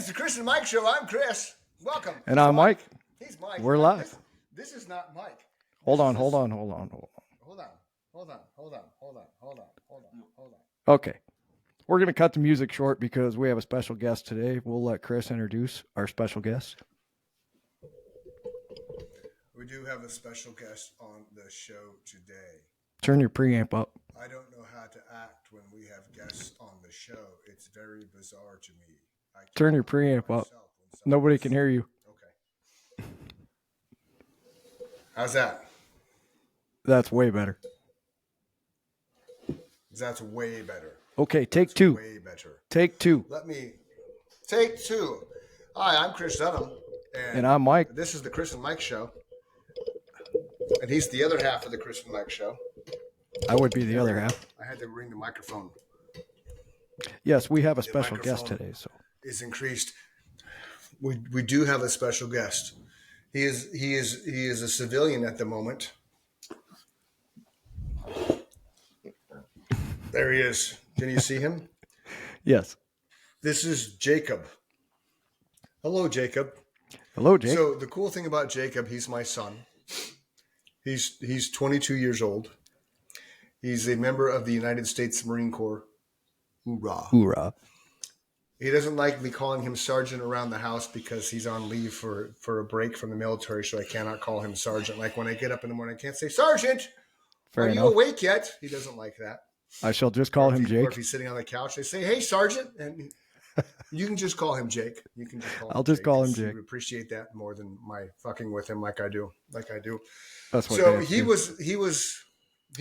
the Chris and Mike Show. I'm Chris. Welcome. And I'm Mike. He's Mike. We're live. This is not Mike. Hold on. Okay. We're going to cut the music short because we have a special guest today. We'll let Chris introduce our special guest. We do have a special guest on the show today. Turn your preamp up. I don't know how to act when we have guests on the show. It's very bizarre to me. Turn your preamp up. Nobody can hear you. Okay. How's that? That's way better. That's way better. Okay, take two. Way better. Take two. Let me take two. Hi, I'm Chris Dunham. And I'm Mike. This is the Chris and Mike Show. And he's the other half of the Chris and Mike Show. I would be the other half. I had to ring the microphone. Yes, we have a special guest today. So is increased. We do have a special guest. He is a civilian at the moment. There he is. Can you see him? Yes. This is Jacob. Hello, Jacob. Hello, Jake. So the cool thing about Jacob, he's my son. He's 22 years old. He's a member of the United States Marine Corps. Hoorah. Hoorah. He doesn't like me calling him sergeant around the house because he's on leave for a break from the military, so I cannot call him sergeant. Like when I get up in the morning, I can't say, Sergeant, Fair are enough. you awake yet? He doesn't like that. I shall just call him Jake. Or if he's sitting on the couch, they say, hey, Sergeant. And you can just call him Jake. You can just call him I'll just Jake. call him Jake. I appreciate that more than my fucking with him like I do. That's what so he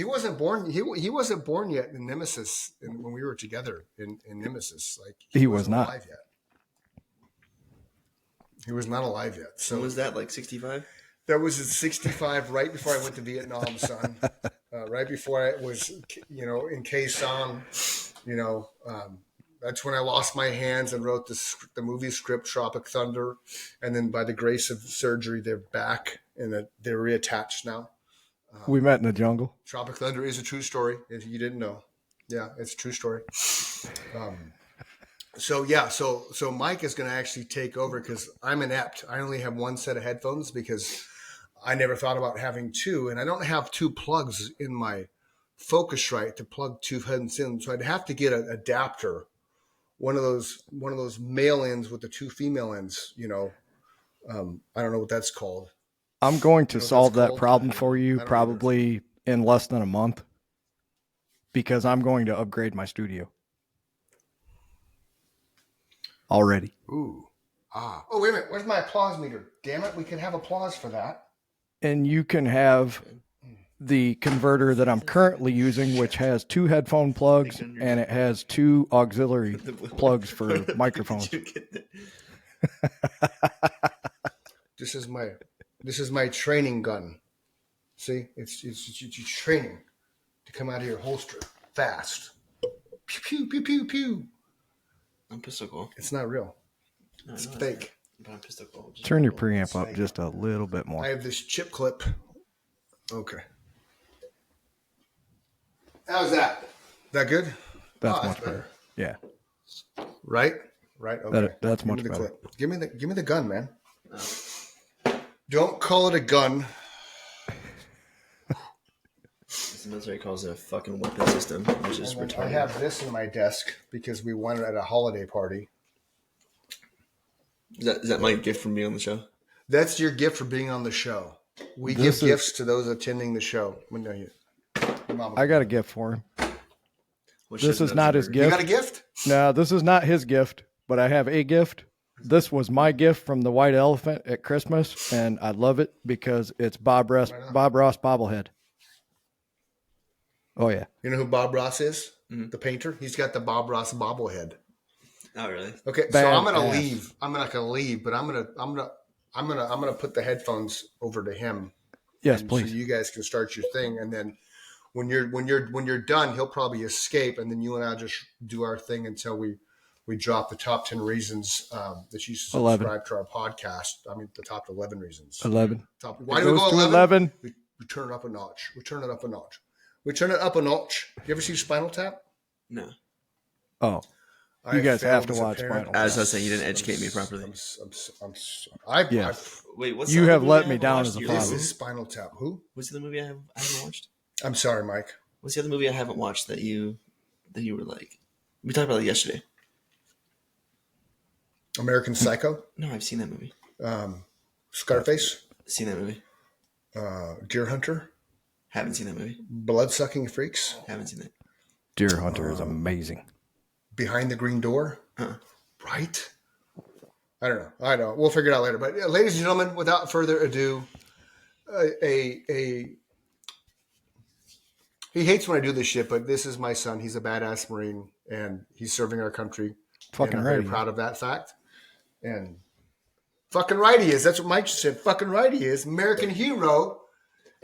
wasn't born. He wasn't born yet in Nemesis when we were together in Nemesis. Like he was not alive yet. He was not alive yet. So when was that, like 65? That was at 65, right before I went to Vietnam, son. Right before I was, in Khe-Sanh, that's when I lost my hands and wrote the movie script, Tropic Thunder. And then by the grace of surgery, they're back and they're reattached now. We met in the jungle. Tropic Thunder is a true story, if you didn't know. Yeah, it's a true story. So Mike is going to actually take over because I'm inept. I only have one set of headphones because I never thought about having two, and I don't have two plugs in my Focusrite to plug two heads in. So I'd have to get an adapter, one of those male ends with the two female ends. I don't know what that's called. I'm going to solve that problem for you probably in less than a month because I'm going to upgrade my studio. Already. Ooh. Ah. Oh, wait a minute. Where's my applause meter? Damn it. We could have applause for that. And you can have the converter that I'm currently using, which has two headphone plugs and it has two auxiliary plugs for microphones. This is my training gun. See, it's training to come out of your holster fast. Pew pew pew pew pew. I'm pistol cool. It's not real. It's fake. But I'm pistol cool. Turn your preamp up just a little bit more. I have this chip clip. Okay. How's that? That good? That's much better. Yeah. Right? Okay. That's much better. Clip. Give me the gun, man. Don't call it a gun. The military calls it a fucking weapon system, which is retarded. I have this in my desk because we won it at a holiday party. Is that my gift from being on the show? That's your gift for being on the show. We give gifts to those attending the show. I got a gift for him. This is not his gift. You got a gift? No, this is not his gift, but I have a gift. This was my gift from the White Elephant at Christmas, and I love it because it's Bob Ross bobblehead. Oh, yeah. You know who Bob Ross is? Mm-hmm. The painter? He's got the Bob Ross bobblehead. Oh, really? Okay, so I'm gonna leave. I'm not gonna leave, but I'm gonna put the headphones over to him. Yes, please. So you guys can start your thing, and then when you're done, he'll probably escape, and then you and I'll just do our thing until we drop the top 10 reasons that you subscribe to our podcast. I mean, the top 11 reasons. 11. Why do we go 11? We turn it up a notch. We turn it up a notch. You ever see Spinal Tap? No. Oh. You guys have to failed as a watch parent. Spinal As I Tap. was saying, you didn't educate me properly. Yes. Wait, what's You the other have movie let I me haven't down watched? as a You- father. This is Spinal Tap. Who? What's the other movie I haven't watched? I'm sorry, Mike. What's the other movie I haven't watched that you were like? We talked about it yesterday. American Psycho. No, I've seen that movie. Scarface. Seen that movie. Deer Hunter. Haven't seen that movie. Blood-sucking freaks. Haven't seen that. Deer Hunter is amazing. Behind the Green Door. Uh-uh. Right? I don't know. I don't know. We'll figure it out later. But ladies and gentlemen, without further ado, he hates when I do this shit, but this is my son. He's a badass Marine, and he's serving our country. Fucking and I'm right. very proud of that fact. And fucking right he is. That's what Mike just said. Fucking right he is. American hero.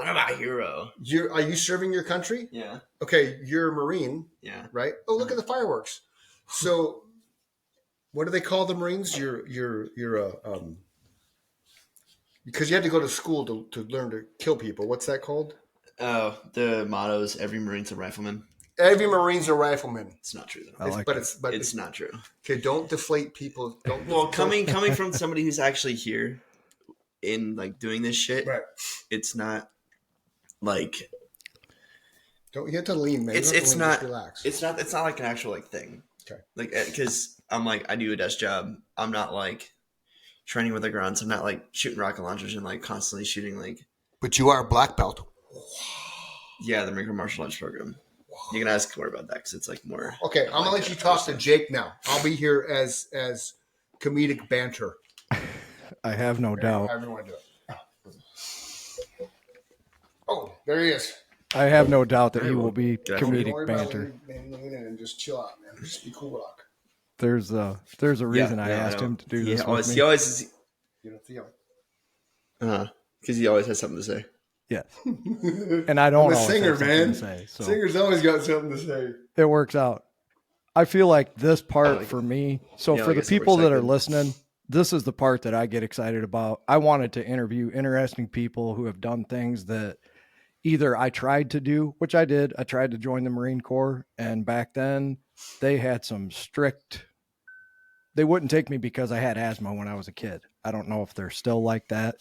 I'm a hero. Are you serving your country? Yeah. Okay, you're a Marine, Yeah. right? Oh, look at the fireworks. So, what do they call the Marines? You're a because you had to go to school to learn to kill people. What's that called? Oh, the motto is every Marine's a rifleman. Every Marine's a rifleman. It's not true though. I like But It's not true. okay. Don't deflate people. Don't. Well, coming from somebody who's actually here in like doing this shit, Right. it's not like Don't you have to lean, man. You it's don't have to lean, not just relax. it's not like an actual like thing. Okay. Like because I'm like I do a desk job. I'm not like training with the grunts. I'm not like shooting rocket launchers and like constantly shooting like But you are a black belt. the Marine Corps martial arts program. You can ask more about that because it's like more. Okay, I'm gonna let you talk to Jake now. I'll be here as comedic banter. I have no doubt. However you want to do it. Oh, there he is. I have no doubt that he Very will well. be Good. Don't comedic worry about banter. leaning in and just chill out, man. Just be cool, rock. There's a reason I asked him to do this with He me. always You know, Theo. because he always has something to say. Yes. And I don't I'm a always singer, have something man. to say, so Singer's always got something to say. it works out. I feel like this part for me. So Yeah, for I the guess it people works that out are good. listening, this is the part that I get excited about. I wanted to interview interesting people who have done things that either I tried to do, which I did. I tried to join the Marine Corps, and back then they had some strict. They wouldn't take me because I had asthma when I was a kid. I don't know if they're still like that,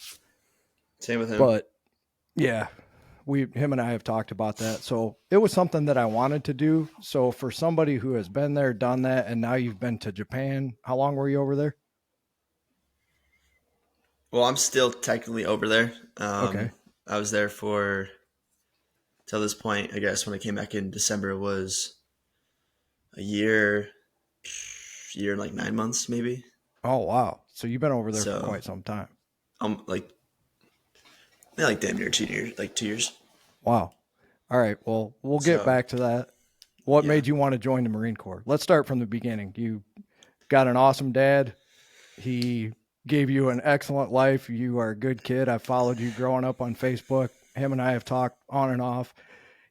Same with him. but yeah, him and I have talked about that. So it was something that I wanted to do. So for somebody who has been there, done that, and now you've been to Japan, how long were you over there? Well, I'm still technically over there. Okay. I was there for till this point. I guess when I came back in December was a year and like 9 months, maybe. Oh, wow. So you've been over there So- for quite some time. Like damn near 2 years, like 2 years. Wow. All right. Well, we'll get So- back to that. What Yeah. made you want to join the Marine Corps? Let's start from the beginning. You got an awesome dad. He gave you an excellent life. You are a good kid. I followed you growing up on Facebook. Him and I have talked on and off.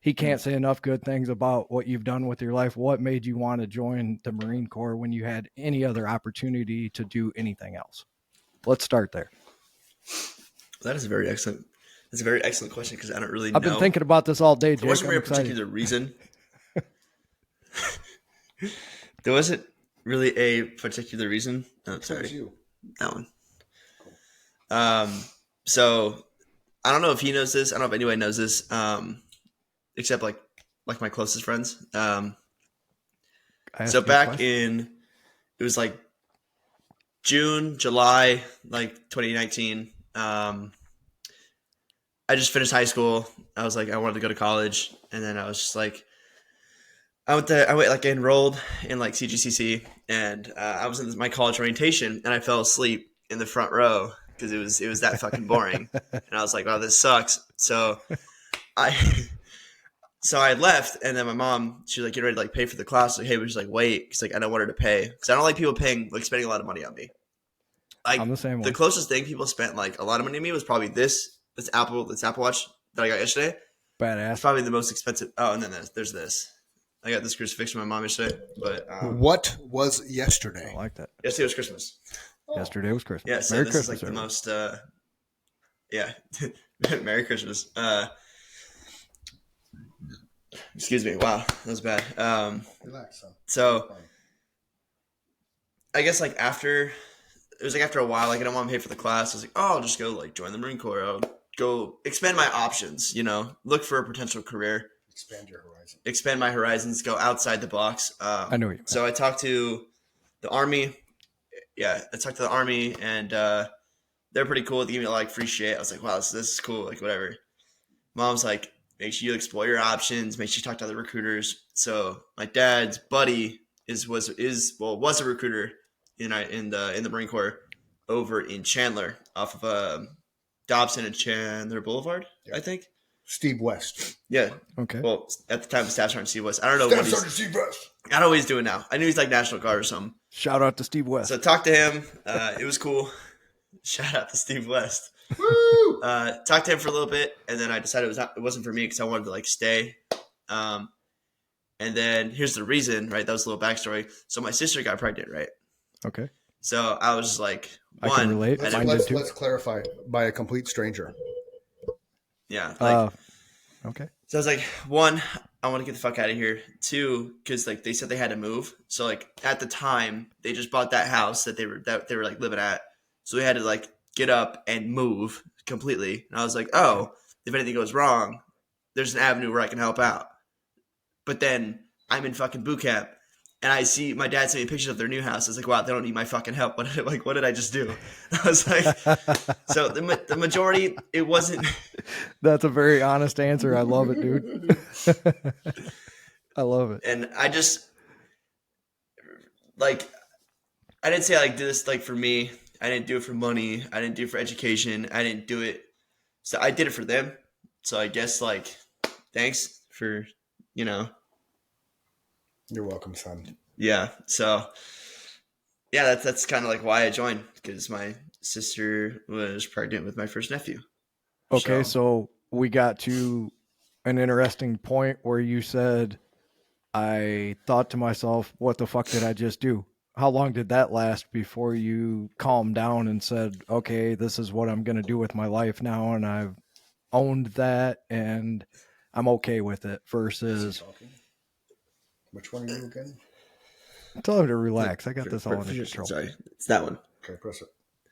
He can't say enough good things about what you've done with your life. What made you want to join the Marine Corps when you had any other opportunity to do anything else? Let's start there. That is a very excellent. That's a very excellent question because I don't really know. I've been thinking about this all day, Jake. There wasn't I'm really a excited. particular reason. There wasn't really a particular reason. Oh, sorry. That's you. That one. So I don't know if he knows this. I don't know if anybody knows this. Except like my closest friends. I asked So you a back question. it was like June, July, like 2019. I just finished high school. I was like, I wanted to go to college, and then I was just like, I enrolled in like CGCC, and I was in my college orientation, and I fell asleep in the front row because it was that fucking boring, and I was like, wow, this sucks. So I left, and then my mom, she was like, get ready to like pay for the class. Like, hey, we just like wait, because like I don't want her to pay, because I don't like people spending a lot of money on me. Like I'm the same way. the closest thing people spent like a lot of money on me was probably this Apple Watch that I got yesterday. It's Badass. probably the most expensive. Oh, and then there's this. I got this crucifix from my mom yesterday, but What was I yesterday? like that. yesterday was Christmas. Yesterday was Christmas. Yeah, so Merry this Christmas, is like the everyone. most. Merry Christmas. Excuse me. Wow, that was bad. Relax, son. So I guess like after a while, like I don't want to pay for the class. I was like, oh, I'll just go like join the Marine Corps. I'll go expand my options. Look for a potential career. Expand your horizon. Expand my horizons. Go outside the box. I know you. So I talked to the Army. Yeah, I talked to the Army, and they're pretty cool. They gave me like free shit. I was like, wow, this is cool. Like whatever. Mom's like, make sure you explore your options. Make sure you talk to other recruiters. So my dad's buddy was a recruiter in the Marine Corps over in Chandler off of Dobson and Chandler Boulevard, I think. Steve West. Yeah. Okay. Well, at the time, Staff Sergeant Steve West. I don't know Staff what he's. Sergeant Steve West. I don't know what he's doing now. I knew he's like National Guard or something. Shout out to Steve West. So I talked to him. It was cool. Shout out to Steve West. Woo! Talked to him for a little bit, and then I decided it wasn't for me because I wanted to like stay. And then here's the reason, right? That was a little backstory. So my sister got pregnant, right? Okay. So I was like, I can relate. Let's clarify, by a complete stranger. Yeah. Okay. So I was like, one, I want to get the fuck out of here. Two, because like they said they had to move. So like at the time, they just bought that house that they were like living at. So we had to like get up and move completely. And I was like, oh, if anything goes wrong, there's an avenue where I can help out. But then I'm in fucking boot camp, and I see my dad sent me pictures of their new house. I was like, wow, they don't need my fucking help. What did I just do? I was like, so the majority, it wasn't. That's a very honest answer. I love it, dude. I love it. And I just like, I didn't say I like did this like for me. I didn't do it for money. I didn't do it for education. I didn't do it. So I did it for them. So I guess like, thanks for, You're welcome, son. Yeah. So yeah, that's kind of like why I joined, because my sister was pregnant with my first nephew. Okay. So we got to an interesting point where you said, I thought to myself, what the fuck did I just do? How long did that last before you calmed down and said, okay, this is what I'm going to do with my life now, and I've owned that and I'm okay with it, versus... Which one are you again? Tell him to relax. I got this all under control. Sorry, it's that one. Okay, press it.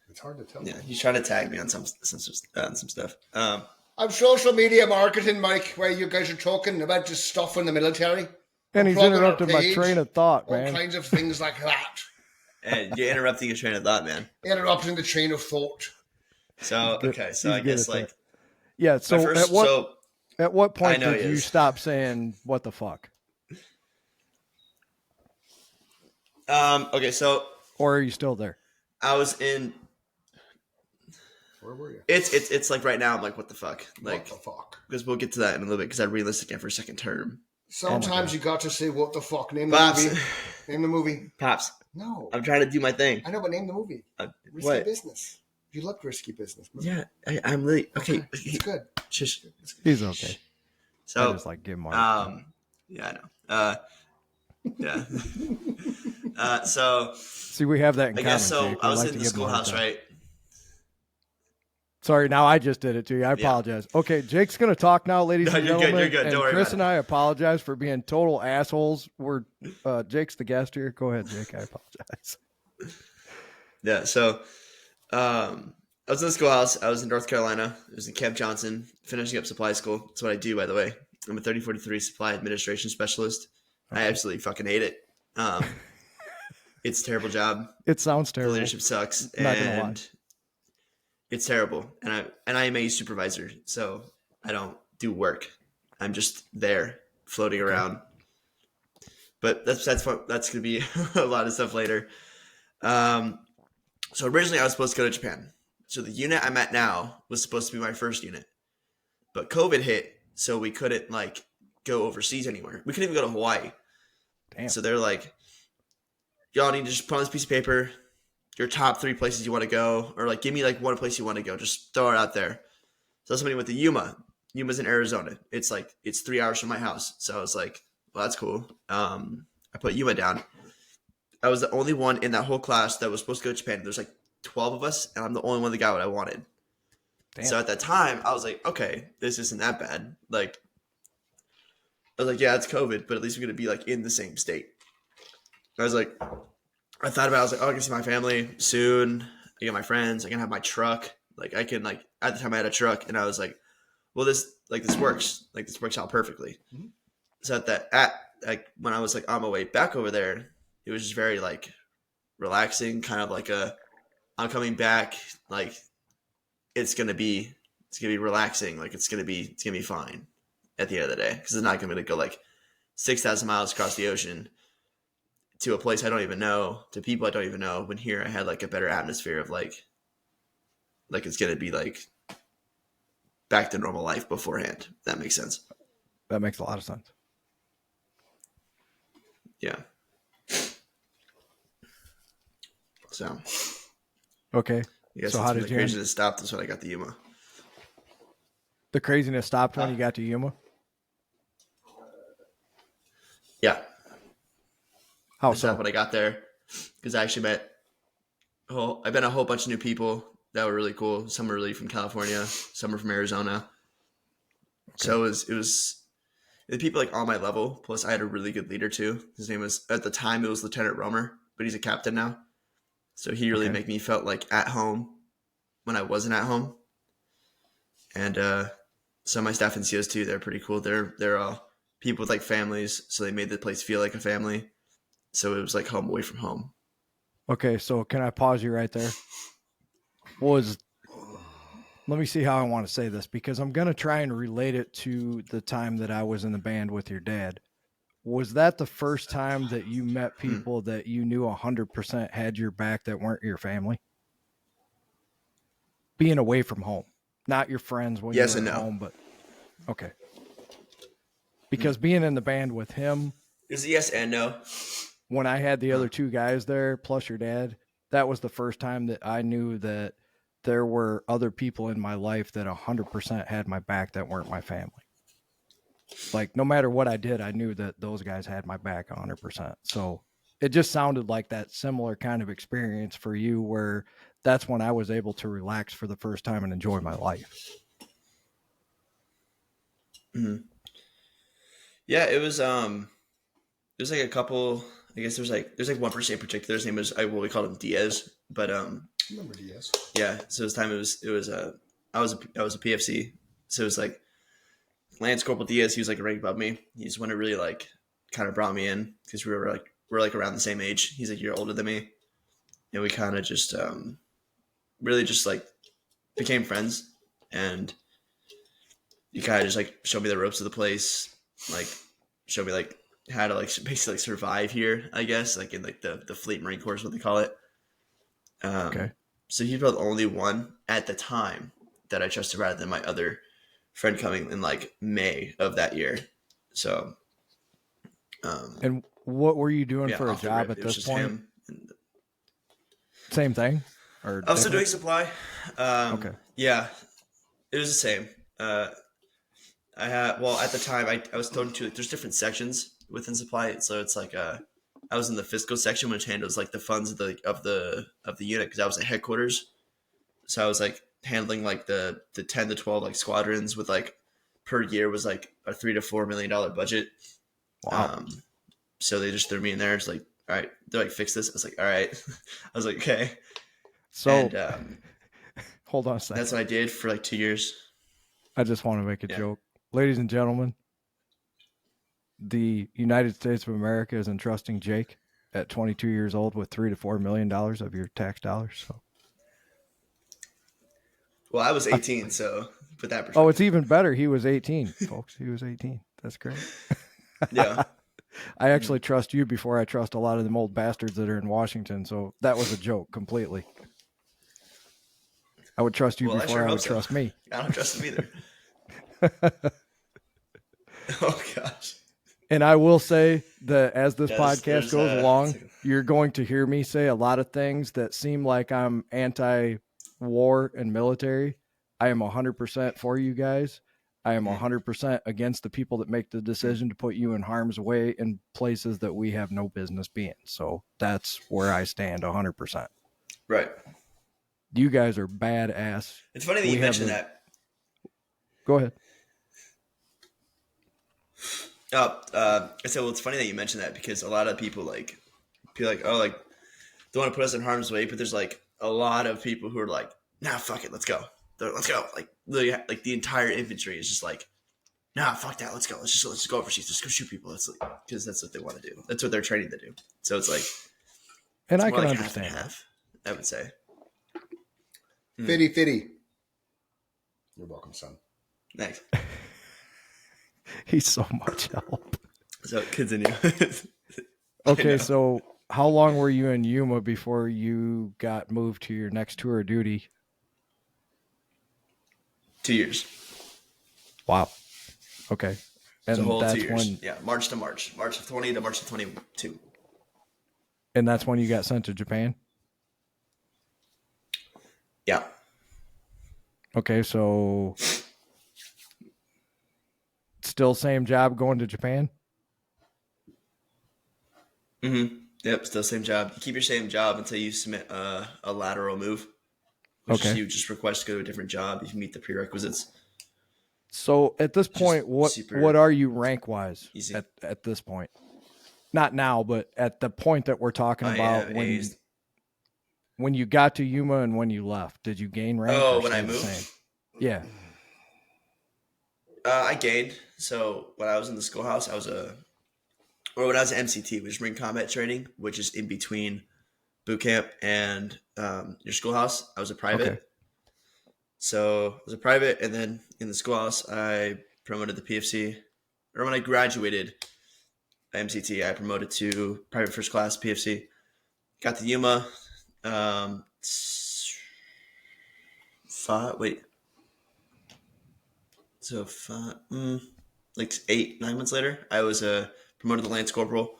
It's hard to tell. Yeah, he's trying to tag me on some stuff. I'm social media marketing, Mike, where you guys are talking about just stuff in the military. And he's interrupted my train of thought, all man. All kinds of things like that. And you're interrupting your train of thought, man. Interrupting the train of thought. So, okay, so I guess like... Yeah, so at what point did you stop saying, what the fuck? Okay, so... Or are you still there? I was in... Where were you? It's like right now, I'm like, what the fuck? Like, what the fuck? Because we'll get to that in a little bit, because I re-listened again for a second term. Sometimes you got to say, what the fuck? Name the movie. Name the movie. Pops. No. I'm trying to do my thing. I know, but name the movie. Risky Business. You love Risky Business. Yeah, I'm really... Okay. It's good. Shush. He's okay. So... I just like give him yeah, I know. Yeah. So... See, we have that in common. I guess so. Jake. I was in the schoolhouse, right? Sorry, now I just did it to you. I apologize. Okay, Jake's going to talk now, ladies and gentlemen. You're good. Don't worry Chris about and I apologize for being total assholes. Jake's the guest here. Go ahead, Jake. I apologize. Yeah, so I was in the schoolhouse. I was in North Carolina. I was in Camp Johnson, finishing up supply school. That's what I do, by the way. I'm a 3043 supply administration specialist. Okay. I absolutely fucking hate it. It's a terrible job. It sounds terrible. The leadership sucks. Not gonna lie. It's terrible. And I am a supervisor, so I don't do work. I'm just there floating around. But that's going to be a lot of stuff later. So originally I was supposed to go to Japan. So the unit I'm at now was supposed to be my first unit. But COVID hit, so we couldn't like go overseas anywhere. We couldn't even go to Hawaii. Damn. So they're like, y'all need to just put on this piece of paper your top 3 places you want to go, or like give me like one place you want to go. Just throw it out there. So somebody went to Yuma. Yuma's in Arizona. It's 3 hours from my house. So I was like, well, that's cool. I put Yuma down. I was the only one in that whole class that was supposed to go to Japan. There's like 12 of us, and I'm the only one that got what I wanted. Damn. So at that time, I was like, okay, this isn't that bad. Like, I was like, yeah, it's COVID, but at least we're going to be like in the same state. I was like, I thought about it, I was like, oh, I can see my family soon. I get my friends. I can have my truck. Like I can like at the time I had a truck, and I was like, well, this works. Like this works out perfectly. Mhm. So at like when I was like on my way back over there, it was just very like relaxing, kind of like I'm coming back. Like it's gonna be relaxing. Like it's gonna be fine at the end of the day because it's not gonna go like 6,000 miles across the ocean to a place I don't even know, to people I don't even know. When here I had like a better atmosphere of like it's gonna be like back to normal life beforehand. If that makes sense. That makes a lot of sense. Yeah. So Okay. I guess So that's how when did the you end? craziness stopped. That's when I got the Yuma. The craziness stopped when you got to Yuma? Yeah. How It stopped so? when I got there because I actually I met a whole bunch of new people that were really cool. Some were really from California, some were from Arizona. So it was the people like on my level. Plus, I had a really good leader too. His name was at the time it was Lieutenant Romer, but he's a captain now. So he really Okay. made me felt like at home when I wasn't at home. And some of my staff in COs too, they're pretty cool. They're all people with like families, so they made the place feel like a family. So it was like home away from home. Okay, so can I pause you right there? Let me see how I want to say this because I'm going to try and relate it to the time that I was in the band with your dad. Was that the first time that you met people that you knew 100% had your back that weren't your family? Being away from home, not your friends when you Yes were and at no. home, but okay. Because being in the band with him, Is it yes and no? when I had the other two guys there, plus your dad, that was the first time that I knew that there were other people in my life that 100% had my back that weren't my family. Like, no matter what I did, I knew that those guys had my back 100%. So it just sounded like that similar kind of experience for you where that's when I was able to relax for the first time and enjoy my life. Mm-hmm. Yeah, it was like a couple. I guess there's like one person in particular. His name was we called him Diaz, but I remember DS. yeah. So his time I was a PFC, so it was like Lance Corporal Diaz. He was like a rank above me. He's one who really like kind of brought me in because we're like around the same age. He's like a year older than me, and we kind of just really just like became friends, and he kind of just like showed me the ropes of the place, like showed me like how to like basically like survive here, I guess, like in like the Fleet Marine Corps is what they call it. Okay. So he's probably the only one at the time that I trusted rather than my other friend coming in like May of that year. So, And what were you doing yeah, for a off the job rip, at it was this just point? him. And Same thing? Or I was still doing different? supply. Okay. Yeah, it was the same. I had at the time I was thrown to there's different sections within supply, so it's like I was in the fiscal section which handles like the funds of the unit because I was at headquarters, so I was like handling like the 10 to 12 like squadrons with like per year was like a $3 to $4 million budget. Wow. So they just threw me in there. It's like, all right, they're like fix this. I was like, all right. I was like, okay, So and hold on a second. that's what I did for like 2 years. I just want to make a Yeah. joke. Ladies and gentlemen, the United States of America is entrusting Jake at 22 years old with $3 to $4 million of your tax dollars. So, Well, I was 18, so put that oh, it's perspective. even better. He was 18, folks. He was 18. That's great. Yeah. I actually trust you before I trust a lot of them old bastards that are in Washington. So that was a joke completely. I would trust you Well, I before sure I hope would so. trust me. I don't trust him either. Oh gosh. And I will say that as this Yeah, podcast goes along, you're going to hear me say a lot of things that seem like I'm anti-war and military. I am 100% for you guys. I am 100% against the people that make the decision to put you in harm's way in places that we have no business being. So that's where I stand 100%. Right. You guys are badass. It's funny that you mentioned that. Go ahead. Oh, I said, well, it's funny that you mentioned that because a lot of people like, oh, like don't want to put us in harm's way, but there's like a lot of people who are like, nah, fuck it, let's go. Let's go. Like literally, like the entire infantry is just like, nah, fuck that, let's go. Let's just go overseas. Let's go shoot people. That's like, because that's what they want to do. That's what they're training to do. So it's like, And it's I more can like understand. half and half, I would say. Fitty. You're welcome, son. Thanks. He's so much help. So continue. Okay, so how long were you in Yuma before you got moved to your next tour of duty? 2 years. Wow. Okay. It's a And whole 2 that's years. when Yeah, March to March. March of 20 to March of 22. and that's when you got sent to Japan? Yeah. Okay, so still same job going to Japan? Mm-hmm. Yep, still same job. You keep your same job until you submit a lateral move, which is Okay. you just request to go to a different job if you meet the prerequisites. So at this point, super what are you rank wise easy. at this point? Not now, but at the point that we're talking I about am when you got to Yuma and when you left, did you gain rank? Oh, or when I stay the moved? same? Yeah. I gained. So when I was in the schoolhouse, when I was at MCT, which is Marine Combat Training, which is in between boot camp and your schoolhouse, I was a private. Okay. So I was a private, and then in the schoolhouse, I promoted to PFC. Or when I graduated MCT, I promoted to private first class PFC. Got to Yuma. Like 8-9 months later, I was promoted to Lance Corporal.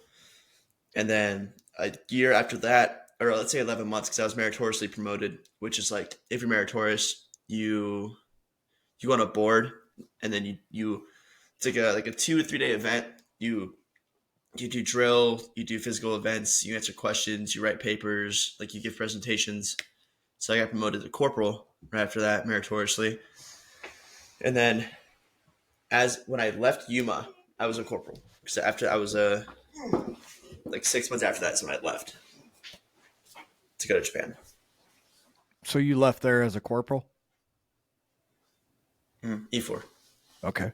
And then a year after that, or let's say 11 months, because I was meritoriously promoted, which is like, if you're meritorious, you go on a board, and then you it's like a 2 to 3 day event. You do drill, you do physical events, you answer questions, you write papers, like you give presentations. So I got promoted to corporal right after that, meritoriously. And then when I left Yuma, I was a corporal. Because after I was like 6 months after that's when I left to go to Japan. So you left there as a corporal? E4. Okay.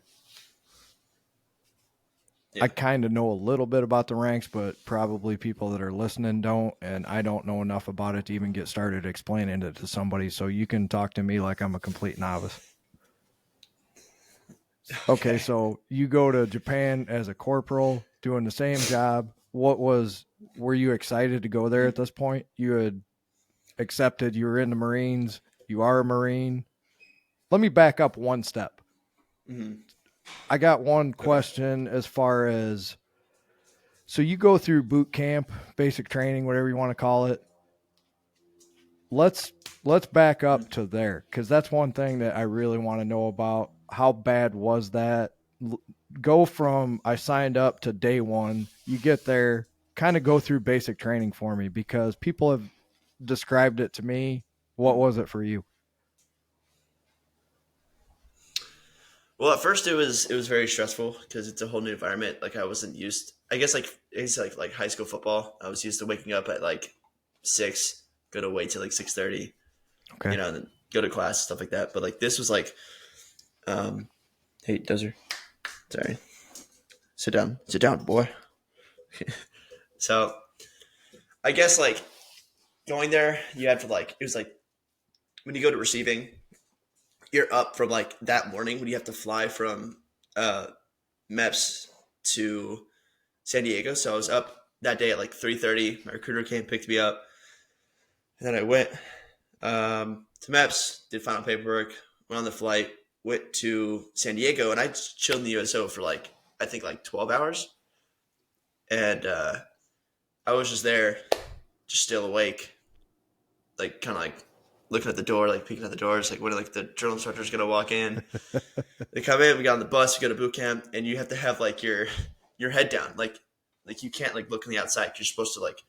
Yeah. I kind of know a little bit about the ranks, but probably people that are listening don't, and I don't know enough about it to even get started explaining it to somebody. So you can talk to me like I'm a complete novice. Okay, so you go to Japan as a corporal, doing the same job. Were you excited to go there at this point? You had accepted, you were in the Marines, you are a Marine. Let me back up one step. Mm-hmm. I got one question as far as, so you go through boot camp, basic training, whatever you want to call it. Let's back up to there, because that's one thing that I really want to know about. How bad was that? Go from I signed up to day one. You get there, kind of go through basic training for me, because people have described it to me. What was it for you? Well, at first it was very stressful because it's a whole new environment. Like I wasn't used. I guess like it's like high school football. I was used to waking up at like 6, go to wait till like 6:30. Okay. And then go to class, stuff like that. But like this was like, hey Dozer, sorry, sit down, boy. So I guess like going there, you have to like, it was like when you go to receiving, you're up from like that morning when you have to fly from MEPS to San Diego. So I was up that day at like 3:30. My recruiter came, picked me up, and then I went to MEPS, did final paperwork, went on the flight, went to San Diego, and I chilled in the USO for like, I think like 12 hours. And I was just there, just still awake, like kind of like looking at the door, like peeking at the doors, like when like the drill instructor's gonna walk in. They come in, we got on the bus, we go to boot camp, and you have to have like your head down, like you can't like look on the outside. You're supposed to like,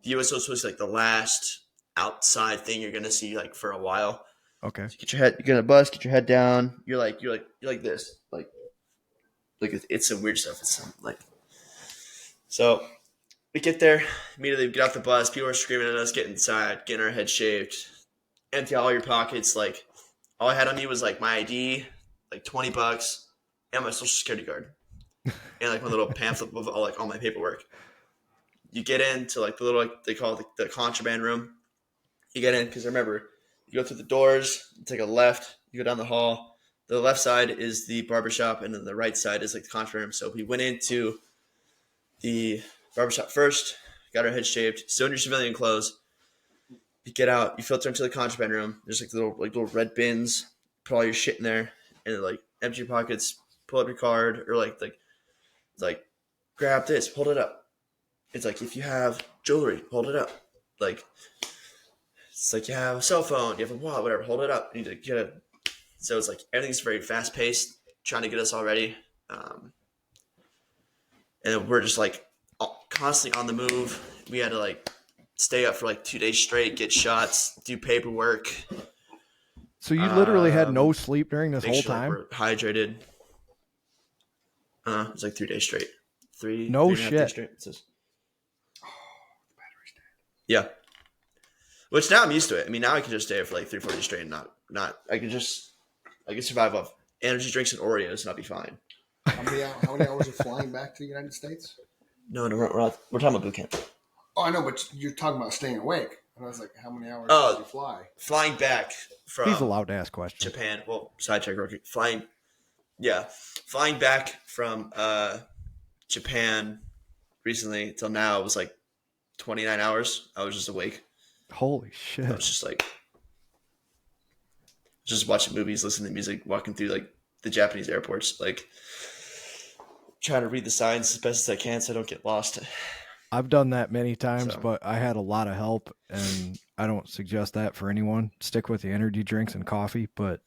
the USO is supposed to be like the last outside thing you're gonna see like for a while. Okay. So get your head, you get on a bus, get your head down. You're like this, like it's some weird stuff. It's some like, so we get there, immediately get off the bus. People are screaming at us, get inside, getting our heads shaved, empty all your pockets. Like, all I had on me was like my ID, like $20, and my social security card, and like my little pamphlet with all my paperwork. You get into like the little, like they call it the contraband room. You get in because remember, you go through the doors, you take a left, you go down the hall. The left side is the barbershop, and then the right side is like the contraband room. So we went into the barbershop first, got our heads shaved, still in your civilian clothes. You get out, you filter into the contraband room. There's like little red bins, put all your shit in there, and then, like empty your pockets, pull up your card, or like grab this, hold it up. It's like if you have jewelry, hold it up. Like it's like you have a cell phone, you have a wallet, whatever, hold it up. You need to get it. So it's like everything's very fast paced, trying to get us all ready. And then we're just like constantly on the move. We had to like stay up for like 2 days straight, get shots, do paperwork. So you literally had no sleep during this whole time? We're hydrated. It was like 3 days straight. Three No and a half days shit. straight. It says. Yeah. Which now I'm used to it. I mean, now I can just stay for like 3-4 days straight and not. I can survive off energy drinks and Oreos and I'll be fine. How many hours of flying back to the United States? No, we're talking about boot camp. Oh, I know, but you're talking about staying awake. And I was like, how many hours did you fly? Flying back from He's allowed to ask questions. Japan. Well, sidetrack real quick. Flying back from Japan recently till now was like 29 hours. I was just awake. Holy shit. I was just like, just watching movies, listening to music, walking through like the Japanese airports, like trying to read the signs as best as I can so I don't get lost. I've done that many times, but I had a lot of help, and I don't suggest that for anyone. Stick with the energy drinks and coffee, but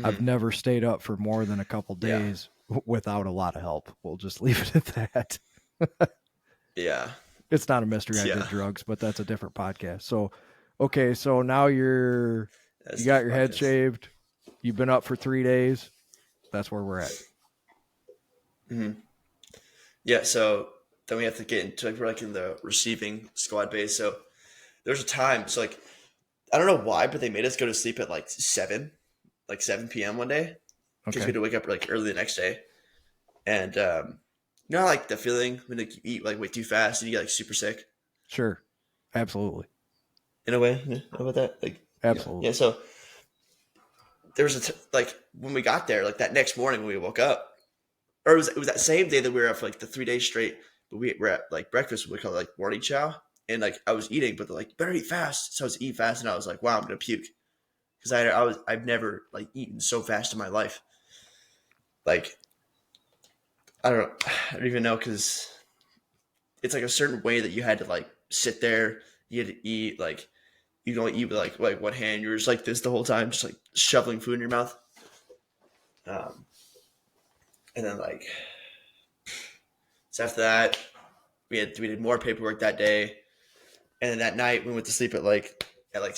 I've never stayed up for more than a couple days without a lot of help. We'll just leave it at that. Yeah. It's not a mystery I did drugs, but that's a different podcast. So, okay, so now you got your head shaved. You've been up for 3 days. That's where we're at. Mm-hmm. Yeah, so then we have to get into we're like in the receiving squad base. So there's a time. So like I don't know why, but they made us go to sleep at like 7 p.m. one day because we had to wake up like early the next day. And you know, like the feeling when like you eat like way too fast and you get like super sick. Sure, absolutely. In a way, yeah, how about that? Like absolutely. Yeah. So there was like when we got there, like that next morning when we woke up, or it was that same day that we were up for like the 3 days straight. But we were at like breakfast, we call it like morning chow, and like I was eating, but they're like, better eat fast. So I was eating fast, and I was like, wow, I'm gonna puke because I've never like eaten so fast in my life. Like I don't even know because it's like a certain way that you had to like sit there, you had to eat like you don't eat with like one hand, you're just like this the whole time, just like shoveling food in your mouth. And then like. So after that, we did more paperwork that day, and then that night we went to sleep at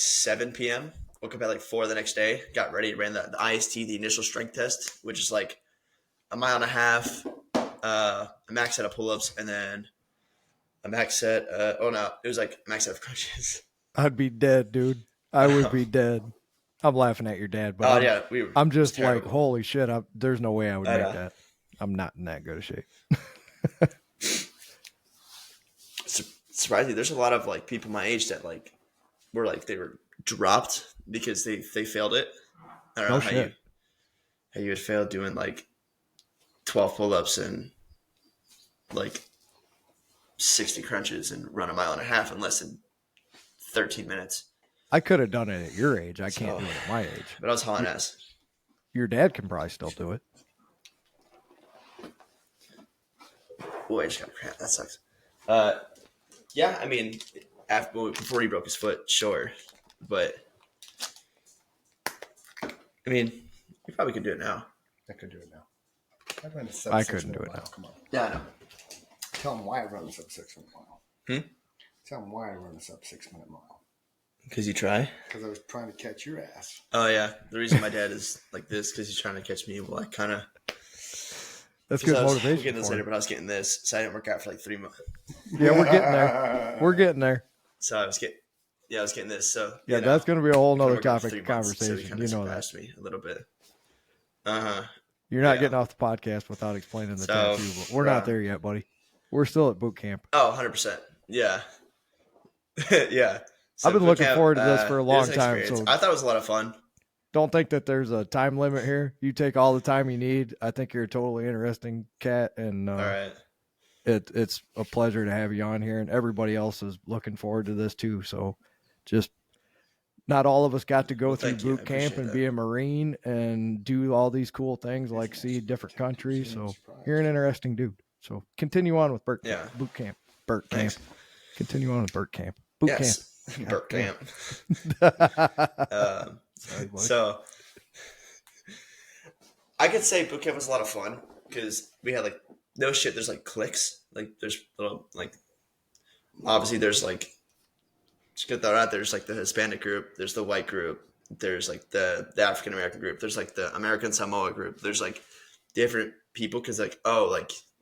7 p.m. Woke up at like 4 the next day. Got ready, ran the IST, the initial strength test, which is like a mile and a half, a max set of pull-ups, and then a max set. It was like a max set of crunches. I'd be dead, dude. I would be dead. I'm laughing at your dad, but I'm just like, holy shit! There's no way I would make that. I'm not in that good a shape. Surprisingly, there's a lot of like people my age that like were like they were dropped because they failed it. I don't know how you had failed doing like 12 pull-ups and like 60 crunches and run a mile and a half in less than 13 minutes. I could have done it at your age. I can't do it at my age. But I was hauling ass. Your dad can probably still do it. Oh, I just got cramp. That sucks. Yeah, I mean, before he broke his foot, sure, but I mean, you probably could do it now. I could do it now. I couldn't do it now. Come on. Yeah, I know. Tell him why I run a sub 6 minute mile. Tell him why I run a sub 6 minute mile. Because you try? Because I was trying to catch your ass. Oh, yeah. The reason my dad is like this because he's trying to catch me. Well, I kind of. That's good motivation. We'll get this later, but I was getting this, so I didn't work out for like 3 months. Yeah, we're getting there. We're getting there. So I was getting this. So Yeah, you know, that's going to be a whole I've been nother working for topic 3 of months, so he conversation. kind You of know that. surpassed me a little bit. Uh-huh. You're not Yeah. getting off the podcast without explaining the So, tattoo, but we're not there yet, buddy. We're still at boot camp. Oh, 100%. Yeah. Yeah. So I've been boot looking camp, forward to this for a it long was an time. experience. So I thought it was a lot of fun. don't think that there's a time limit here. You take all the time you need. I think you're a totally interesting cat, and All right. it's a pleasure to have you on here, and everybody else is looking forward to this too. So just not all of us got to go Well, through thank you. I boot camp and appreciate be a Marine and do all these cool things like see different countries. So you're an interesting dude. So continue on with boot camp. Burt camp. Thanks. Continue on with Burt camp. Boot Yes. camp. Boot camp. Sorry, buddy. So I could say boot camp was a lot of fun because we had like no shit. There's like cliques. Like there's little like obviously there's like just get that out. There's like the Hispanic group. There's the white group. There's like the African American group. There's like the American Samoa group. There's like different people because like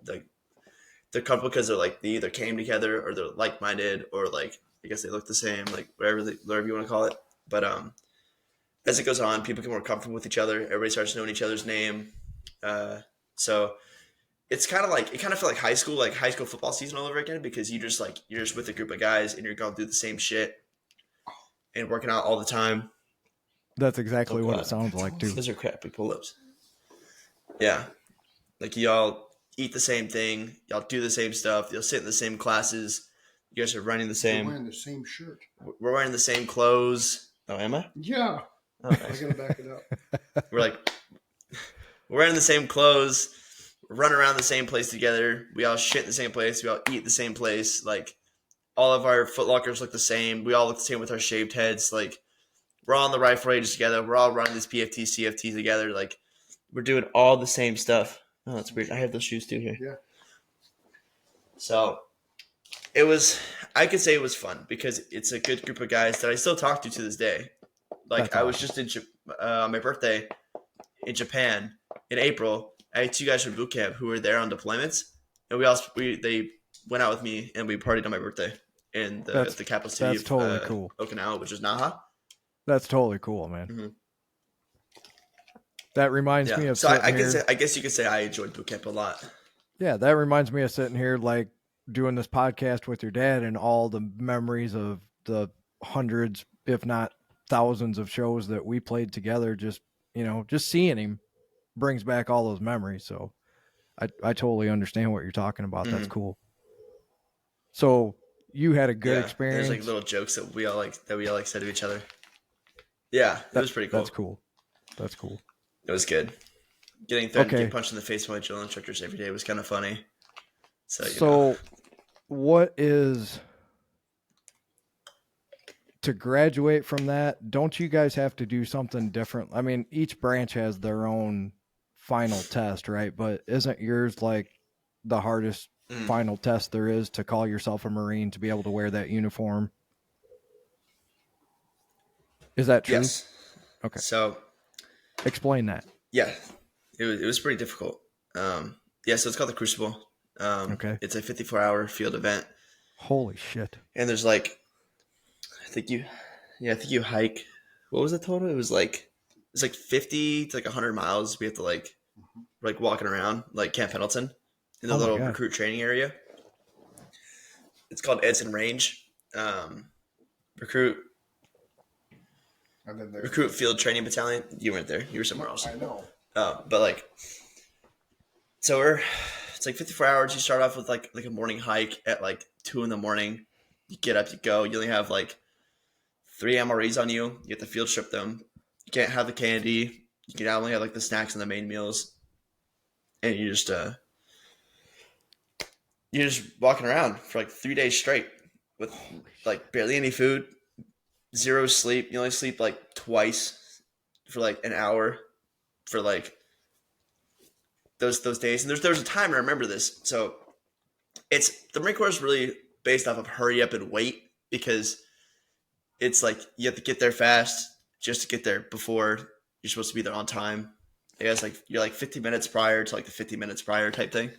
they're couple because they're like they either came together or they're like minded or like I guess they look the same like whatever you want to call it. But as it goes on, people get more comfortable with each other. Everybody starts knowing each other's name. So it's kind of felt like high school football season all over again because you're just with a group of guys and you're going through the same shit and working out all the time. That's exactly what it sounds like too. Those are crappy pull-ups. Yeah. Like y'all eat the same thing. Y'all do the same stuff. You'll sit in the same classes. You guys are running the same. We're wearing the same shirt. We're wearing the same clothes. Oh, am I? Yeah. Oh, nice. I gotta back it up. We're wearing the same clothes. Run around the same place together. We all shit in the same place. We all eat the same place. Like all of our foot lockers look the same. We all look the same with our shaved heads. Like we're all on the rifle ranges together. We're all running this PFT, CFT together. Like we're doing all the same stuff. Oh, that's weird. I have those shoes too here. Yeah. So I could say it was fun because it's a good group of guys that I still talk to this day. Like That's I was just on my birthday in Japan in April. I had 2 guys from boot camp who were there on deployments, and they went out with me and we partied on my birthday in the capital city that's of totally cool. Okinawa, which is Naha. That's totally cool, man. Mm-hmm. That reminds me of so I guess you could say I enjoyed boot camp a lot. Yeah, that reminds me of sitting here like doing this podcast with your dad and all the memories of the hundreds, if not thousands of shows that we played together. Just seeing him brings back all those memories. So I totally understand what you're talking about. Mm-hmm. That's cool. So you had a good experience. There's like little jokes that we all said to each other. Yeah, it was pretty cool. That's cool. It was good. Getting punched in the face by my drill instructors every day was kind of funny. So what is to graduate from that? Don't you guys have to do something different? I mean, each branch has their own final test, right? But isn't yours like the hardest final test there is to call yourself a Marine, to be able to wear that uniform? Is that true? Yes. Okay. So explain that. Yeah, it was pretty difficult. So it's called the Crucible. Okay. It's a 54-hour field event. Holy shit. And there's I think you hike. What was the total? It's like 50 to 100 miles. We have to walking around like Camp Pendleton in the little recruit training area. It's called Edson Range. Recruit Field Training Battalion. You weren't there. You were somewhere else. I know. But so it's 54 hours. You start off with like a morning hike at 2 a.m. You get up, you go. You only have 3 MREs on you. You have to field strip them. You can't have the candy. You can only have the snacks and the main meals. And you're just walking around for 3 days straight with barely any food, 0 sleep. You only sleep twice for an hour for those days. And there's a time, I remember this. So the Marine Corps is really based off of hurry up and wait, because it's you have to get there fast just to get there before you're supposed to be there on time. I guess you're 15 minutes prior to the 50 minutes prior type thing.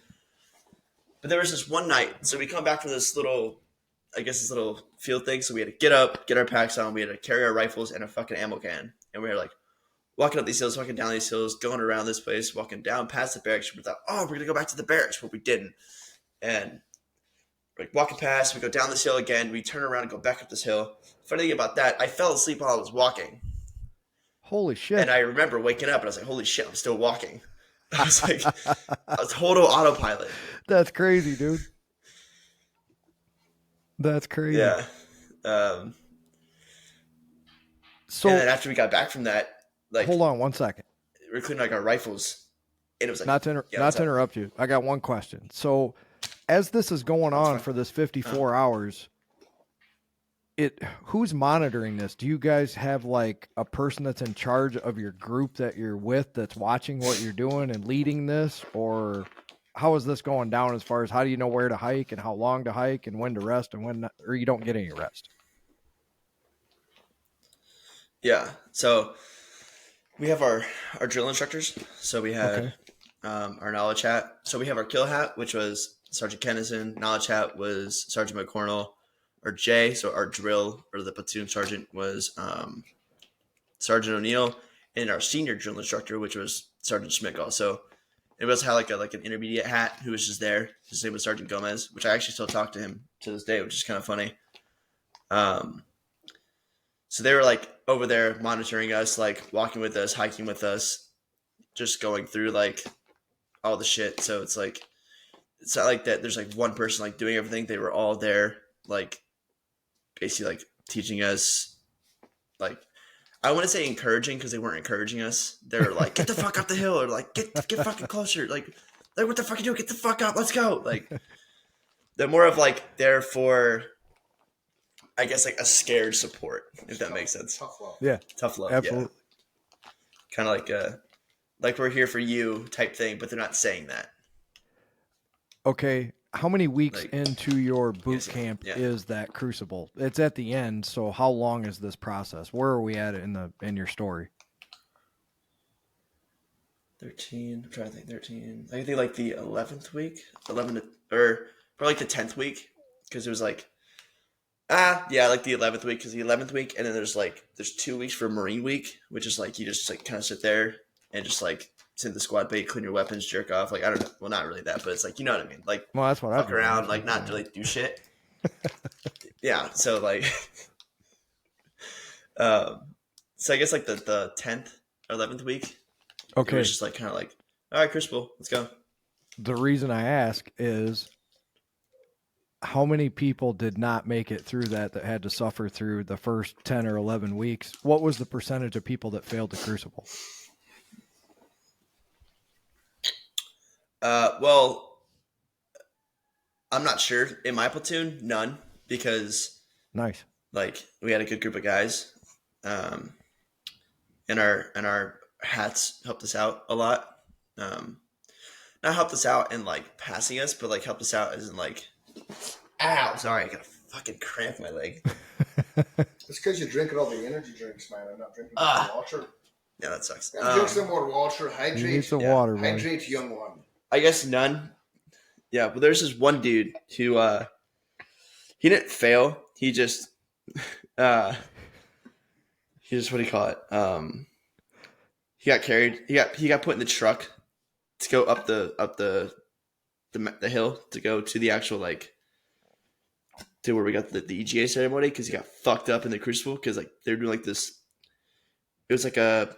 But there was this one night, so we come back from this little, I guess this little field thing. So we had to get up, get our packs on, we had to carry our rifles and a fucking ammo can, and we were like walking up these hills, walking down these hills, going around this place, walking down past the barracks. We thought, oh, we're gonna go back to the barracks, but we didn't. And we're like walking past, we go down this hill again, we turn around and go back up this hill. Funny thing about that, I fell asleep while I was walking. Holy shit. And I remember waking up and I was like, holy shit, I'm still walking. I was like, a total autopilot. That's crazy, dude. That's crazy. Yeah. So and then after we got back from that, like, hold on one second. we're cleaning like our rifles. And it was like, Not to interrupt you. I got one question. So as this is going on for this 54 hours, who's monitoring this? Do you guys have like a person that's in charge of your group that you're with that's watching what you're doing and leading this? Or how is this going down as far as how do you know where to hike and how long to hike and when to rest and when not, or you don't get any rest? Yeah. So we have our drill instructors. So we had our knowledge hat. So we have our kill hat, which was Sergeant Kennison. Knowledge hat was Sergeant McCornell. Our J, so our drill or the platoon sergeant was Sergeant O'Neill, and our senior drill instructor, which was Sergeant Schmickel. So it was had like an intermediate hat who was just there. His name was Sergeant Gomez, which I actually still talk to him to this day, which is kind of funny. So they were like over there monitoring us, like walking with us, hiking with us, just going through like all the shit. So it's like it's not like that. There's like one person like doing everything. They were all there, like basically like teaching us. Like I wouldn't say encouraging because they weren't encouraging us. They were like, "Get the fuck up the hill," or like, "Get fucking closer." Like what the fuck are you doing? Get the fuck up. Let's go. Like they're more of like there for, I guess, like a scared support, if that makes sense. Tough love. Yeah, Tough love. absolutely. Yeah. Kind of like we're here for you type thing, but they're not saying that. Okay. How many weeks Like, into your boot camp yeah. is that crucible? It's at the end. So how long is this process? Where are we at in your story? 13. I'm trying to think. 13. I think like the 11th week, or probably like the 10th week, because it was like, like the 11th week, because the 11th week, and then there's 2 weeks for Marine Week, which is like you just like kind of sit there and just like sit in the squad bay, clean your weapons, jerk off. Like I don't know, well not really that, but it's like you know what I mean. Like Well, that's what fuck around, like not really do shit. Yeah, so like, so I guess like the 10th or 11th week. Okay. It was just like kind of like, all right, crucible, let's go. The reason I ask is how many people did not make it through that had to suffer through the first 10 or 11 weeks? What was the percentage of people that failed the crucible? Well, I'm not sure. In my platoon, none, because Nice. like we had a good group of guys, and our hats helped us out a lot. Not helped us out in like passing us, but like helped us out as in like, ow, sorry, I got a fucking cramp in my leg. It's because you're drinking all the energy drinks, man. I'm not drinking water. Yeah, that sucks. Drink some more water. You need Hydrate. some water, man. Hydrate, young one. I guess none. Yeah, but there's this one dude who he didn't fail. He just what do you call it? He got carried. He got put in the truck to go up the hill to go to the actual like to where we got the EGA ceremony, because he got fucked up in the crucible, because like they're doing like this. It was like a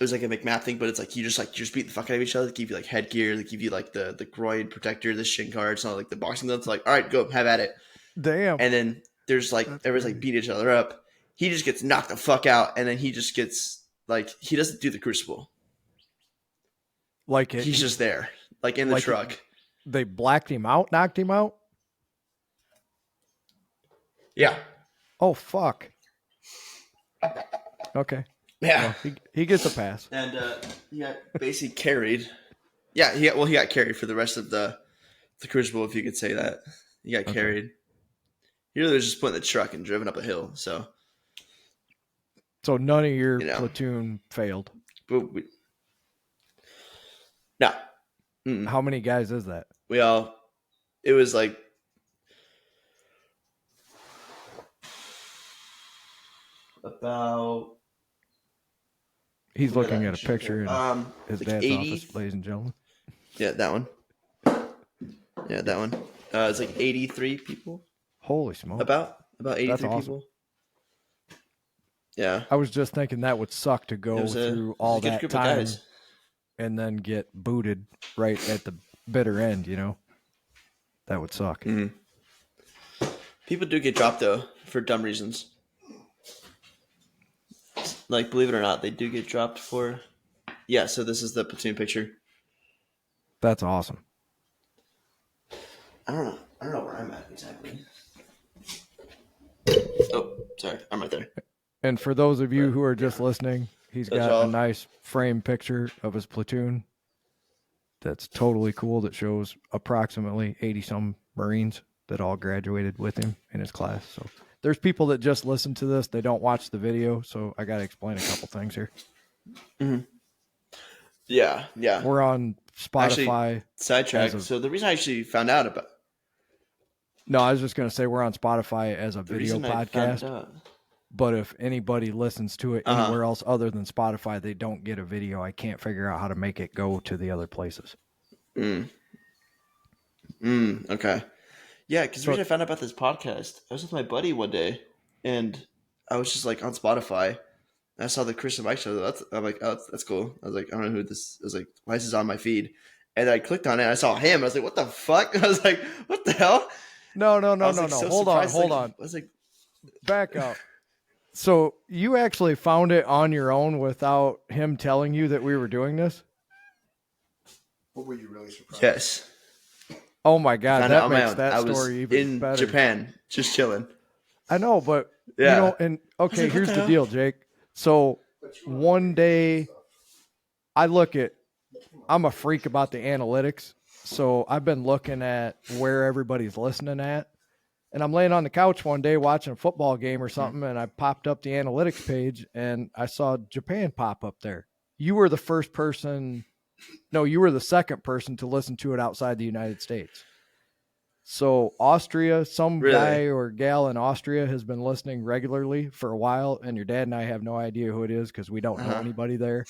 McMath thing, but it's like you just beat the fuck out of each other. They give you like headgear, they give you like the groin protector, the shin guards, and all like the boxing gloves. Like, all right, go have at it. Damn. And then there's like everyone's like beating each other up. He just gets knocked the fuck out, and then he just gets like he doesn't do the crucible. Like He's just there, like in the like truck. They blacked him out, knocked him out. Yeah. Oh fuck. Okay. Yeah. Well, he gets a pass. And he got basically carried. Yeah, he got carried for the rest of the crucible, if you could say that. He got carried. He really was just put in the truck and driven up a hill. So none of your platoon failed. But no. How many guys is that? We all it was like about. He's we got looking that at a picture in his like dad's 80. office, ladies and gentlemen. Yeah, that one. Yeah, that one. It's like 83 people. Holy smoke. About 83 That's awesome. people. Yeah. I was just thinking that would suck to It go was through it was all a good that group of time guys. and then get booted right at the bitter end, you know? That would suck. Mm-hmm. People do get dropped though for dumb reasons. Like, believe it or not, they do get dropped for. Yeah. So this is the platoon picture. That's awesome. I don't know where I'm at exactly. Oh, sorry, I'm right there. And for those of you who are just listening, he's That's got all. a nice frame picture of his platoon. That's totally cool. That shows approximately 80-some Marines that all graduated with him in his class. So there's people that just listen to this. They don't watch the video. So I got to explain a couple things here. Mm-hmm. Yeah. We're on Spotify. Actually, sidetrack. So the reason I actually found out about. No, I was just going to say we're on Spotify as a The video reason I found podcast. out. But if anybody listens to it anywhere else other than Spotify, they don't get a video. I can't figure out how to make it go to the other places. Okay. Yeah, because the reason I found out about this podcast, I was with my buddy one day, and I was just like on Spotify. And I saw the Chris and Mike show. I'm like, oh, that's cool. I was like, I don't know who this. I was like, why is this on my feed? And I clicked on it. And I saw him. I was like, what the fuck? I was like, what the hell? No. So Hold surprised. on. I was like, Back up. So you actually found it on your own without him telling you that we were doing this? What were you really surprised? yes. Oh my God, Found it that on my makes own. that I was story even in better. Japan, just chilling. I know, but Yeah. you know, and okay, like, what here's the the hell? deal, Jake. So one day I'm a freak about the analytics. So I've been looking at where everybody's listening at. And I'm laying on the couch one day watching a football game or something, and I popped up the analytics page and I saw Japan pop up there. You were the second person to listen to it outside the United States. So Austria, some Really? guy or gal in Austria has been listening regularly for a while, and your dad and I have no idea who it is because we don't know anybody there.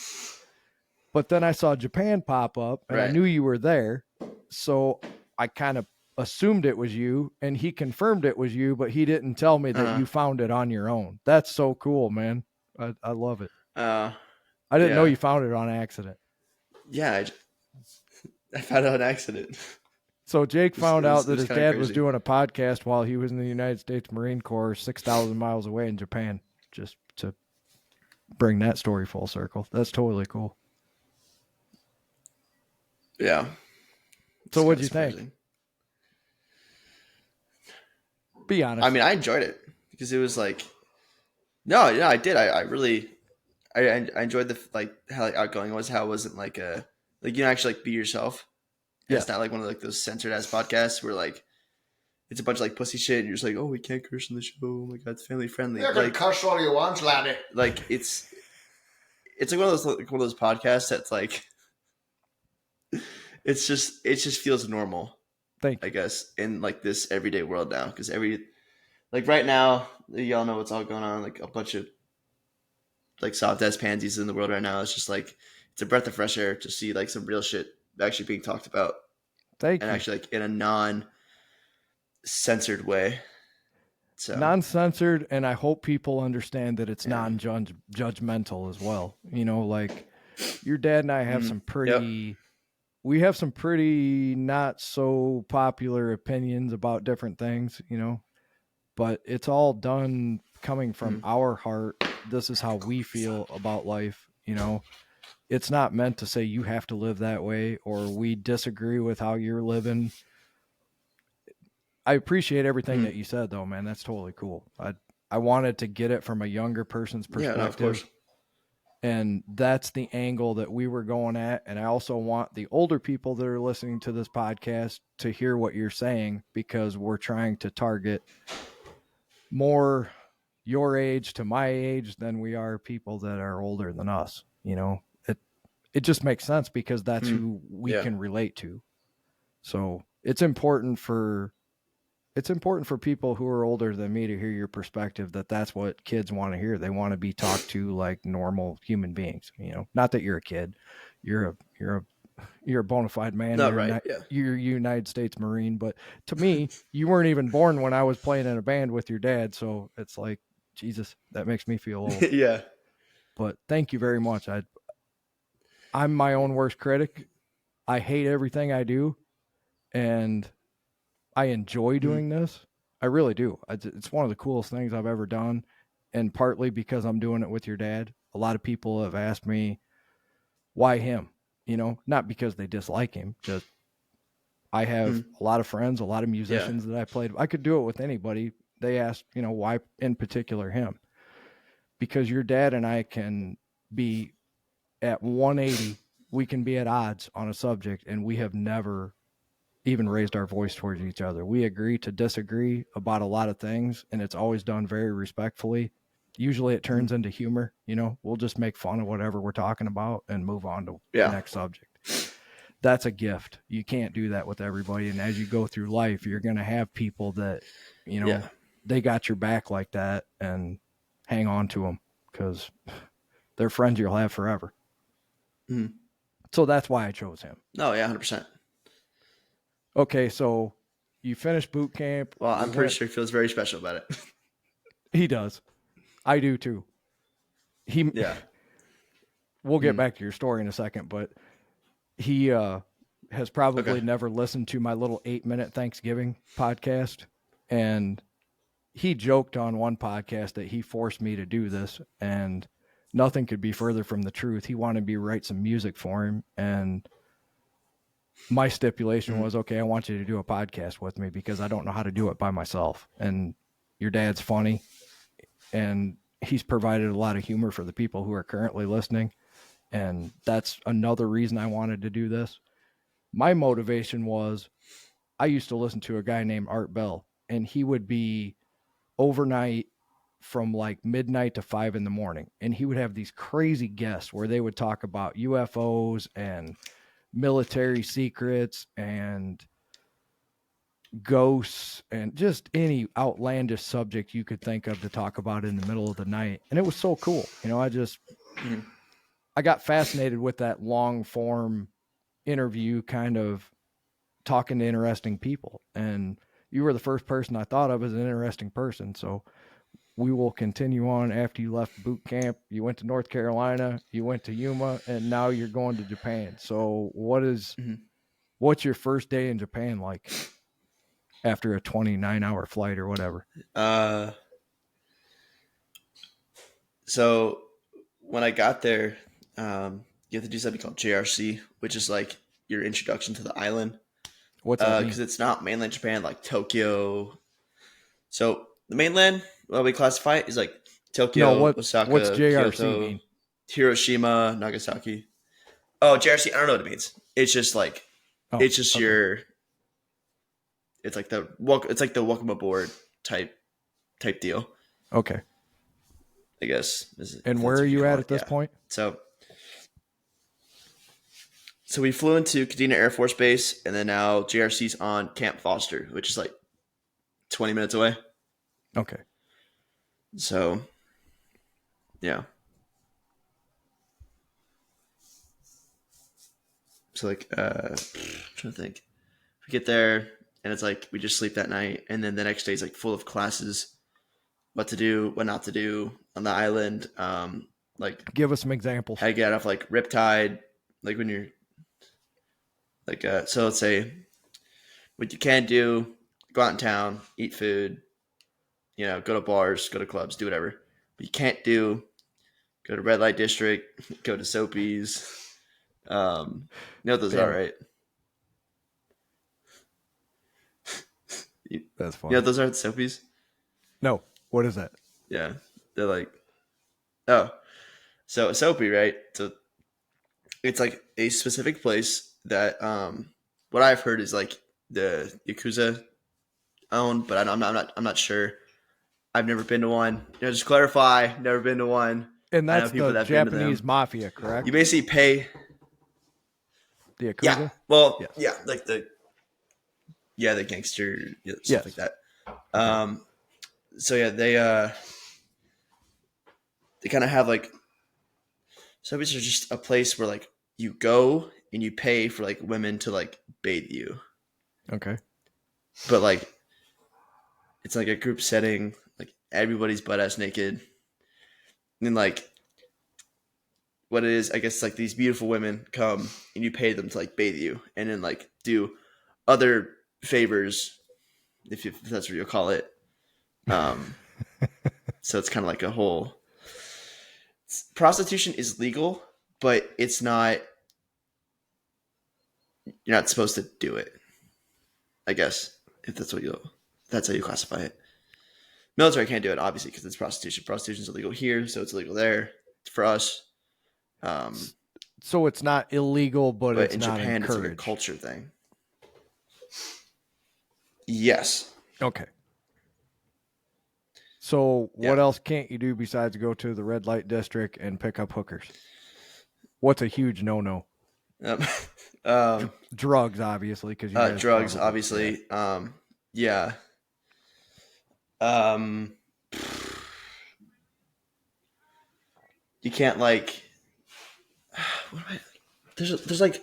But then I saw Japan pop up, and I knew you were there. So I kind of assumed it was you, and he confirmed it was you, but he didn't tell me that you found it on your own. That's so cool, man. I love it. I didn't know you found it on accident. Yeah, I found it on accident. So Jake found out that his dad was crazy. doing a podcast while he was in the United States Marine Corps 6,000 miles away in Japan, just to bring that story full circle. That's totally cool. Yeah. So what'd you think? Be honest. I mean, I enjoyed it because it was like, no, I did. I really, I enjoyed the how outgoing it was. How it wasn't like you can actually be yourself. Yeah. It's not like one of those censored ass podcasts where it's a bunch of pussy shit and you're just like, oh, we can't curse on the show. Oh my God, it's family friendly. You're gonna curse all you want, laddie. It's like one of those podcasts that's it just feels normal. Thank you. I guess in this everyday world now, because right now y'all know what's all going on, a bunch of soft ass pansies in the world right now. It's just it's a breath of fresh air to see some real shit actually being talked about. Thank you. And actually in a non-censored way. So non-censored, and I hope people understand that it's non-judgmental as well. You know, your dad and I have some pretty we have some pretty not so popular opinions about different things, you know, but it's all done coming from our heart. This is how we feel about life. You know, it's not meant to say you have to live that way or we disagree with how you're living. I appreciate everything that you said though, man. That's totally cool. I wanted to get it from a younger person's perspective. Yeah, no, of course. And that's the angle that we were going at. And I also want the older people that are listening to this podcast to hear what you're saying, because we're trying to target more your age to my age than we are people that are older than us. You know, it just makes sense because that's who we can relate to. So it's important for people who are older than me to hear your perspective, that's what kids want to hear. They want to be talked to like normal human beings, not that you're a kid. You're a bona fide man. Not right. Yeah. You're a United States Marine, but to me, you weren't even born when I was playing in a band with your dad. So it's like, Jesus, that makes me feel old. Yeah. But thank you very much. I'm my own worst critic. I hate everything I do, and I enjoy doing this. I really do. It's one of the coolest things I've ever done, and partly because I'm doing it with your dad. A lot of people have asked me, why him? Not because they dislike him, just I have a lot of friends, a lot of musicians that I played. I could do it with anybody. They asked, why in particular him? Because your dad and I can be at 180. We can be at odds on a subject, and we have never even raised our voice towards each other. We agree to disagree about a lot of things, and it's always done very respectfully. Usually it turns into humor. We'll just make fun of whatever we're talking about and move on to the next subject. That's a gift. You can't do that with everybody. And as you go through life, you're going to have people that, they got your back like that, and hang on to them because they're friends you'll have forever. Mm-hmm. So that's why I chose him. No, yeah, 100%. Okay, so you finished boot camp. Well, I'm pretty sure he feels very special about it. He does. I do too. We'll get back to your story in a second, but he has probably never listened to my little 8-minute Thanksgiving podcast. And he joked on one podcast that he forced me to do this, and nothing could be further from the truth. He wanted me to write some music for him, and my stipulation was, okay, I want you to do a podcast with me because I don't know how to do it by myself. And your dad's funny, and he's provided a lot of humor for the people who are currently listening. And that's another reason I wanted to do this. My motivation was, I used to listen to a guy named Art Bell, and he would be overnight from like midnight to 5 a.m. And he would have these crazy guests where they would talk about UFOs and military secrets and ghosts and just any outlandish subject you could think of to talk about in the middle of the night. And it was so cool. I got fascinated with that long form interview, kind of talking to interesting people. And you were the first person I thought of as an interesting person. So we will continue on after you left boot camp. You went to North Carolina, you went to Yuma, and now you're going to Japan. So what's your first day in Japan like after a 29-hour flight or whatever? So when I got there, you have to do something called JRC, which is like your introduction to the island. What's that? Because it's not mainland Japan like Tokyo. So the mainland, what we classify it, is like Tokyo, Osaka, what's JRC Kyoto, mean? Hiroshima, Nagasaki. Oh, JRC, I don't know what it means. It's just like, it's like the welcome aboard type deal. Okay. I guess. And where are you at this point? So we flew into Kadena Air Force Base, and then now JRC's on Camp Foster, which is like 20 minutes away. Okay. So, yeah. So like, I'm trying to think. We get there, and it's like we just sleep that night, and then the next day is like full of classes, what to do, what not to do on the island. Like, give us some examples. How to get out of like Riptide, like when you're like, so let's say what you can do: go out in town, eat food, go to bars, go to clubs, do whatever. But you can't do: go to red light district, go to Soapies. Those are right. That's funny. Yeah, those aren't Soapies. No, what is that? Yeah, they're like, so a Soapy, right? So it's like a specific place that what I've heard is like the Yakuza own, but I'm not sure. I've never been to one. Just clarify, never been to one. And that's the Japanese mafia, correct? You basically pay the Yakuza. Yeah. Well, yeah, like the Yeah, the gangster stuff Yes. like that. So yeah, they kind of have like, subways are just a place where like you go and you pay for like women to like bathe you, Okay. but like it's like a group setting, like everybody's butt ass naked, and like what it is, I guess like these beautiful women come and you pay them to like bathe you, and then like do other favors, if that's what you'll call it. So it's kind of like a whole. Prostitution is legal, but it's not. You're not supposed to do it. I guess if that's how you classify it. Military can't do it, obviously, because it's prostitution. Prostitution is illegal here, so it's illegal there for us. So it's not illegal, but it's in not Japan, it's like a encouraged. culture thing. Yes. Okay. So what Yeah. else can't you do besides go to the red light district and pick up hookers? What's a huge no-no? Drugs, obviously, because you guys Drugs, probably- obviously. Yeah. You can't like. What am I? There's like,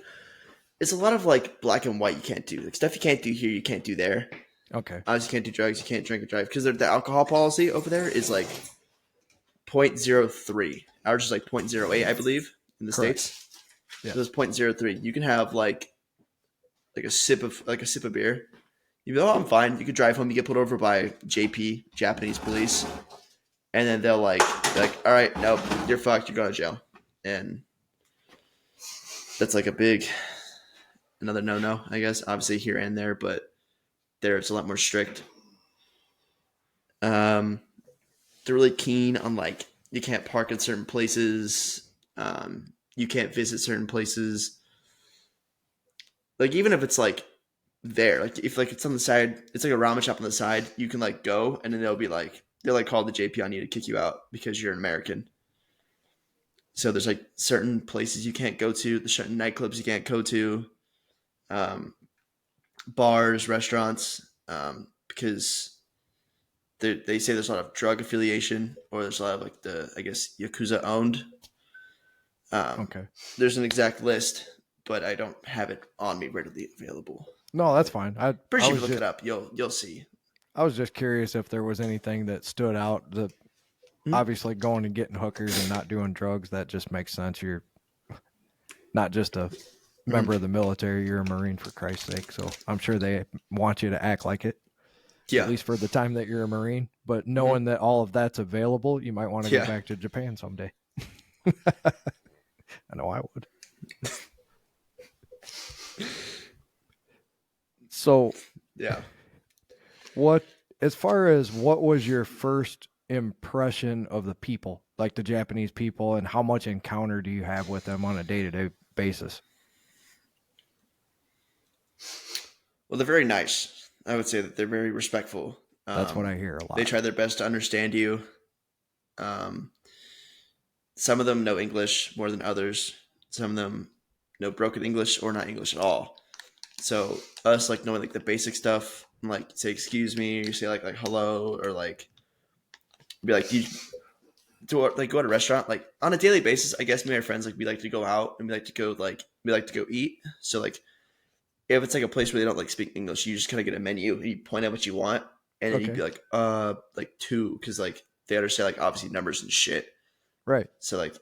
it's a lot of like black and white. You can't do like stuff you can't do here. You can't do there. Okay. Obviously, you can't do drugs. You can't drink or drive because the alcohol policy over there is like 0.03. Ours is like 0.08, I believe, in the Correct. States. Yeah. So it's 0.03. You can have like a sip of beer. You be, oh, I'm fine. You could drive home. You get pulled over by JP, Japanese police, and then they'll like, all right, nope, you're fucked. You're going to jail, and that's like another no, I guess. Obviously here and there, but there it's a lot more strict. They're really keen on like you can't park at certain places. You can't visit certain places. Like even if it's like there, like if like it's on the side, it's like a ramen shop on the side. You can like go, and then they'll like call the JP on you to kick you out because you're an American. So there's like certain places you can't go to, the certain nightclubs you can't go to, bars, restaurants, because they say there's a lot of drug affiliation, or there's a lot of like I guess Yakuza owned. Okay. There's an exact list, but I don't have it on me readily available. No, that's fine. Pretty I sure if was you look just, it up, you'll see. I was just curious if there was anything that stood out. That obviously going and getting hookers and not doing drugs, that just makes sense. You're not just a member of the military; you're a Marine, for Christ's sake. So I'm sure they want you to act like it. Yeah. At least for the time that you're a Marine. But knowing that all of that's available, you might want to go back to Japan someday. I know I would. So, yeah. As far as what was your first impression of the people, like the Japanese people, and how much encounter do you have with them on a day-to-day basis? Well, they're very nice. I would say that they're very respectful. That's what I hear a lot. They try their best to understand you. Some of them know English more than others. Some of them know broken English or not English at all. So us like knowing like the basic stuff, like say excuse me, or say like hello, or like be like go to a restaurant like on a daily basis. I guess me and my friends like we like to go out and we like to go eat. So like if it's like a place where they don't like speak English, you just kind of get a menu and you point out what you want, and then you'd be like two, because like they understand like obviously numbers and shit. Right. So like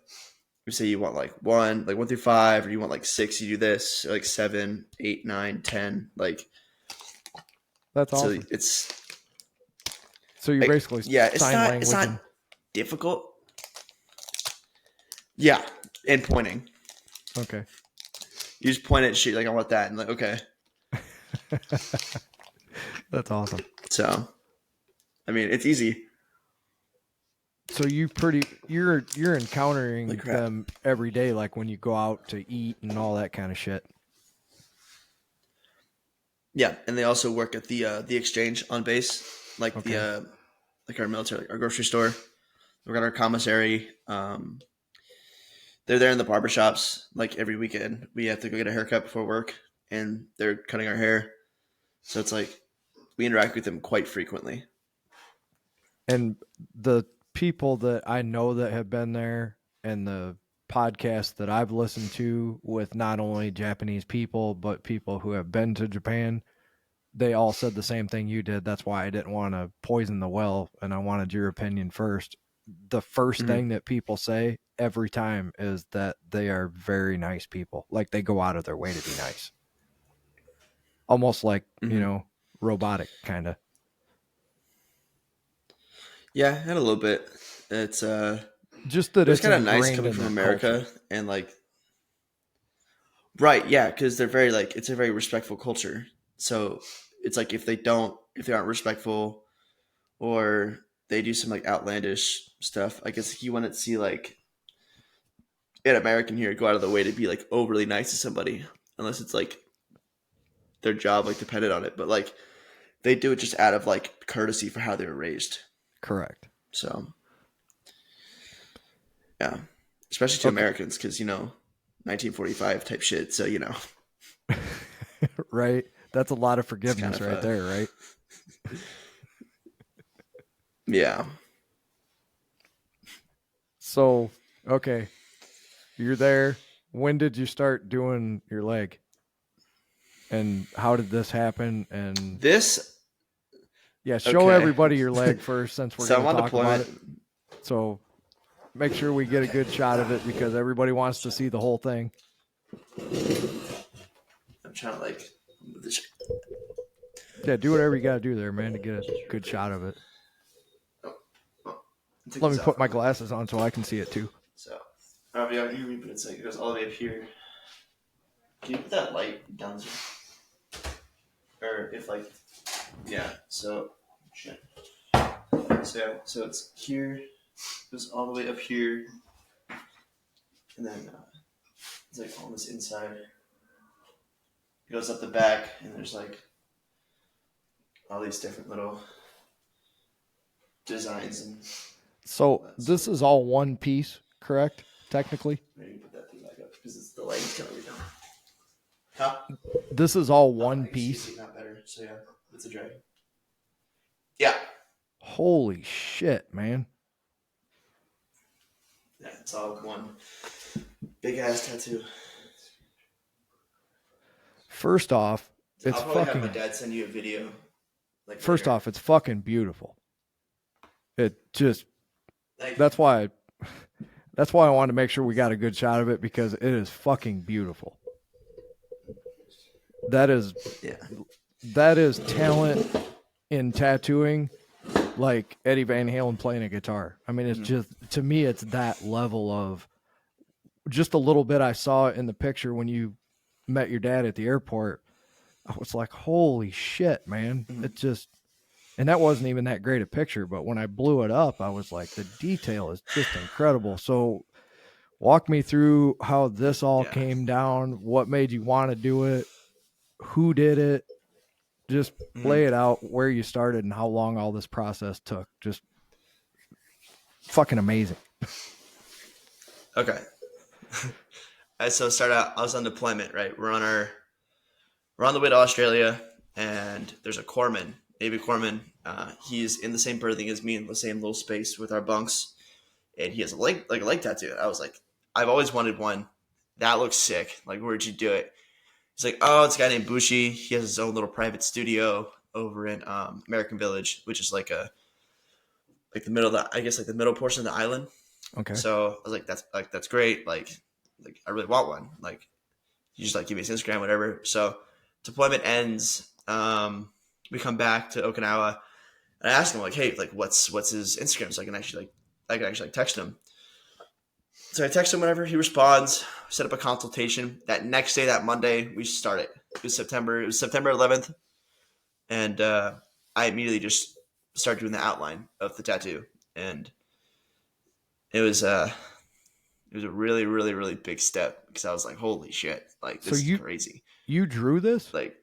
you say you want like 1 through 5, or you want like 6, you do this, or like 7, 8, 9, 10, like that's awesome. So it's you're like, basically it's sign not language. It's not difficult. Yeah, and pointing. Okay. You just point at shit like I want that, and like okay. That's awesome. So, I mean, it's easy. So you're encountering them every day, like when you go out to eat and all that kind of shit. Yeah, and they also work at the exchange on base, like the like our military, like our grocery store. We got our commissary. They're there in the barbershops like every weekend. We have to go get a haircut before work, and they're cutting our hair. So it's like we interact with them quite frequently. And the people that I know that have been there and the podcasts that I've listened to with not only Japanese people, but people who have been to Japan, they all said the same thing you did. That's why I didn't want to poison the well, and I wanted your opinion first. The first thing that people say every time is that they are very nice people. Like they go out of their way to be nice. Almost like, robotic kind of. Yeah, I had a little bit. It's just that it's it's kind of nice ingrained coming in from the America culture. and like, right, yeah, because they're very like it's a very respectful culture. So it's like if they aren't respectful or they do some like outlandish stuff, I guess you want to see like an American here go out of the way to be like overly nice to somebody, unless it's like their job like depended on it. But like they do it just out of like courtesy for how they were raised. Correct. So yeah, especially to Americans, because 1945 type shit. So right. That's a lot of forgiveness kind of right there, right? Yeah. So, okay, you're there. When did you start doing your leg? And how did this happen? And This, yeah, show okay. everybody your leg first, since we're So going I'm to on talk about deployment. it. So make sure we get a good shot of it because everybody wants to see the whole thing. I'm trying to like. Yeah, do whatever you got to do there, man, to get a good shot of it. Let me put my glasses on so I can see it too. So, I'll be out here, but it's like it goes all the way up here. Can you put that light down there? Or if like, yeah. So, shit. So yeah, so it's here, goes all the way up here, and then it's like on this inside. It goes up the back, and there's like all these different little designs and. So this is all one piece, correct? Technically, Maybe put that thing back up because the lighting's kind of weird now. Huh? this is all one piece. Not better. So yeah, it's a drag. Yeah. Holy shit, man! Yeah, it's all one big ass tattoo. First off, it's I'll probably fucking. have my dad send you a video. Like First later. off, it's fucking beautiful. It just. Like, That's why I wanted to make sure we got a good shot of it because it is fucking beautiful. That is talent in tattooing, like Eddie Van Halen playing a guitar. I mean, it's just, to me, it's that level of just a little bit I saw in the picture when you met your dad at the airport. I was like, holy shit, man. It just, and that wasn't even that great a picture, but when I blew it up, I was like, the detail is just incredible. So walk me through how this all came down. What made you want to do it? Who did it? Just lay it out where you started and how long all this process took. Just fucking amazing. Okay. So start out, I was on deployment, right? We're on the way to Australia, and there's a corpsman, Navy corpsman. He's in the same berthing as me in the same little space with our bunks, and he has a leg tattoo. I was like, I've always wanted one. That looks sick. Like, where'd you do it? He's like, oh, it's a guy named Bushi. He has his own little private studio over in American Village, which is like the middle of the middle portion of the island. Okay. So I was like, that's great. Like I really want one. Like, you just like give me his Instagram, whatever. So deployment ends. We come back to Okinawa, and I asked him like, hey, like what's his Instagram, so I can actually text him. So I text him whenever he responds. Set up a consultation. That next day, that Monday, we started. It was September 11th, and I immediately just started doing the outline of the tattoo, and it was a really, really, really big step because I was like, holy shit, like this is crazy. You drew this? Like,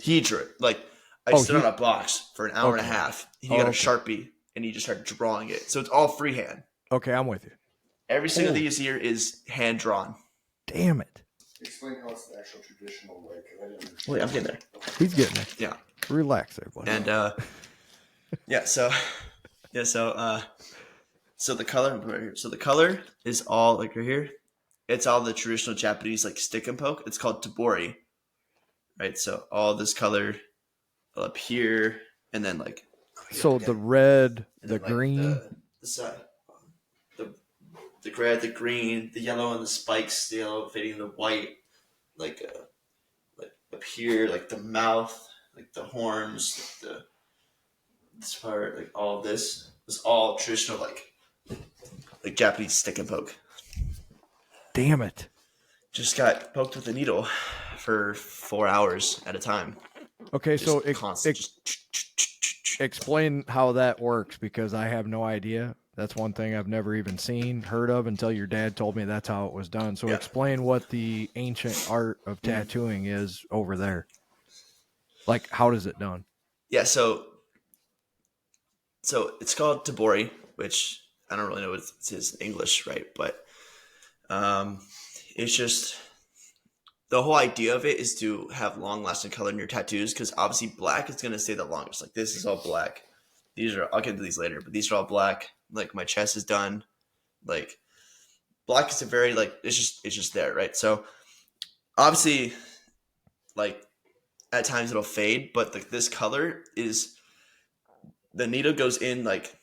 he drew it. Like, I stood on a box for an hour and a half. He got a Sharpie, and he just started drawing it. So it's all freehand. Okay, I'm with you. Every single thing you see here is hand drawn. Damn it. Explain how it's the actual traditional way, because I didn't understand. Wait, I'm getting there. He's getting there. Yeah. Relax there, buddy. And so the color right here. So the color is all like right here. It's all the traditional Japanese like stick and poke. It's called tabori, right? So all this color up here, and then like So the red, and the then, like, green. the side, the red, the green, the yellow, and the spikes. The yellow fading the white, like up here, like the mouth, like the horns, like this part, like all of this was all traditional, like Japanese stick and poke. Damn it. Just got poked with a needle for 4 hours at a time. Okay, Just so constant. explain how that works, because I have no idea. That's one thing I've never even seen, heard of, until your dad told me that's how it was done. So Yeah. explain what the ancient art of tattooing is over there. Like, how does it done? Yeah, so it's called tabori, which I don't really know what it is in English, right? But it's just the whole idea of it is to have long-lasting color in your tattoos, because obviously black is going to stay the longest. Like this is all black. I'll get into these later, but these are all black. Like my chest is done. Like black is a very like it's just there, right? So obviously, like at times it'll fade, but this color is the needle goes in like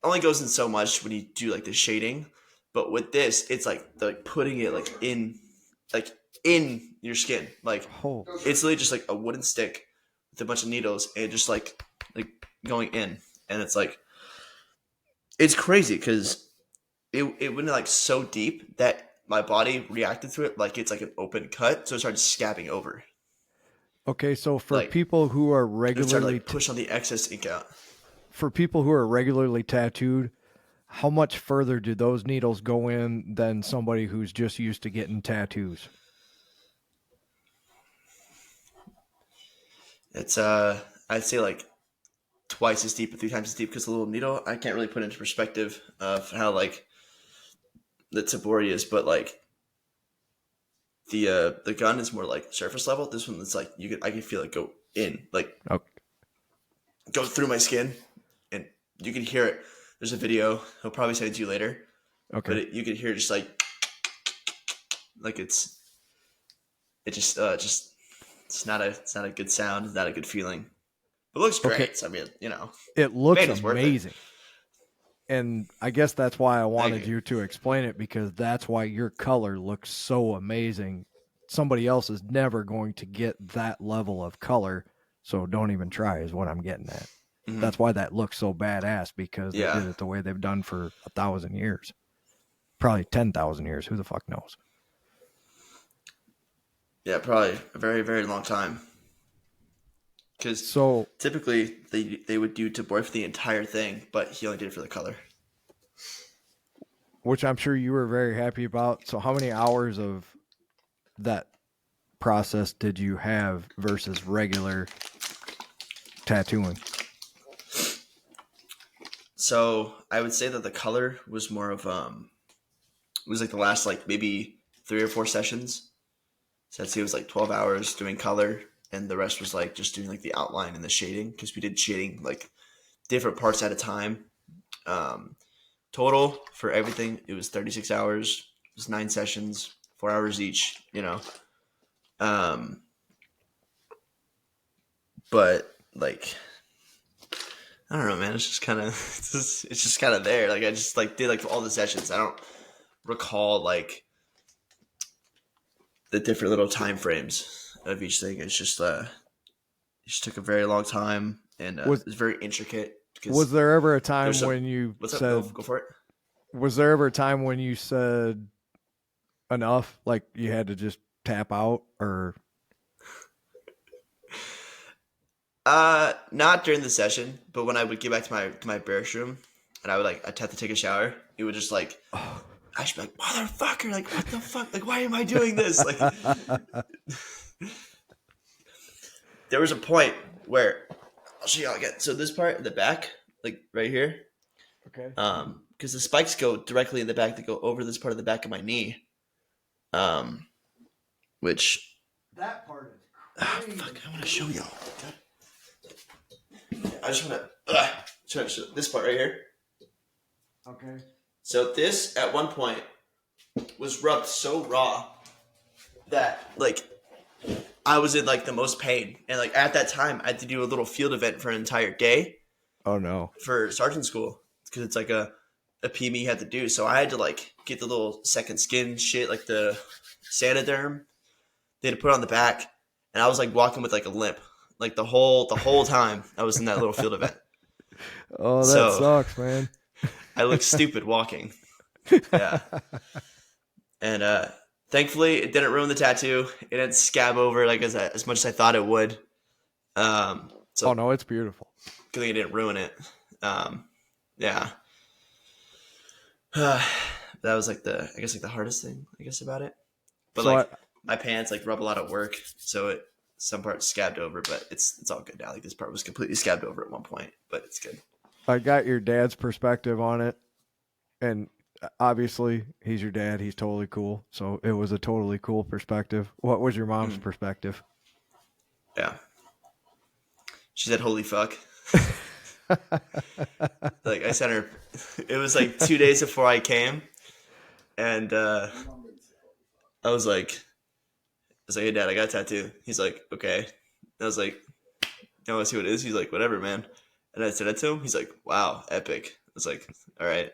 only goes in so much when you do like the shading, but with this it's like putting it like in your skin. Like Oh, it's literally just like a wooden stick with a bunch of needles and just like going in, and it's like it's crazy because it went like so deep that my body reacted to it like it's like an open cut, so it started scabbing over. okay. So for Like, people who are It started regularly like push on the excess ink out. for people who are regularly tattooed, how much further do those needles go in than somebody who's just used to getting tattoos? It's I'd say like twice as deep or 3 times as deep, because the little needle I can't really put into perspective of how like the tabori is, but like the gun is more like surface level. This one is like I can feel it go in, like Okay. go through my skin, and you can hear it. There's a video. He'll probably send it to you later, Okay. but you can hear just like it's not a good sound. It's not a good feeling. It looks great. Okay. So, I mean, It looks man, it's worth it. amazing. And I guess that's why I wanted you. you to explain it, because that's why your color looks so amazing. Somebody else is never going to get that level of color, so don't even try is what I'm getting at. Mhm. That's why that looks so badass, because they Yeah. did it the way they've done for 1,000 years. Probably 10,000 years. Who the fuck knows? Yeah, probably a very, very long time. Because So typically they would do tabori for the entire thing, but he only did it for the color. which I'm sure you were very happy about. So how many hours of that process did you have versus regular tattooing? So I would say that the color was more of it was like the last like maybe 3 or 4 sessions. So I'd say it was like 12 hours doing color, and the rest was like just doing like the outline and the shading, because we did shading like different parts at a time. Total for everything, it was 36 hours. It was 9 sessions, 4 hours each. But like I don't know, man. It's just kind of it's just kind of there. Like I just like did like all the sessions. I don't recall like the different little time frames of each thing. It's just it just took a very long time, and it was very intricate. Was there ever a time there's some- when you What's said, up? Go for it. was there ever a time when you said enough, like you had to just tap out? Or Not during the session, but when I would get back to my barracks room and I'd have to take a shower, it would just like I should be like, motherfucker, like what the fuck? Like why am I doing this? Like there was a point where I'll show you all again. So this part in the back, like right here, okay, because the spikes go directly in the back, they go over this part of the back of my knee. which That part is crazy. fuck, I want to show y'all. I just want to show this part right here. Okay. So this at one point was rubbed so raw that like I was in like the most pain, and like at that time I had to do a little field event for an entire day Oh no. for sergeant school because it's like a PME you had to do. So I had to like get the little second skin shit, like the Sanoderm. They had to put it on the back, and I was like walking with like a limp, like the whole time I was in that little field event. Oh, that So- sucks, man. I looked stupid walking. Yeah. And thankfully, it didn't ruin the tattoo. It didn't scab over like as much as I thought it would. So Oh no, it's beautiful. good thing it didn't ruin it. Yeah. That was like the hardest thing about it. But So like my pants like rub a lot of work, so some parts scabbed over, but it's all good now. Like this part was completely scabbed over at one point, but it's good. I got your dad's perspective on it, and obviously he's your dad. He's totally cool. So it was a totally cool perspective. What was your mom's perspective? Yeah. She said, "Holy fuck." Like I sent her, it was like 2 days before I came, and I was like, "Hey Dad, I got a tattoo." He's like, "Okay." And I was like, "You want to see what it is?" He's like, "Whatever, man." And I said that to him. He's like, "Wow, epic." I was like, "All right."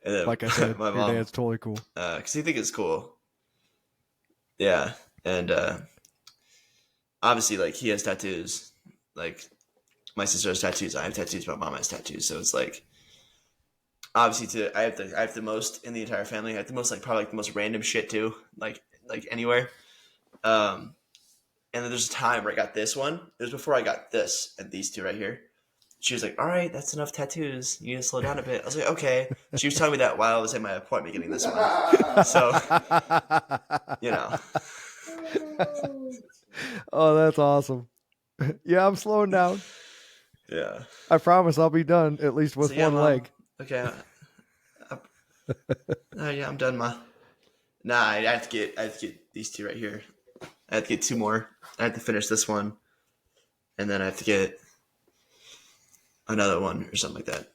And then Like I said, my your mom, dad's totally cool. because he thinks it's cool. Yeah, and obviously, like he has tattoos. Like my sister has tattoos. I have tattoos. My mom has tattoos. So it's like obviously, I have the most in the entire family. I have the most probably the most random shit too. Like anywhere. And then there's a time where I got this one. It was before I got this and these two right here. She was like, "All right, that's enough tattoos. You need to slow down a bit." I was like, "Okay." She was telling me that while I was at my appointment getting this one. So, you know. Oh, that's awesome. Yeah, I'm slowing down. Yeah. I promise I'll be done at least with So, yeah, one Mom. leg. Okay. Yeah, I'm done, Ma. Nah, I have to get these two right here. I have to get two more. I have to finish this one, and then I have to get another one or something like that.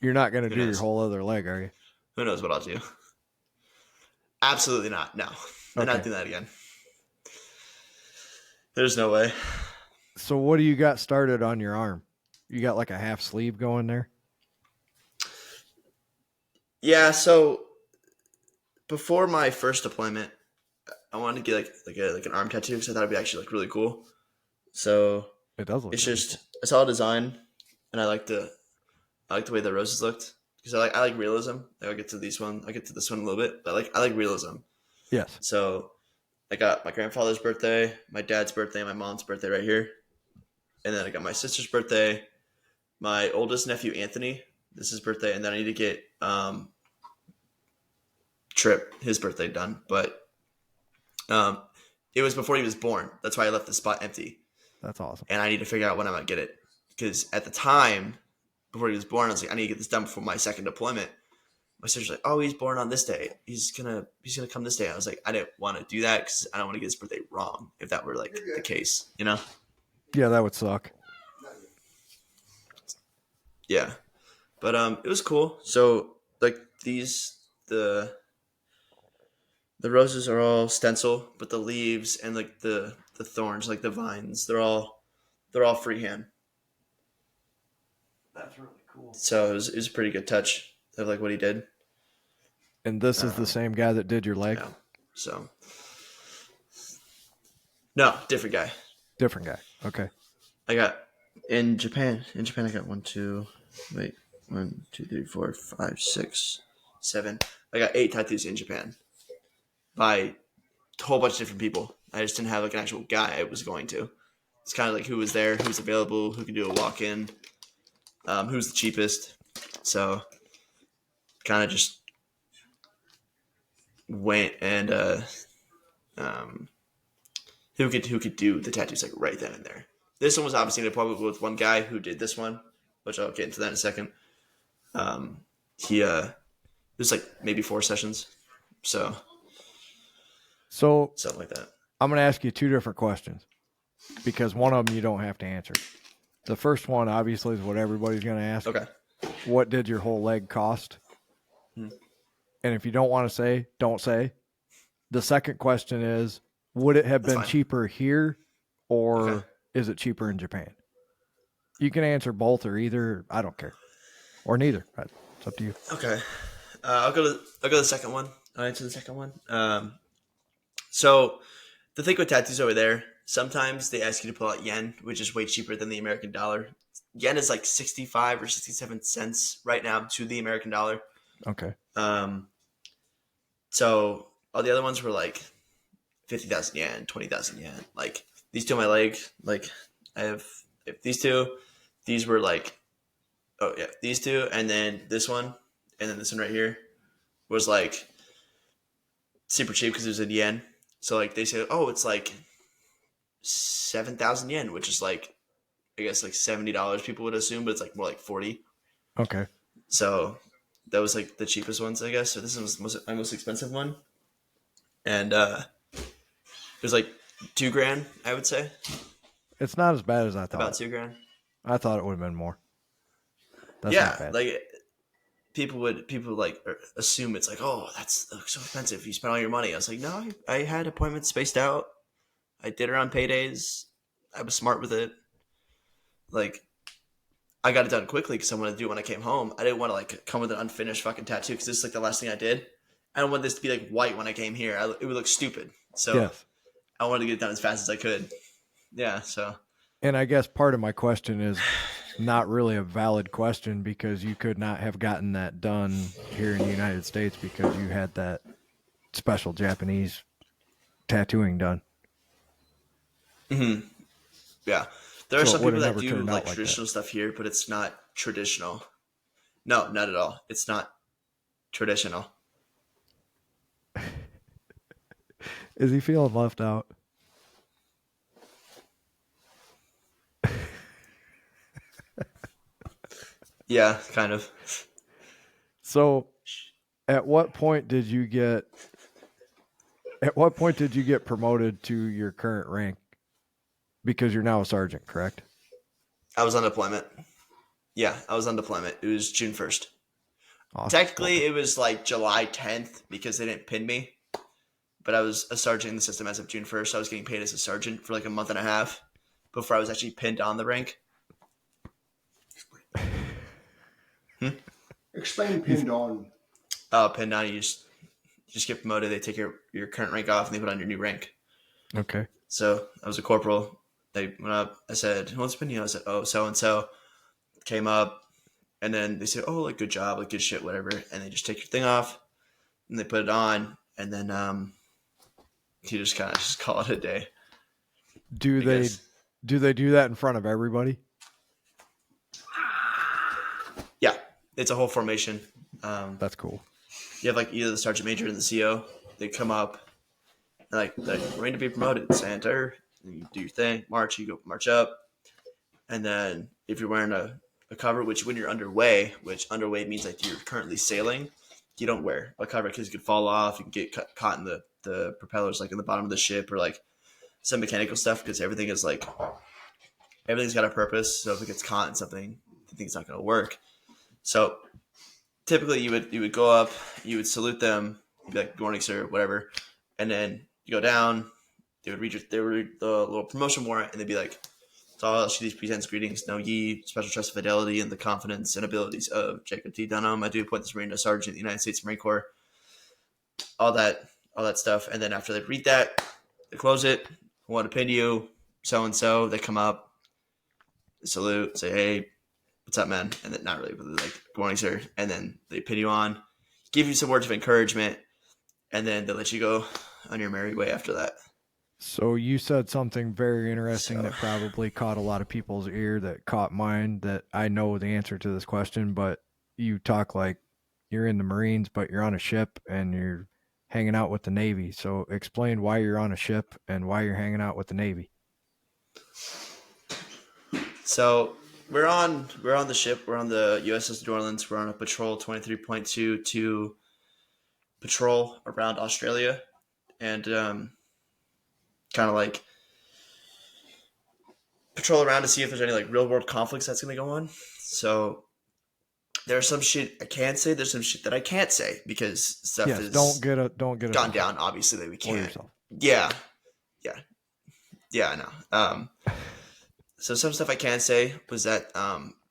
You're not going to Who do your knows? whole other leg, are you? Who knows what I'll do? Absolutely not. No, I'm not Okay. doing that again. There's no way. So what do you got started on your arm? You got like a half sleeve going there? Yeah. So before my first deployment, I wanted to get like an arm tattoo because I thought it'd be actually like really cool. So It does look it's really just I saw a design, and I like the way the roses looked because I like realism. Like, I'll get to this one a little bit, but I like realism. cool. Yes. So I got my grandfather's birthday, my dad's birthday, and my mom's birthday right here, and then I got my sister's birthday, my oldest nephew Anthony, this is his birthday, and then I need to get Trip his birthday done, but it was before he was born. That's why I left the spot empty, That's awesome. and I need to figure out when I might get it because at the time before he was born, I was like, I need to get this done before my second deployment. My sister's like, "Oh, he's born on this day. He's gonna come this day." I was like, I didn't want to do that because I don't want to get his birthday wrong if that were like the case, you know? Yeah, that would suck. Yeah, but it was cool. So like the roses are all stencil, but the leaves and like the thorns, like the vines, they're all freehand. That's really cool. So it was a pretty good touch of like what he did. And this is the same guy that did your leg? Yeah. So no, different guy. Different guy. Okay. I got in Japan. I got 1, 2, 3, 4, 5, 6, 7. I got 8 tattoos in Japan by a whole bunch of different people. I just didn't have like an actual guy I was going to. It's kind of like who was there, who was available, who could do a walk-in, who's the cheapest. So kind of just went and who could do the tattoos like right then and there. This one was obviously an appointment with one guy who did this one, which I'll get into that in a second. He it was like maybe 4 sessions. So So something like that. I'm going to ask you two different questions because one of them you don't have to answer. The first one, obviously, is what everybody's going to ask. Okay. What did your whole leg cost? Hmm. And if you don't want to say, don't say. The second question is, would it have That's been fine. cheaper here or Okay. is it cheaper in Japan? You can answer both or either. I don't care. Or neither. It's up to you. Okay. I'll go to the second one. I'll answer the second one. So the thing with tattoos over there, sometimes they ask you to pull out yen, which is way cheaper than the American dollar. Yen is like 65 or 67 cents right now to the American dollar. Okay. So all the other ones were like 50,000 yen, 20,000 yen. Like these two on my leg, like I have these two. These were like, oh yeah, these two, and then this one, and then this one right here was like super cheap because it was in yen. So like they said, oh, it's like 7,000 yen, which is like I guess like $70 people would assume, but it's like more like 40. Okay. So that was like the cheapest ones, I guess. So this was my most expensive one, and it was like $2,000, I would say, It's not as bad as I thought. about $2,000. I thought it would have been more. That's Yeah, not bad. like people like assume it's like, oh, that's so expensive. You spent all your money. I was like, no, I had appointments spaced out. I did it on paydays. I was smart with it. Like, I got it done quickly because I wanted to do it when I came home. I didn't want to like come with an unfinished fucking tattoo because this is like the last thing I did. I don't want this to be like white when I came here. It would look stupid. So Yes. I wanted to get it done as fast as I could. Yeah. So And I guess part of my question is not really a valid question because you could not have gotten that done here in the United States because you had that special Japanese tattooing done. yeah, there are So some it would've people that never do turned out like like traditional stuff here, but it's not traditional. No, not at all. It's not traditional. Is he feeling left out? Yeah, kind of. So at what point did you get promoted to your current rank? Because you're now a sergeant, correct? I was on deployment. Yeah, I was on deployment. It was June 1st. Awesome. Technically, it was like July 10th because they didn't pin me. But I was a sergeant in the system as of June 1st. I was getting paid as a sergeant for like a month and a half before I was actually pinned on the rank. Explain pinned on. Pinned on, you just get promoted. They take your current rank off and they put on your new rank. Okay. So I was a corporal. They went up. I said, "Who wants to pin you?" I said, "Oh, so and so." Came up, and then they said, "Oh, like good job, like good shit, whatever." And they just take your thing off, and they put it on, and then you just kind of just call it a day. Do they do that in front of everybody? Yeah, it's a whole formation. That's cool. You have like either the sergeant major and the CO. They come up, and like we're going to be promoted, center. And you do your thing, march. You go march up, and then if you're wearing a cover, which when you're underway, which underway means like you're currently sailing, you don't wear a cover because you could fall off, you can get caught in the propellers, like in the bottom of the ship, or like some mechanical stuff because everything's got a purpose. So if it gets caught in something, the thing's not going to work. So typically you would go up, you would salute them, you'd be like, "Good morning, sir," whatever, and then you go down. They would read the little promotion warrant, and they'd be like, "To all she presents greetings, know ye special trust, fidelity, and the confidence and abilities of Jacob T. Dunham. I do appoint this Marine a sergeant in the United States Marine Corps." All that stuff, and then after they read that, they close it. I want to pin you, so and so. They come up, they salute, say, "Hey, what's up, man?" And then not really, but like, "Good morning, sir." And then they pin you on, give you some words of encouragement, and then they let you go on your merry way after that. So you said something very interesting that probably caught a lot of people's ear, that caught mine, that I know the answer to this question, but you talk like you're in the Marines, but you're on a ship and you're hanging out with the Navy. So explain why you're on a ship and why you're hanging out with the Navy. So we're on the ship. We're on the USS New Orleans. We're on a patrol 23.2 to patrol around Australia. and kind of like patrol around to see if there's any like real world conflicts that's going to go on. So there's some shit I can say. There's some shit that I can't say because stuff Yes, is don't get us gone down. Obviously, that we or can't. yourself. Yeah, I know. So some stuff I can say was that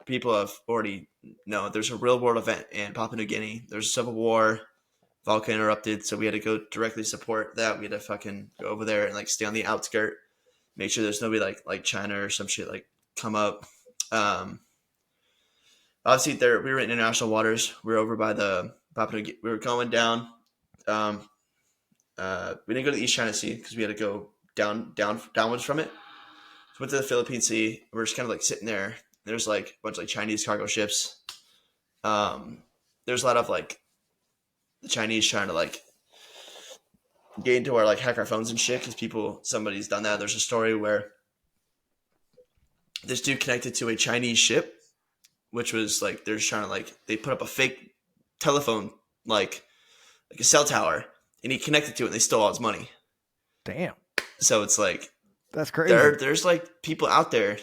people have already know there's a real world event in Papua New Guinea. There's a civil war, volcano erupted, so we had to go directly support that. We had to fucking go over there and like stay on the outskirt, make sure there's nobody like China or some shit like come up. Obviously, we were in international waters. We were over by the Papua New Guinea. We were going down. We didn't go to the East China Sea because we had to go downwards from it. So went to the Philippine Sea. We're just kind of like sitting there. There's like a bunch of like Chinese cargo ships. There's a lot of like the Chinese trying to like get into our like hack our phones and shit because somebody's done that. There's a story where this dude connected to a Chinese ship, which was like they're just trying to like they put up a fake telephone like a cell tower, and he connected to it and they stole all his money. Damn. So it's like that's crazy. There's like people out there,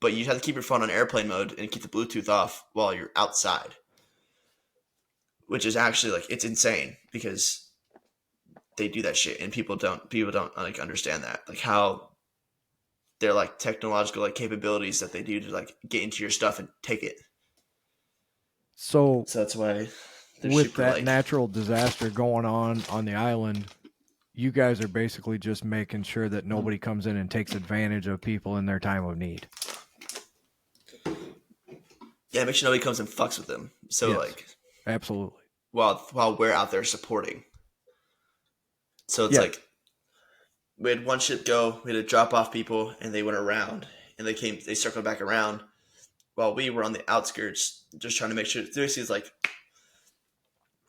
but you have to keep your phone on airplane mode and keep the Bluetooth off while you're outside, which is actually like it's insane because they do that shit and people don't like understand that like how their like technological like capabilities that they do to like get into your stuff and take it. So that's why with that natural disaster going on the island, you guys are basically just making sure that nobody comes in and takes advantage of people in their time of need. Yeah, make sure nobody comes and fucks with them. So yes, like absolutely. While we're out there supporting. So it's like we had one ship go, we had to drop off people and they went around and they circled back around while we were on the outskirts just trying to make sure seriously it's like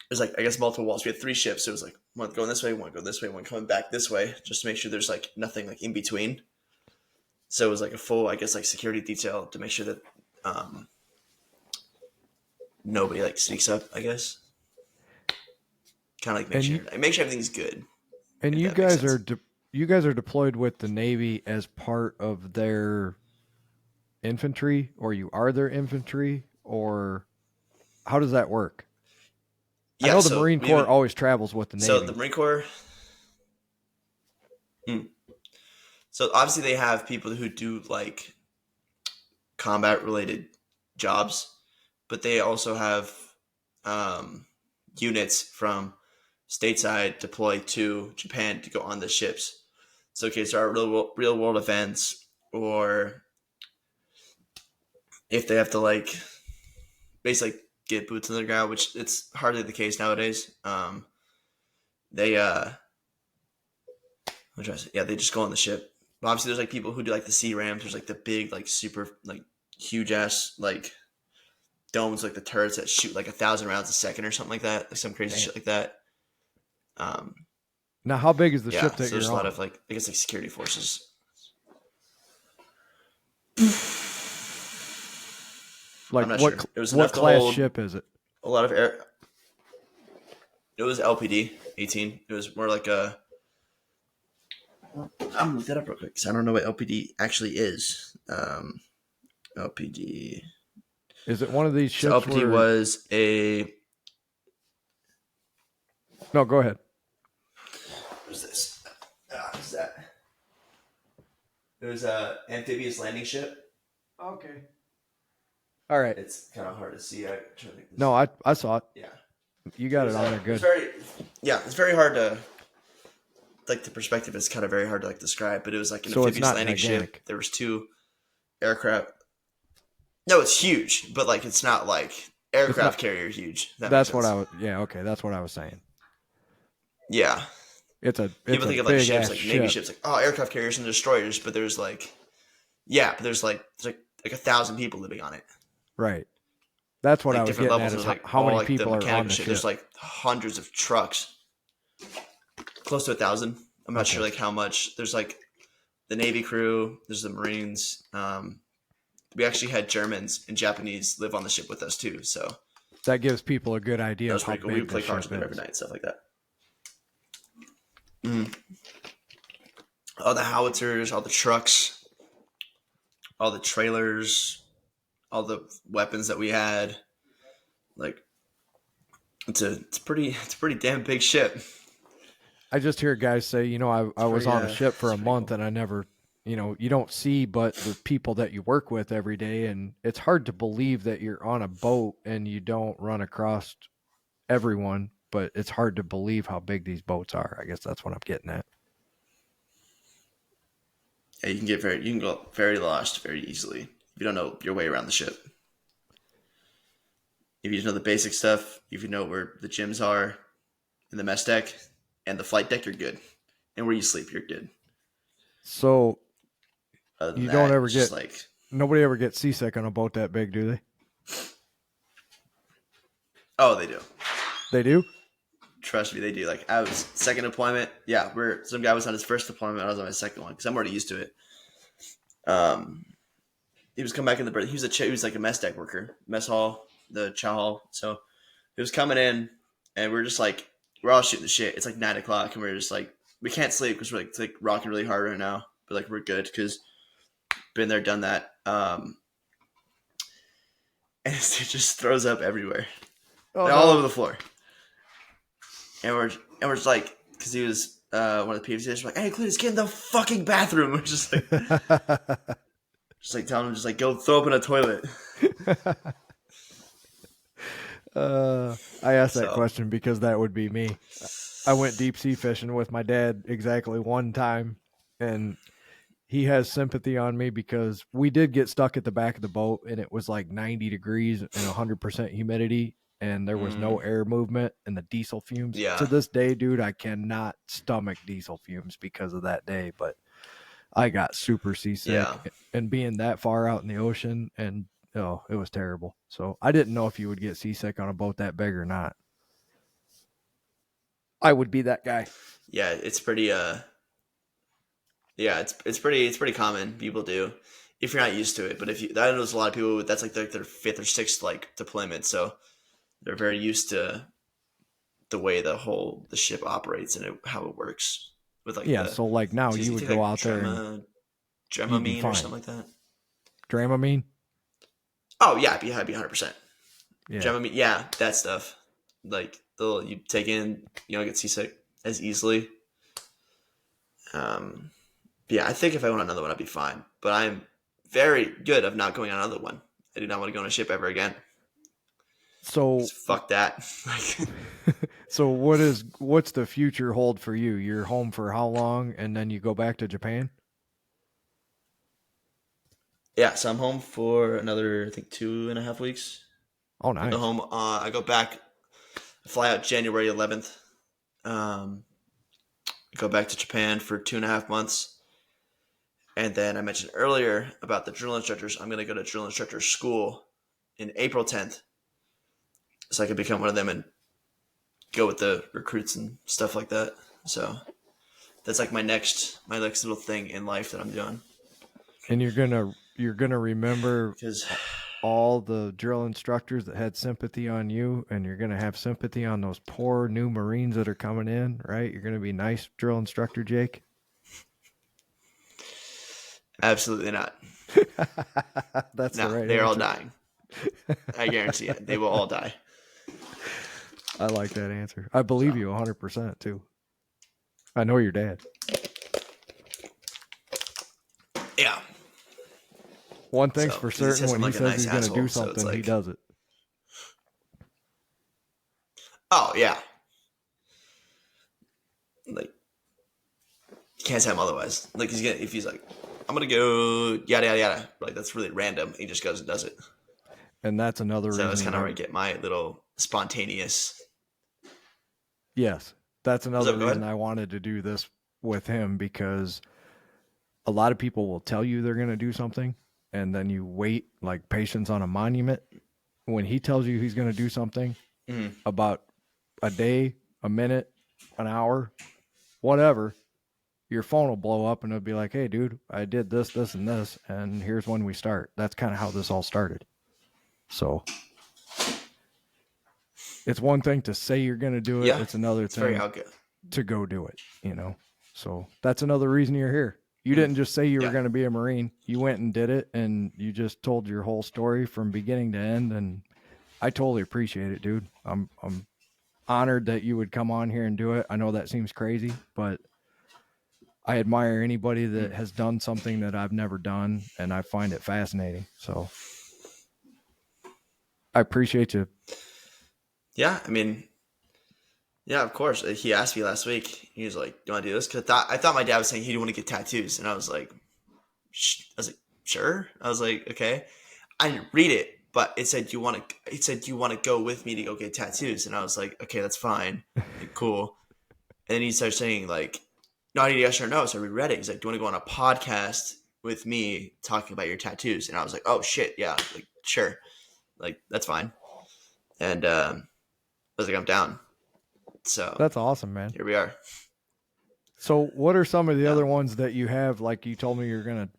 there's like I guess multiple walls. We had 3 ships. So it was like one going this way, one going this way, one coming back this way, just to make sure there's like nothing like in between. So it was like a full, I guess, like security detail to make sure that nobody like sneaks up, I guess. Kind of like make sure everything's good. And you guys are deployed with the Navy as part of their infantry, or you are their infantry, or how does that work? Yeah, I know the Marine Corps always travels with the Navy. So the Marine Corps. So obviously they have people who do like combat related jobs, but they also have units from stateside deployed to Japan to go on the ships. So in case there are real world events, or if they have to like basically get boots on the ground, which it's hardly the case nowadays. They just go on the ship. But obviously there's like people who do like the sea rams. There's like the big like super like huge ass like domes, like the turrets that shoot like 1,000 rounds a second or something like that, like some crazy shit like that. Now how big is the ship that so there's you're a lot on? of like I guess like security forces. Like I'm not what? Sure. It was what class ship is it? A lot of air. It was LPD 18. It was more like a. I'm gonna look that up real quick because I don't know what LPD actually is. LPD. Is it one of these ships? So LPD was a. No, go ahead. What is this? What is that? It was a amphibious landing ship. Okay. All right. It's kind of hard to see. No, I saw it. Yeah. You got it on there good. It's very hard to, like the perspective is kind of very hard to like describe, but it was like an amphibious landing ship. There was 2 aircraft. No, it's huge, but like it's not like aircraft carrier huge. That's what I was. Yeah, okay, that's what I was saying. Yeah. People think of like ships, like Navy ships, like aircraft carriers and destroyers, but there's like, there's like 1,000 people living on it. Right. That's what like I was getting at. Is like how many people are on the ship? There's like hundreds of trucks, close to 1,000. I'm not sure like how much. There's like the Navy crew. There's the Marines. We actually had Germans and Japanese live on the ship with us too. So that gives people a good idea of how big we play the cards ship with them is. every night, stuff like that. All the howitzers, all the trucks, all the trailers, all the weapons that we had. Like, it's a pretty damn big ship. I just hear guys say, you know, I was on a ship for a month cool. and I never, you know, you don't see but the people that you work with every day. And it's hard to believe that you're on a boat and you don't run across everyone, but it's hard to believe how big these boats are. I guess that's what I'm getting at. Yeah, you can go very lost very easily if you don't know your way around the ship. If you just know the basic stuff, if you know where the gyms are, and the mess deck, and the flight deck, you're good. And where you sleep, you're good. So Other than you that, don't ever it's get, just like, nobody ever gets seasick on a boat that big, do they? oh, they do. They do? Trust me, they do. Like, I was second deployment. Yeah, where some guy was on his first deployment, I was on my second one because I'm already used to it. He was coming back in the berth. He was like a mess deck worker, mess hall, the chow hall. So he was coming in, and we're just like, we're all shooting the shit. It's like 9:00, and we're just like, we can't sleep because we're like, it's like rocking really hard right now, but like we're good because been there, done that. And it just throws up everywhere, Oh, all over the floor. And we're just like, because he was one of the PFCs, like, hey, Cletus, get in the fucking bathroom. We're just like, telling him, just like, go throw up in a toilet. I asked that question because that would be me. I went deep sea fishing with my dad exactly one time, and he has sympathy on me because we did get stuck at the back of the boat, and it was like 90 degrees and 100% humidity, and there was no air movement, and the diesel fumes. Yeah. To this day, dude, I cannot stomach diesel fumes because of that day, but I got super seasick, and being that far out in the ocean, and it was terrible. So I didn't know if you would get seasick on a boat that big or not. I would be that guy. Yeah, it's pretty it's pretty common. People do if you're not used to it. But if you, I know there's a lot of people that's like their fifth or sixth like deployment, so they're very used to the way the ship operates and how it works with like so like now you would go out there and Dramamine or something like that. Dramamine? Oh yeah, I'd be 100%. Yeah. Dramamine, yeah, that stuff. Like you take in, you don't get seasick as easily. Yeah, I think if I went on another one, I'd be fine. But I'm very good of not going on another one. I do not want to go on a ship ever again. So just fuck that. So what's the future hold for you? You're home for how long, and then you go back to Japan? Yeah, so I'm home for another, I think, 2.5 weeks. Oh, nice. I go home. I go back. I fly out January 11th. I go back to Japan for 2.5 months. And then I mentioned earlier about the drill instructors. I'm going to go to drill instructor school in April 10th. So I can become one of them and go with the recruits and stuff like that. So that's like my next little thing in life that I'm doing. And you're gonna remember all the drill instructors that had sympathy on you, and you're gonna have sympathy on those poor new Marines that are coming in, right? You're gonna be nice, drill instructor Jake. Absolutely not. That's the right they're answer. all dying. I guarantee it. They will all die. I like that answer. I believe you 100% too. I know your dad. Yeah. One thing's for certain, when he says he's going to do something, he does it. Oh, yeah. Like, you can't say him otherwise. Like, if he's like, I'm going to go yada, yada, yada. Like, that's really random. He just goes and does it. And that's another reason. So it's kind of where I get my little spontaneous. Yes. That's another reason I wanted to do this with him, because a lot of people will tell you they're going to do something, and then you wait like patience on a monument. When he tells you he's going to do something, about a day, a minute, an hour, whatever, your phone will blow up and it'll be like, hey, dude, I did this, this, and this, and here's when we start. That's kind of how this all started. So it's one thing to say you're going to do it. Yeah, it's another thing to go do it, you know? So that's another reason you're here. You didn't just say you were going to be a Marine. You went and did it, and you just told your whole story from beginning to end. And I totally appreciate it, dude. I'm honored that you would come on here and do it. I know that seems crazy, but I admire anybody that has done something that I've never done, and I find it fascinating. So I appreciate you. Yeah, I mean, yeah, of course. He asked me last week. He was like, "Do you want to do this?" Because I thought my dad was saying he didn't want to get tattoos, and I was like, "Sure." I was like, "Okay." I didn't read it, but it said, "Do you want to?" It said, "Do you want to go with me to go get tattoos?" And I was like, "Okay, that's fine, like, cool." And then he started saying like, "No, I need a yes or no." So I reread it. He's like, "Do you want to go on a podcast with me talking about your tattoos?" And I was like, "Oh shit, yeah, like sure, like that's fine." And I was like, "I'm down." So That's awesome, man. here we are. So what are some of the other ones that you have? Like you told me you're going to,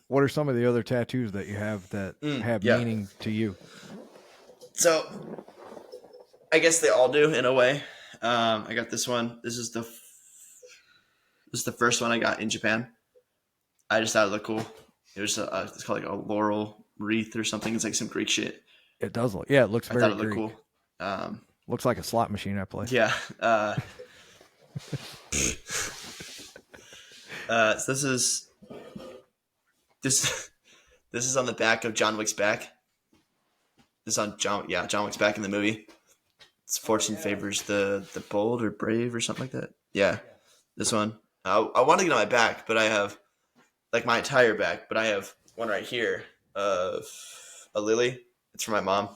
what are some of the other tattoos that you have that have meaning to you? So I guess they all do in a way. I got this one. This is the first one I got in Japan. I just thought it looked cool. It was it's called like a laurel wreath or something. It's like some Greek shit. It does look, yeah, it looks very I thought it looked Greek. cool. Looks like a slot machine I play. Yeah. So this is on the back of John Wick's back. This is on John Wick's back in the movie. It's fortune favors the bold or brave or something like that. Yeah, this one. I want to get on my back, but I have like my entire back, but I have one right here of a lily. It's for my mom.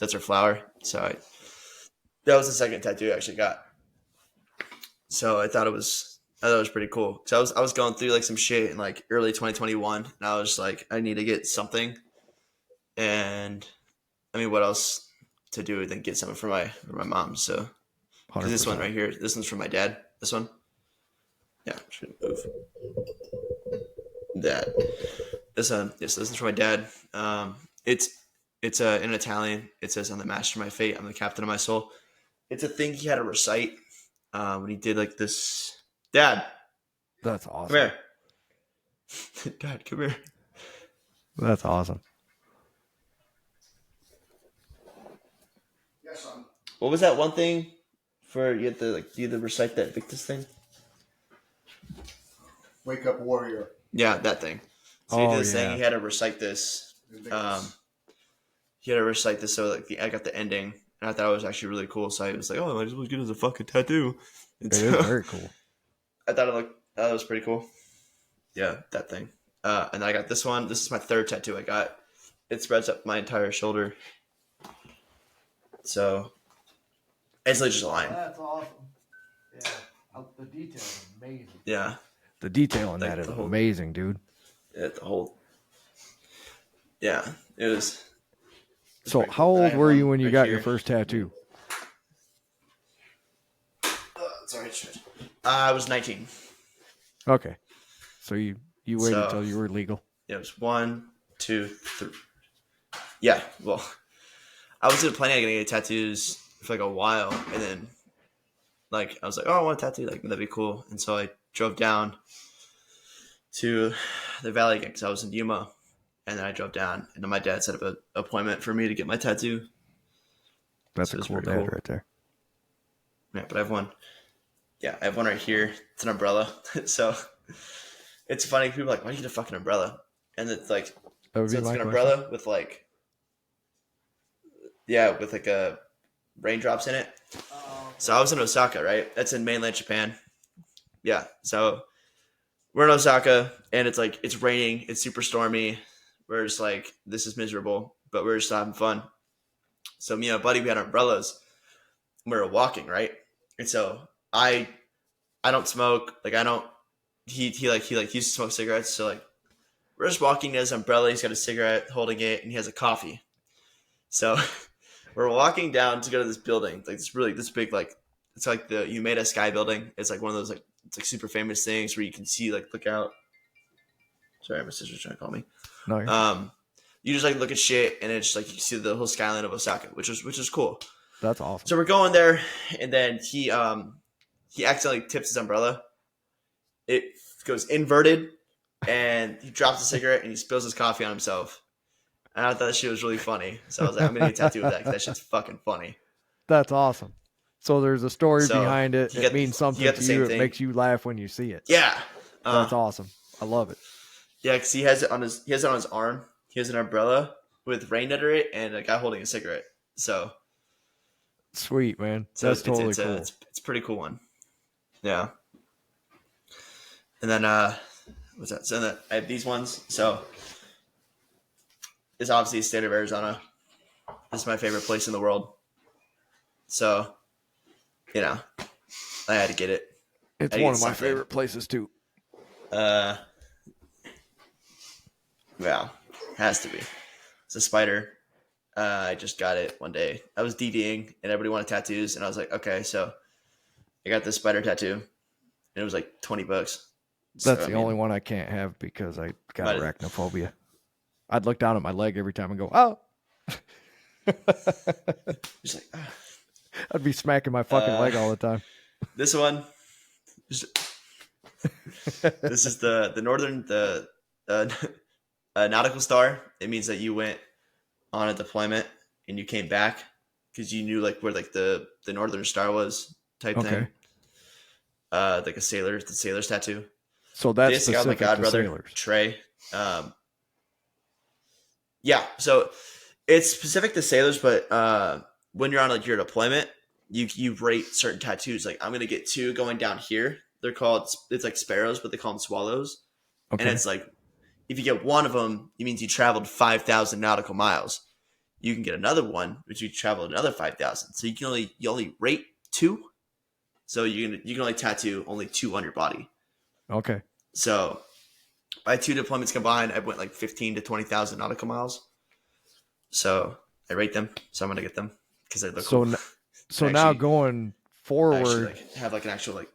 That's her flower. So that was the second tattoo I actually got. So I thought it was pretty cool. So I was going through like some shit in like early 2021, and I was like, I need to get something. And I mean, what else to do than get something for my mom? So this one right here, this one's from my dad. This one, yeah, should move that. This one, yes, this is for my dad. It's in Italian. It says, "I'm the master of my fate. I'm the captain of my soul." It's a thing he had to recite when he did like this. Dad, That's awesome. come here. Dad, come here. That's awesome. Yes, son. What was that one thing for you had to recite that Victus thing? Wake up, warrior. Yeah, that thing. So he did this thing. He had to recite this. He had to recite this. So like I got the ending, and I thought it was actually really cool. So I was like, "Oh, I just was good as a fucking tattoo." And It is very cool. I thought it was pretty cool. Yeah, that thing. And then I got this one. This is my third tattoo I got. It spreads up my entire shoulder. So it's literally just a line. That's awesome. Yeah, the detail is amazing. Yeah. The detail in Like that is the whole- amazing, dude. Yeah, the whole. Yeah, it was. So pretty how cool. I old have were one you when you right got here. your first tattoo? Sorry. I was 19. Okay. So you waited So- until you were legal. It was 1, 2, 3. Yeah, well, I was planning on getting tattoos for like a while, and then like I was like, "Oh, I want a tattoo. Like that'd be cool." And so I drove down to the valley again because I was in Yuma, and then I drove down, and then my dad set up an appointment for me to get my tattoo. That's So a it's cool pretty dad cool. right there. Yeah, but I have one. Yeah, I have one right here. It's an umbrella. So it's funny. People are like, "Why do you get a fucking umbrella?" And it's like, That would so be it's my like an question. umbrella with like, yeah, with like a raindrops in it. So I was in Osaka, right? That's in mainland Japan. Yeah. So we're in Osaka, and it's like it's raining. It's super stormy. We're just like, this is miserable, but we're just having fun. So me and my buddy, we had umbrellas. We were walking, right? And so I don't smoke. Like I don't. He used to smoke cigarettes. So like we're just walking to his umbrella. He's got a cigarette, holding it, and he has a coffee. So we're walking down to go to this building, like this big, like it's like the Umeda Sky building. It's like one of those like it's like super famous things where you can see like look out. Sorry, my sister's trying to call me. No, you're You just like look at shit, and it's just like you see the whole skyline of Osaka, which is cool. that's awesome. So we're going there, and then he he accidentally tips his umbrella. It goes inverted, and he drops a cigarette and he spills his coffee on himself. And I thought that shit was really funny. So I was like, I'm gonna get a tattoo of that because that shit's fucking funny. That's awesome. So there's a story So, behind it. you It get- means you something get the to same you. It thing. makes you laugh when you see it. Yeah. That's awesome. I love it. Yeah, because he has it on his arm. He has an umbrella with rain under it and a guy holding a cigarette. So Sweet, man. So That's it's, totally it's, cool. it's a pretty cool one. Yeah. And then what's that? So then I have these ones. So it's obviously the state of Arizona. This is my favorite place in the world. So, you know, I had to get it. It's I one need of my something. favorite places too. Yeah, has to be. It's a spider. I just got it one day. I was DDing and everybody wanted tattoos, and I was like, okay, so I got this spider tattoo, and it was like $20. That's the only one I can't have because I got But- arachnophobia. I'd look down at my leg every time and go, oh. Just like I'd be smacking my fucking leg all the time. this one. This is the northern nautical star. It means that you went on a deployment and you came back because you knew like where like the northern star was type thing. Okay. Like the sailor's tattoo. So that's This I got my specific to godbrother sailors. Trey. Yeah, so it's specific to sailors, but when you're on like your deployment, you rate certain tattoos. Like I'm gonna get 2 going down here. They're called it's like sparrows, but they call them swallows. Okay. And it's like if you get one of them, it means you traveled 5,000 nautical miles. You can get another one, which you traveled another 5,000. So you only rate 2. So you can only tattoo only 2 on your body. Okay. So by 2 deployments combined, I went like 15 to 20,000 nautical miles. So I rate them. So I'm gonna get them because they look So cool. So I now actually- going I forward, actually like have like an actual like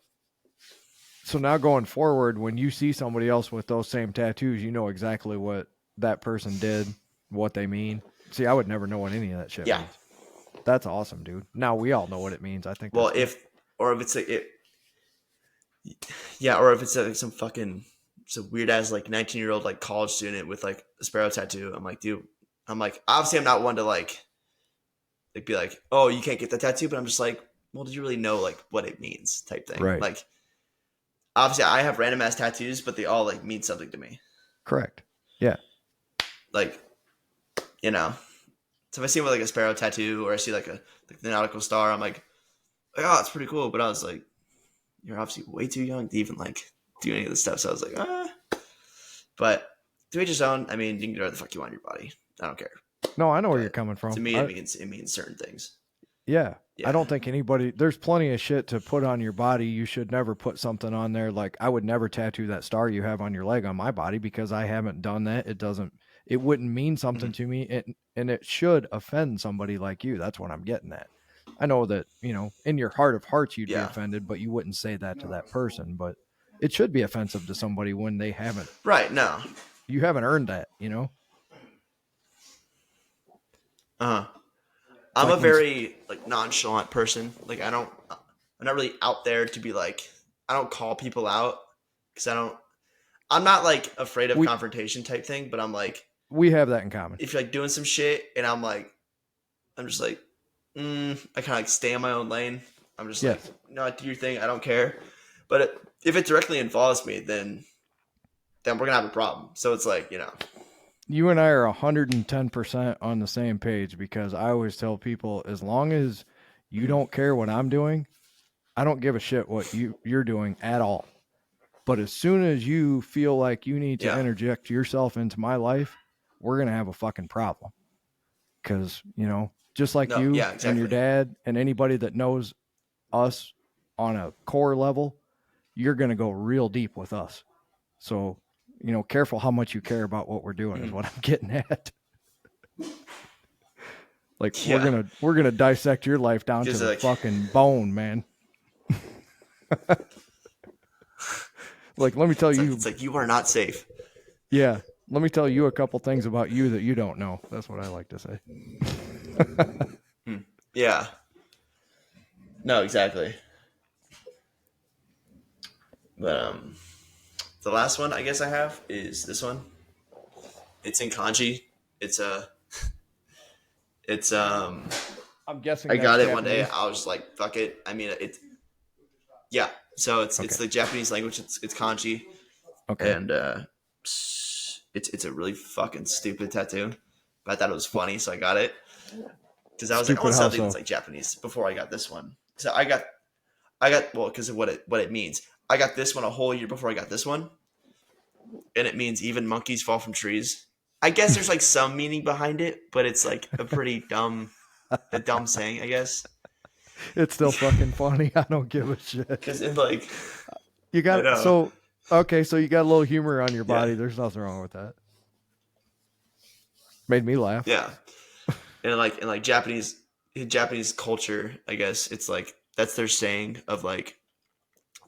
so now going forward, when you see somebody else with those same tattoos, you know exactly what that person did, what they mean. See, I would never know what any of that shit Yeah. means. That's awesome, dude. Now we all know what it means. I think. well that's if it's like it yeah, or if it's like some fucking weird ass like 19-year-old like college student with like a sparrow tattoo. I'm like, dude, obviously I'm not one to like be like, oh, you can't get the tattoo, but I'm just like, well, did you really know like what it means type thing? Right. Like obviously I have random ass tattoos, but they all like mean something to me. correct. Yeah. Like, you know. So if I see like a sparrow tattoo or I see like the nautical star, I'm like, oh, it's pretty cool. But I was like, you're obviously way too young to even like do any of this stuff. So I was like, ah. But to each his own. I mean, you can do whatever the fuck you want in your body. I don't care. No, I know where But you're coming from. To me, it means certain things. Yeah. Yeah. I don't think anybody, there's plenty of shit to put on your body. You should never put something on there. Like I would never tattoo that star you have on your leg on my body because I haven't done that. It wouldn't mean something to me. And it should offend somebody like you. That's what I'm getting at. I know that, you know, in your heart of hearts, you'd be Yeah. offended, but you wouldn't say that to that person, but it should be offensive to somebody when they haven't, Right. No. you haven't earned that, you know? I'm a when- very like nonchalant person. Like I'm not really out there to be like, I don't call people out because I'm not like afraid of confrontation type thing, but I'm like, We have that in common. if you're like doing some shit and I'm just like, I kind of like stay in my own lane. I'm just like, Yes. no, do your thing. I don't care. But if it directly involves me, then we're going to have a problem. So it's like, you know, You and I are 110% on the same page because I always tell people as long as you don't care what I'm doing, I don't give a shit what you're doing at all. But as soon as you feel like you need to Yeah. interject yourself into my life, we're going to have a fucking problem. Because, you know, just like No, you yeah, and your exactly. dad and anybody that knows us on a core level, you're going to go real deep with us. So, you know, careful how much you care about what we're doing is what I'm getting at. Like Yeah. we're gonna dissect your life down to Because, the like- fucking bone, man. Like, let me tell you, it's like you are not safe. yeah. Let me tell you a couple things about you that you don't know. That's what I like to say. Yeah. No, exactly. But the last one I guess I have is this one. It's in kanji. It's I'm guessing I that's got it one day. Japanese. I was just like, fuck it. I mean, yeah. So it's Okay. the Japanese language. It's kanji, Okay. and it's a really fucking stupid tattoo. But I thought it was funny, so I got it because I was like, I Stupid want how something that's so? like Japanese before I got this one. So I got well because of what it means. I got this one a whole year before I got this one, and it means even monkeys fall from trees. I guess there's like some meaning behind it, but it's like a dumb saying, I guess. It's still fucking funny. I don't give a shit. Because it's like, You I got know. so okay, so you got a little humor on your body. Yeah. There's nothing wrong with that. Made me laugh. Yeah, and like Japanese culture, I guess it's like that's their saying of like,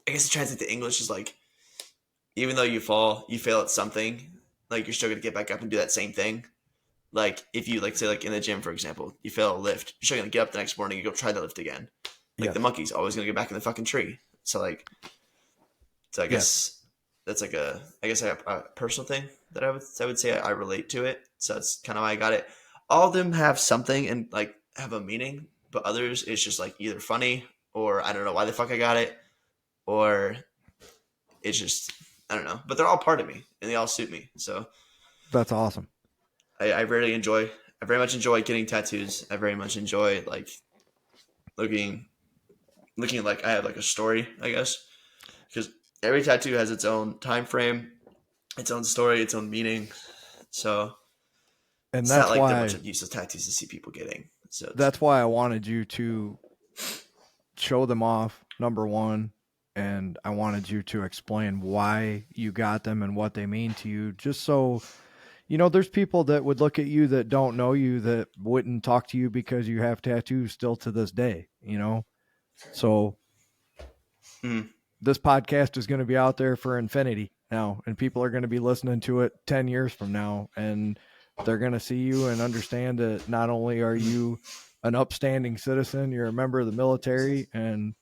I guess it translates to English is like, even though you fail at something, like you're still gonna get back up and do that same thing. Like if you like say like in the gym, for example, you fail a lift, you're still gonna get up the next morning and go try the lift again. Like Yes. the monkey's always gonna get back in the fucking tree. So like, I guess that's like a personal thing that I would say I relate to it. So that's kind of why I got it. All of them have something and like have a meaning, but others it's just like either funny or I don't know why the fuck I got it, or it's just I don't know. But they're all part of me and they all suit me. So That's awesome. I very much enjoy getting tattoos. I very much enjoy like looking like I have like a story, I guess, because every tattoo has its own time frame, its own story, its own meaning. So And it's not that's like that much why of useless tattoos to see people getting. So that's why I wanted you to show them off, number one, and I wanted you to explain why you got them and what they mean to you, just so there's people that would look at you that don't know you that wouldn't talk to you because you have tattoos still to this day, So Mhm. this podcast is going to be out there for infinity now, and people are going to be listening to it 10 years from now, and they're going to see you and understand that not only are you an upstanding citizen, you're a member of the military, and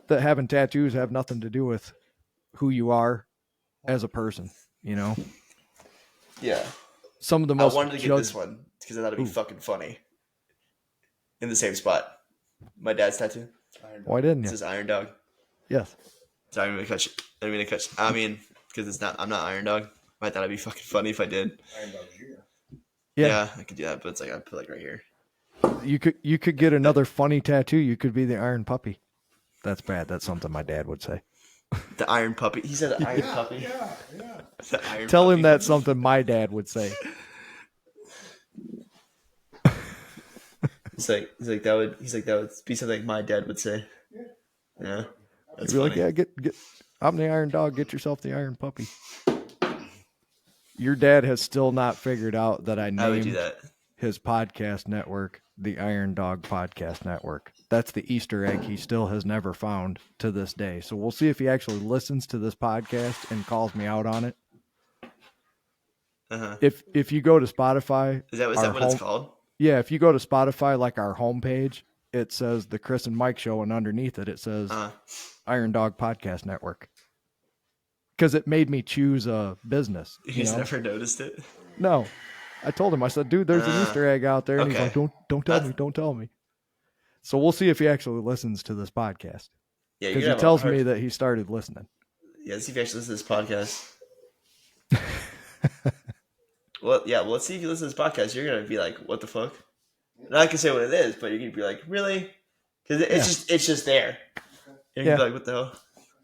that having tattoos have nothing to do with who you are as a person, Yeah, Some of the I most wanted to get this one because I thought it'd be Ooh. fucking funny. In the same spot, my dad's tattoo. Why didn't It you? says Iron Dog. Yes. Sorry, I'm gonna cut you. I mean to cut you. I mean, because it's not. I'm not Iron Dog. I thought it'd be fucking funny if I did. Yeah, I could do that, but it's like I put like right here. You could get another funny tattoo. You could be the Iron Puppy. That's bad. That's something my dad would say. The Iron Puppy. He said Iron Puppy. Yeah. The Iron Tell Puppy. him that's something my dad would say. He's like that would be something my dad would say. Yeah, that's He'd be funny. like, yeah, get. I'm the Iron Dog. Get yourself the Iron Puppy. Your dad has still not figured out that I I would do named that. his podcast network the Iron Dog Podcast Network. That's the Easter egg he still has never found to this day. So we'll see if he actually listens to this podcast and calls me out on it. Uh-huh. If you go to Spotify, Is that what it's called? Yeah, if you go to Spotify, like our homepage, it says the Chris and Mike Show, and underneath it says Iron Dog Podcast Network. Because it made me choose a business. He's never noticed it. No, I told him. I said, "Dude, there's an Easter egg out there," and he's like, "Don't tell me." So we'll see if he actually listens to this podcast. Yeah, because he tells me that he started listening. Yeah, see if he actually listens to this podcast. Well, yeah, well, let's see if you listen to this podcast. You're gonna be like, "What the fuck?" Not I can say what it is, but you're gonna be like, "Really?" Because it's just there. You're gonna be like, "What the hell?"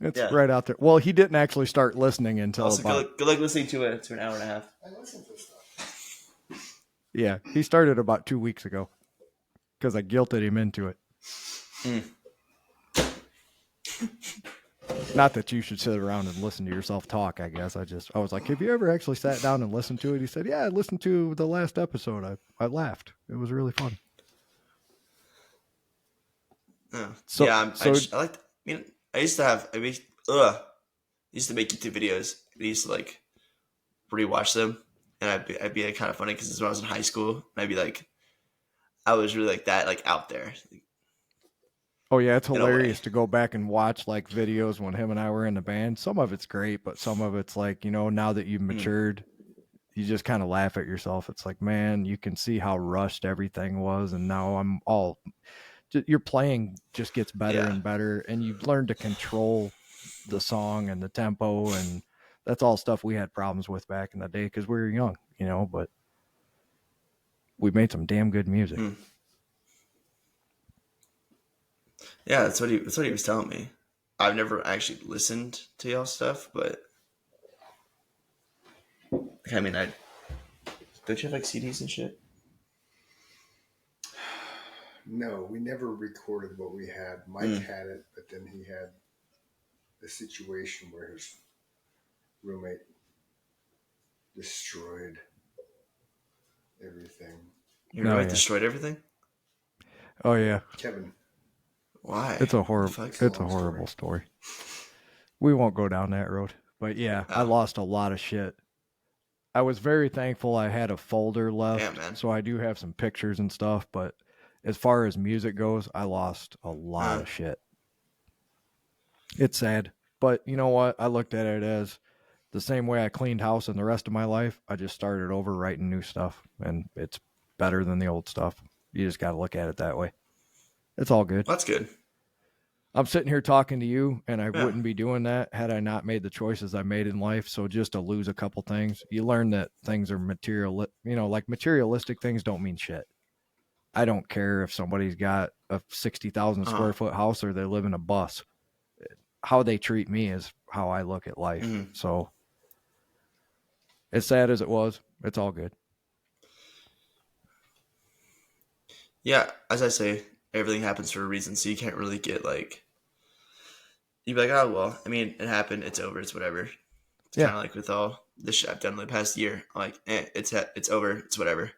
It's right out there. Well, he didn't actually start listening until also, good luck listening to it to an hour and a half. I listen to stuff. Yeah, he started about 2 weeks ago because I guilted him into it. Not that you should sit around and listen to yourself talk, I guess. I was like, have you ever actually sat down and listened to it? He said, yeah, I listened to the last episode. I laughed. It was really fun. So, yeah, I like. I mean, I used to make YouTube videos. I used to like rewatch them, and I'd be like, kind of funny because when I was in high school, and I'd be like, I was really like that, like out there. Oh yeah, it's in a way. hilarious to go back and watch like videos when him and I were in the band. Some of it's great, but some of it's like, now that you've matured, you just kind of laugh at yourself. It's like, man, you can see how rushed everything was, and now your playing just gets better and better, and you've learned to control the song and the tempo, and that's all stuff we had problems with back in the day because we were young, but we made some damn good music. Yeah, that's what he was telling me. I've never actually listened to y'all stuff, but I mean, don't you have like CDs and shit? No, we never recorded what we had. Mike had it, but then he had the situation where his roommate destroyed everything. Your roommate destroyed everything? Oh yeah. Kevin. Why? It's a horrible story. We won't go down that road. But yeah, I lost a lot of shit. I was very thankful I had a folder left, so I do have some pictures and stuff, but as far as music goes, I lost a lot of shit. It's sad, but you know what? I looked at it as the same way I cleaned house in the rest of my life. I just started over writing new stuff, and it's better than the old stuff. You just got to look at it that way. It's all good. That's good. I'm sitting here talking to you, and I wouldn't be doing that had I not made the choices I made in life. So just to lose a couple things, you learn that things are material. Like materialistic things don't mean shit. I don't care if somebody's got a 60,000 square foot house or they live in a bus. How they treat me is how I look at life. So as sad as it was, it's all good. Yeah, as I say, everything happens for a reason, so you can't really get like, you'd be like, oh, well, I mean, it happened, it's over, it's whatever. It's kind of like with all this shit I've done in the past year. I'm like, it's over, it's whatever.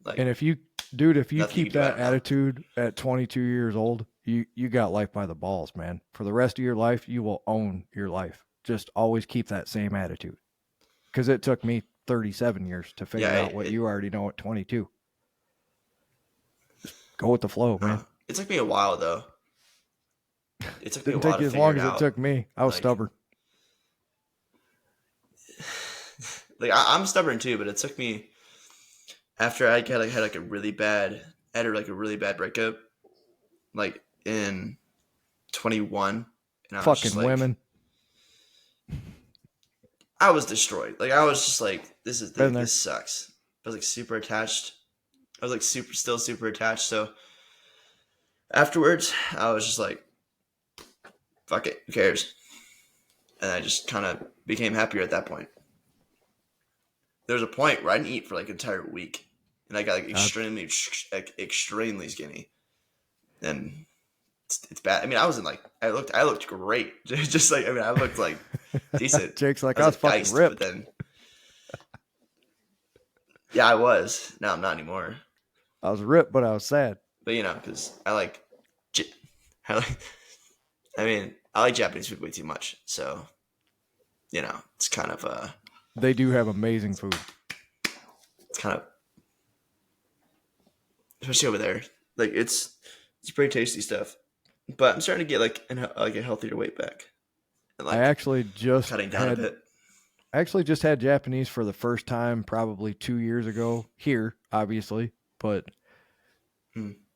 Like, and if you keep that attitude at 22 years old, you got life by the balls, man. For the rest of your life, you will own your life. Just always keep that same attitude. Because it took me 37 years to figure out what you already know at 22. Just go with the flow, man. It took me a while, though. It took me Didn't take you as long as it took me. I was stubborn. Like I'm stubborn too, but it took me after I had a really bad breakup, like in 21. And I was fucking women. I was destroyed. Like I was just like, this sucks. I was like super attached. I was like still super attached. So afterwards, I was just like, fuck it, who cares? And I just kind of became happier at that point. There was a point where I didn't eat for like an entire week, and I got like extremely skinny, and it's bad. I mean, I looked great. Just like, I mean, I looked like decent. Jake's like, I was fucking diced, ripped. But then, yeah, I was. Now I'm not anymore. I was ripped, but I was sad. But because I like Japanese food way too much. So, it's kind of they do have amazing food. It's kind of, especially over there. Like it's pretty tasty stuff. But I'm starting to get like a healthier weight back. And, like, I actually just cutting down a bit. I actually just had Japanese for the first time probably 2 years ago here, obviously, but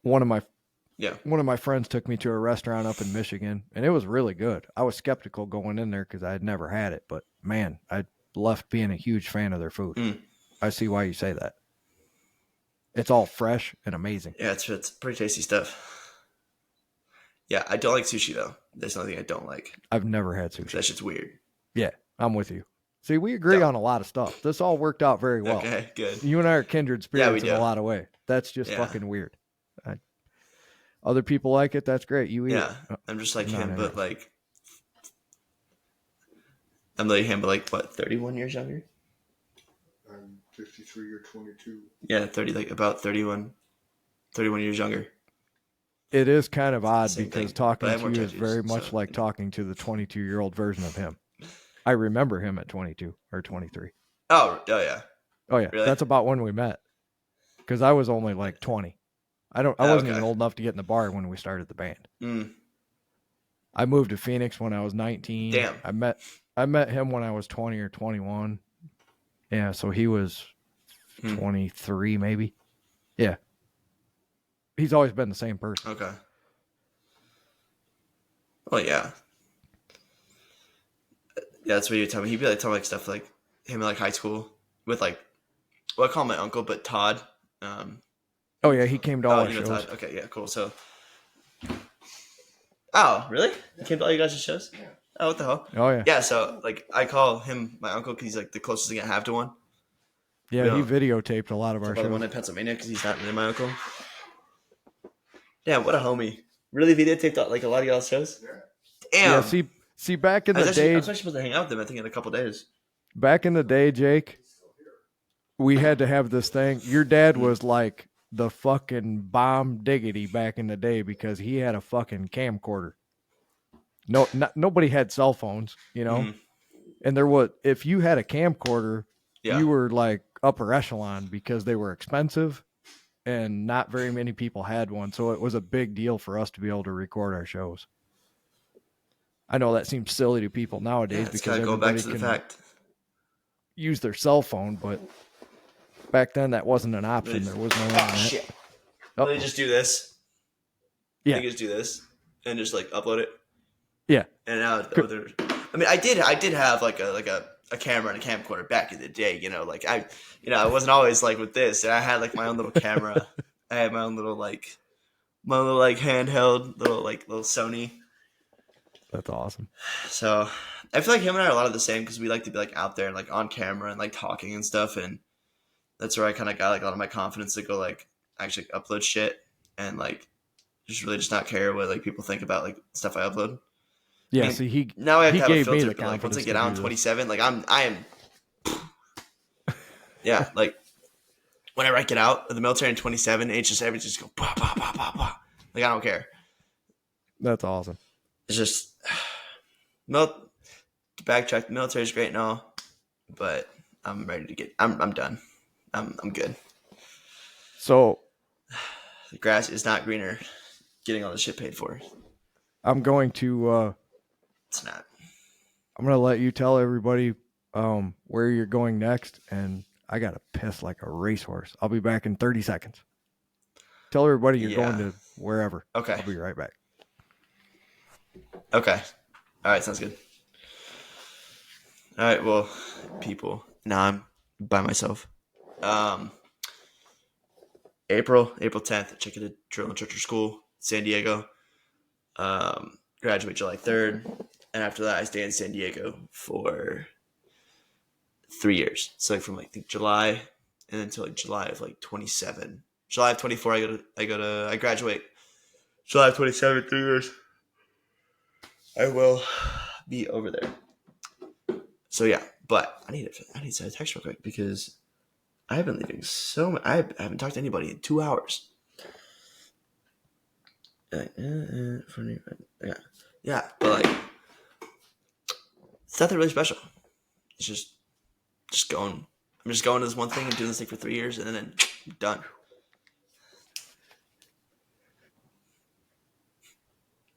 one of my friends took me to a restaurant up in Michigan, and it was really good. I was skeptical going in there because I had never had it, but man, I left being a huge fan of their food. I see why you say that. It's all fresh and amazing. Yeah, it's pretty tasty stuff. Yeah, I don't like sushi though. That's another thing I don't like. I've never had sushi. That shit's weird. Yeah, I'm with you. See, we agree on a lot of stuff. This all worked out very well. Okay, good. You and I are kindred spirits in a lot of ways. That's just fucking weird. Other people like it. That's great. You eat it. I'm just like him, but like I'm like him, but like what, 31 years younger? I'm 53 or 22. Yeah, 30, like about 31 years younger. It is kind of odd because talking to you is tattoos, very much like talking to the 22-year-old version of him. I remember him at 22 or 23. Oh yeah. Oh yeah. Really? That's about when we met. Because I was only like 20. I Oh, wasn't okay. even old enough to get in the bar when we started the band. Mm. I moved to Phoenix when I was 19. Damn. I met him when I was 20 or 21. Yeah, so he was 23 maybe. Yeah. He's always been the same person. Okay. Well, yeah. Yeah, that's what you tell me. He'd be like telling like stuff like him in like high school with like, well, I call him my uncle, but Todd. Oh yeah, he came to all our you know shows. Todd. Okay, yeah, cool. So, oh, really? He came to all you guys' shows? Yeah. Oh, what the hell? Oh yeah. Yeah, so like I call him my uncle because he's like the closest thing I have to one. Yeah, he videotaped a lot of our About the one shows. in Pennsylvania because he's not really my uncle. Damn, what a homie! Really videotaped like a lot of y'all's shows. Damn. Yeah, see back in I the was day, actually supposed to hang out with them. I think in a couple days. Jake, we had to have this thing. Your dad was like the fucking bomb diggity back in the day because he had a fucking camcorder. Nobody had cell phones, you know. Mhm. And if you had a camcorder, Yeah. you were like upper echelon because they were expensive and not very many people had one. So it was a big deal for us to be able to record our shows. I know that seems silly to people nowadays It's because gotta go back everybody to the can fact. use their cell phone, but back then that wasn't an option. There was no internet. Oh shit! Oh. They just do this. Yeah. They just do this and just like upload it. Yeah. And now, I mean, I did have like a camera and a camcorder back in the day. You know, like I wasn't always like with this. I had like my own little camera. I had my own little handheld little Sony. That's awesome. So I feel like him and I are a lot of the same because we like to be like out there and like on camera and like talking and stuff, and that's where I kind of got like a lot of my confidence to go like actually upload shit and like just really just not care what like people think about like stuff I upload. Yeah, I mean, see, now I have he to have a gave me filter. the But, like once I confidence get to out do on this. 27, like I am, yeah, like whenever I get out of the military in 27, it's just everything just go bah, bah, bah, bah, bah. Like I don't care. That's awesome. It's just to backtrack. The military is great and all, but I'm ready to get. I'm done. I'm good. So The grass is not greener. Getting all this shit paid for. I'm going to It's not. I'm gonna let you tell everybody where you're going next, and I gotta piss like a racehorse. I'll be back in 30 seconds. Tell everybody you're going to wherever. Okay. I'll be right back. Okay. All right. Sounds good. All right. Well, people. Now I'm by myself. April 10th. Check it at Drill and Church School, San Diego. Graduate July 3rd, and after that I stay in San Diego for 3 years. So like from like I think July and then until like July of like 27. July of 24 I graduate. July of 27, 3 years. I will be over there. So yeah, but I need to send a text real quick because I've been leaving so much. I haven't talked to anybody in 2 hours. Yeah, but like it's nothing really special. It's just going. I'm just going to this one thing and doing this thing for 3 years, and then I'm done.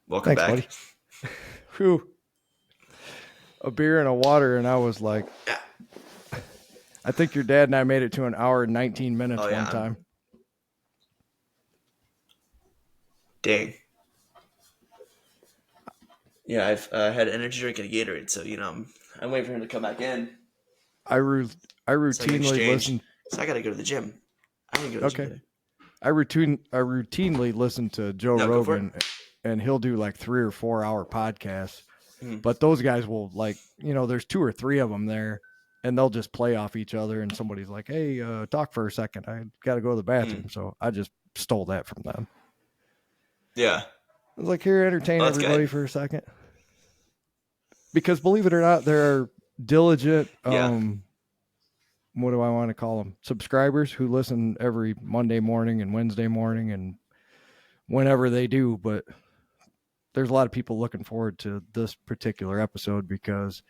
Welcome Thanks, back. buddy. Whew. A beer and a water, and I was like, Yeah. I think your dad and I made it to an hour and 19 minutes Oh, yeah, one time. Dang. Yeah, I've had an energy drink and a Gatorade, so I'm waiting for him to come back in. I So I can routinely exchange. listen. So I gotta go to the gym. I didn't go to the gym Okay. today. I routinely listen to Joe No, go for Rogan, and he'll do like 3 or 4 hour podcasts. Mhm. But those guys will like, there's 2 or 3 of them there, and they'll just play off each other. And somebody's like, "Hey, talk for a second. I got to go to the bathroom." So I just stole that from them. Yeah. I was like, "Here, entertain Oh, that's everybody good. for a second." Because believe it or not, there are diligent, Yeah. what do I want to call them? Subscribers who listen every Monday morning and Wednesday morning and whenever they do. But there's a lot of people looking forward to this particular episode because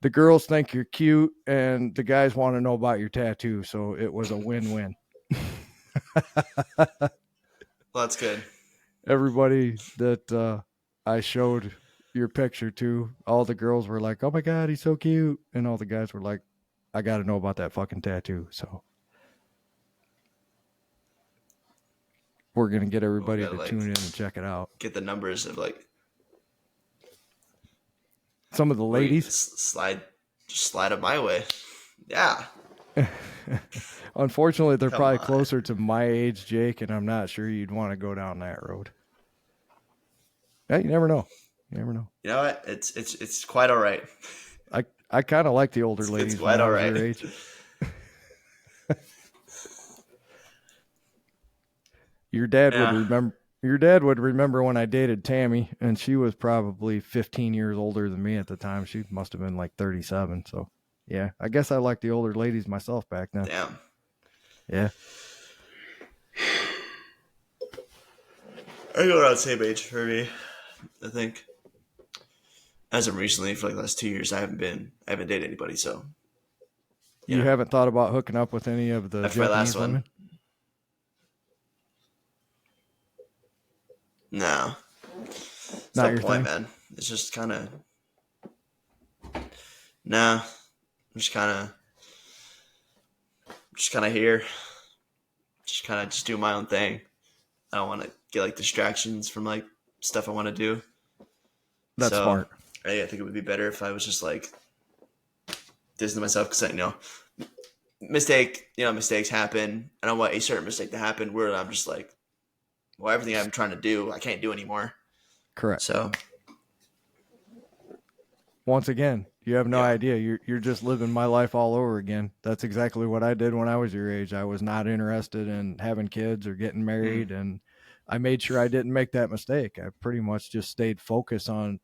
the girls think you're cute and the guys want to know about your tattoo. So it was a win-win. Well, that's good. Everybody that I showed your picture to, all the girls were like, "Oh my God, he's so cute," and all the guys were like, "I got to know about that fucking tattoo." So we're gonna get everybody to tune in and check it out. Get the numbers of like some of the ladies. Slide them my way. Yeah. Unfortunately, they're probably closer to my age, Jake, and I'm not sure you'd want to go down that road. Yeah, you never know. You never know. You know what? It's quite all right. I kind of like the older ladies. It's quite all right. Your age. Your dad would remember. Your dad would remember when I dated Tammy, and she was probably 15 years older than me at the time. She must have been like 37. So, yeah, I guess I liked the older ladies myself back then. Damn. Yeah. I go around the same age for me, I think. As of recently, for like the last 2 years, I haven't dated anybody. So, you haven't thought about hooking up with any of the after my last women? one. No. It's not no your point, thing? man. It's just kind of. No. I'm just kind of here. Just do my own thing. I don't want to get like distractions from like stuff I want to do. That's smart. I think it would be better if I was just like distancing myself, because mistakes happen. I don't want a certain mistake to happen where I'm just like, well, everything I'm trying to do, I can't do anymore. Correct. So once again, you have no idea. You're just living my life all over again. That's exactly what I did when I was your age. I was not interested in having kids or getting married, and I made sure I didn't make that mistake. I pretty much just stayed focused on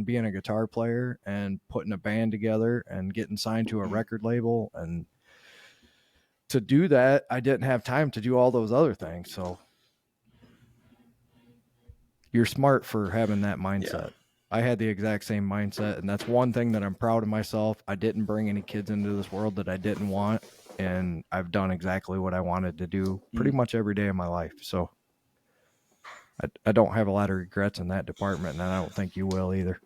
being a guitar player and putting a band together and getting signed to a record label. And to do that, I didn't have time to do all those other things. So you're smart for having that mindset. Yeah. I had the exact same mindset, and that's one thing that I'm proud of myself. I didn't bring any kids into this world that I didn't want, and I've done exactly what I wanted to do pretty much every day of my life. So I don't have a lot of regrets in that department, and I don't think you will either.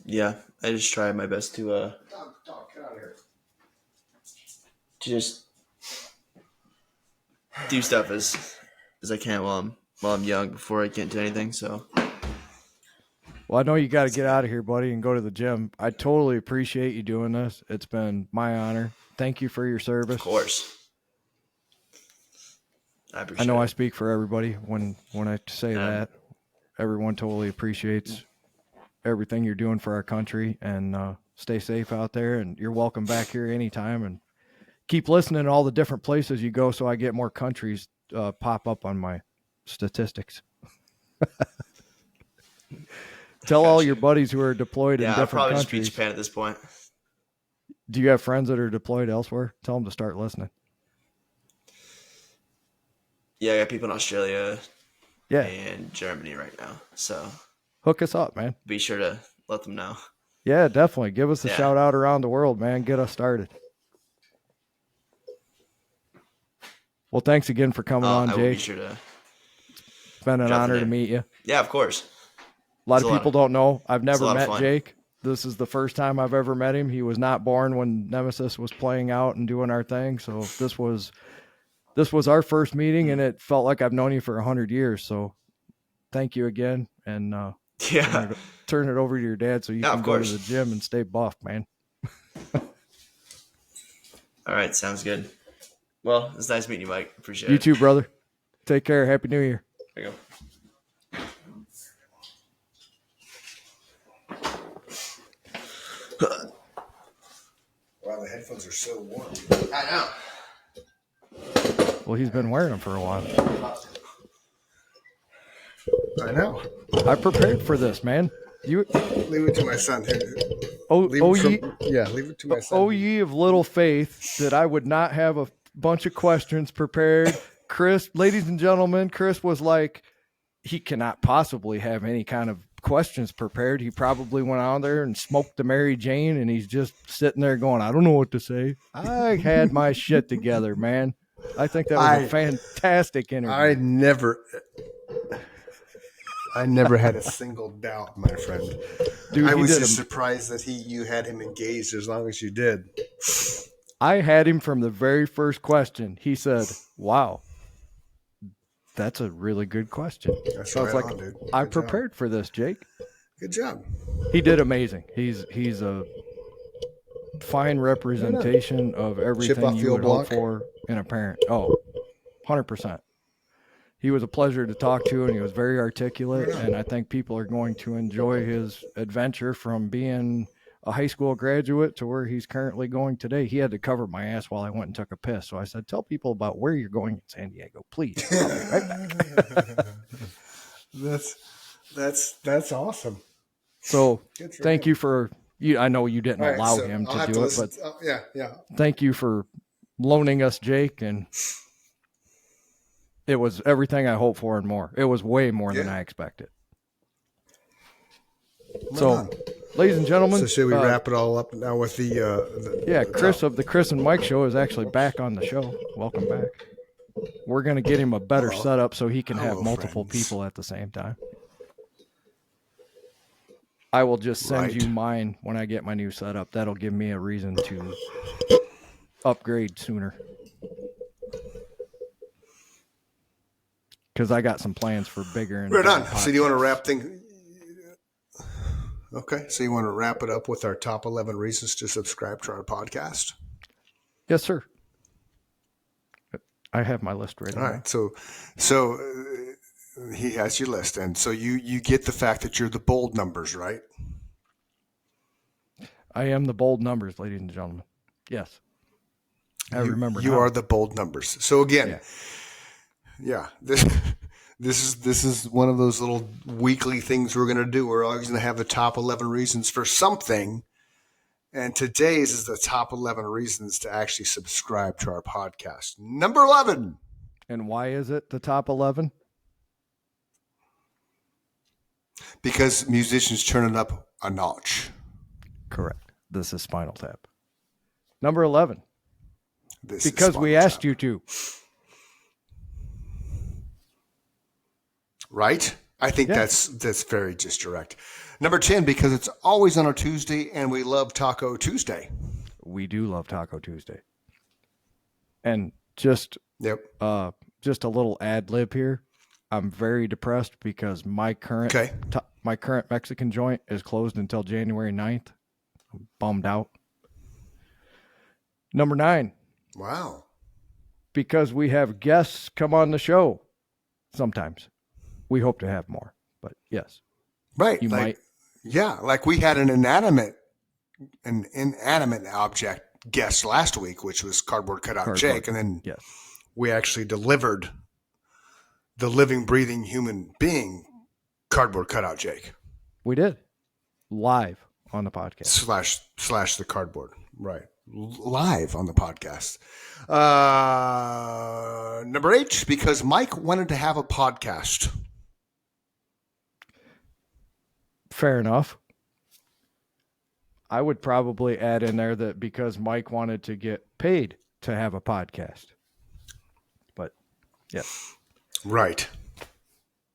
Yeah, I just try my best to get out of here. To just do stuff as I can while I'm young before I get into anything. So, well, I know you got to get out of here, buddy, and go to the gym. I totally appreciate you doing this. It's been my honor. Thank you for your service. Of course. I know I speak for everybody when I say that. Everyone totally appreciates everything you're doing for our country, and stay safe out there. And you're welcome back here anytime, and keep listening to all the different places you go so I get more countries pop up on my statistics. Tell all your buddies who are deployed in different countries. I'll probably just be Japan at this point. Do you have friends that are deployed elsewhere? Tell them to start listening. Yeah, I got people in Australia and Germany right now. So hook us up, man. Be sure to let them know. Yeah, definitely. Give us a shout out around the world, man. Get us started. Well, thanks again for coming on, Jake. I will be sure to. It's been an honor to meet you. Yeah, of course. A lot of people don't know. I've never met Jake. This is the first time I've ever met him. He was not born when Nemesis was playing out and doing our thing. So this was our first meeting, and it felt like I've known you for 100 years. So thank you again. And turn it over to your dad so you can go to the gym and stay buff, man. All right. Sounds good. Well, it's nice meeting you, Mike. Appreciate it. You too, brother. Take care. Happy New Year. There you go. Wow, the headphones are so warm. I know. Well, he's been wearing them for a while. I know. I prepared for this, man. You leave it to my son. leave it to my son. Oh, ye of little faith, that I would not have a bunch of questions prepared. Chris, ladies and gentlemen, Chris was like, he cannot possibly have any kind of questions prepared. He probably went out there and smoked the Mary Jane, and he's just sitting there going, I don't know what to say. I had my shit together, man. I think that was a fantastic interview. I never had a single doubt, my friend. Dude, I was just surprised that you had him engaged as long as you did. I had him from the very first question. He said, "Wow, that's a really good question." That's so right, I was like, on, dude. "I Good prepared for this, Jake." Good job. He did amazing. He's a fine representation of everything you would hope for in a parent. Oh, 100%. He was a pleasure to talk to, and he was very articulate, and I think people are going to enjoy his adventure from being a high school graduate to where he's currently going today. He had to cover my ass while I went and took a piss, so I said, tell people about where you're going in San Diego, please. I'll be right back. That's awesome. So thank you for you. I know you didn't allow him to do it, but yeah. Thank you for loaning us Jake, and it was everything I hoped for and more. It was way more than I expected. So, ladies and gentlemen. So should we wrap it all up now with the Chris of the Chris and Mike Show is actually back on the show. Welcome back. We're going to get him a better setup so he can have multiple people at the same time. I will just send you mine when I get my new setup. That'll give me a reason to upgrade sooner. Because I got some plans for bigger and right on. So do you want to wrap things? Okay. So you want to wrap it up with our top 11 reasons to subscribe to our podcast? Yes, sir. I have my list ready. All right. So he has your list. And so you get the fact that you're the bold numbers, right? I am the bold numbers, ladies and gentlemen. Yes. I remember. You are the bold numbers. So again, this is one of those little weekly things we're going to do. We're always going to have the top 11 reasons for something. And today's is the top 11 reasons to actually subscribe to our podcast. Number 11. And why is it the top 11? Because musicians turn it up a notch. Correct. This is Spinal Tap. Number 11. Because we asked you to. Right? I think that's very just direct. Number 10, because it's always on a Tuesday and we love Taco Tuesday. We do love Taco Tuesday. And just a little ad lib here. I'm very depressed because my current Mexican joint is closed until January 9th. I'm bummed out. Number 9. Wow. Because we have guests come on the show sometimes. We hope to have more, but yes. Right. You might. Yeah. Like we had an inanimate object guest last week, which was Cardboard Cutout Jake. And then we actually delivered the living, breathing human being, Cardboard Cutout Jake. We did. Live on the podcast. Slash the cardboard. Right. Live on the podcast. Number 8, because Mike wanted to have a podcast. Fair enough. I would probably add in there that because Mike wanted to get paid to have a podcast. But, yes. Right.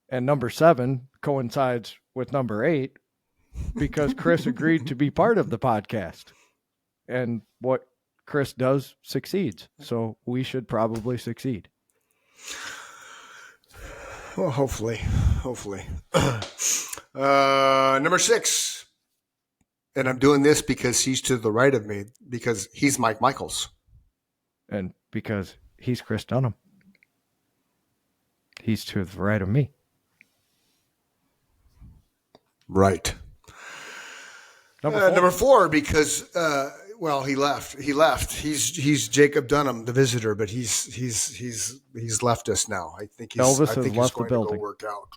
And number 7 coincides with number 8 because Chris agreed to be part of the podcast. And what Chris does succeeds. So we should probably succeed. Well, hopefully. Number 6. And I'm doing this because he's to the right of me, because he's Mike Michaels. And because he's Chris Dunham. He's to the right of me. Right. Number 4, because he left. He's Jacob Dunham, the visitor, but he's left us now. I think Elvis has left the building. Go work out.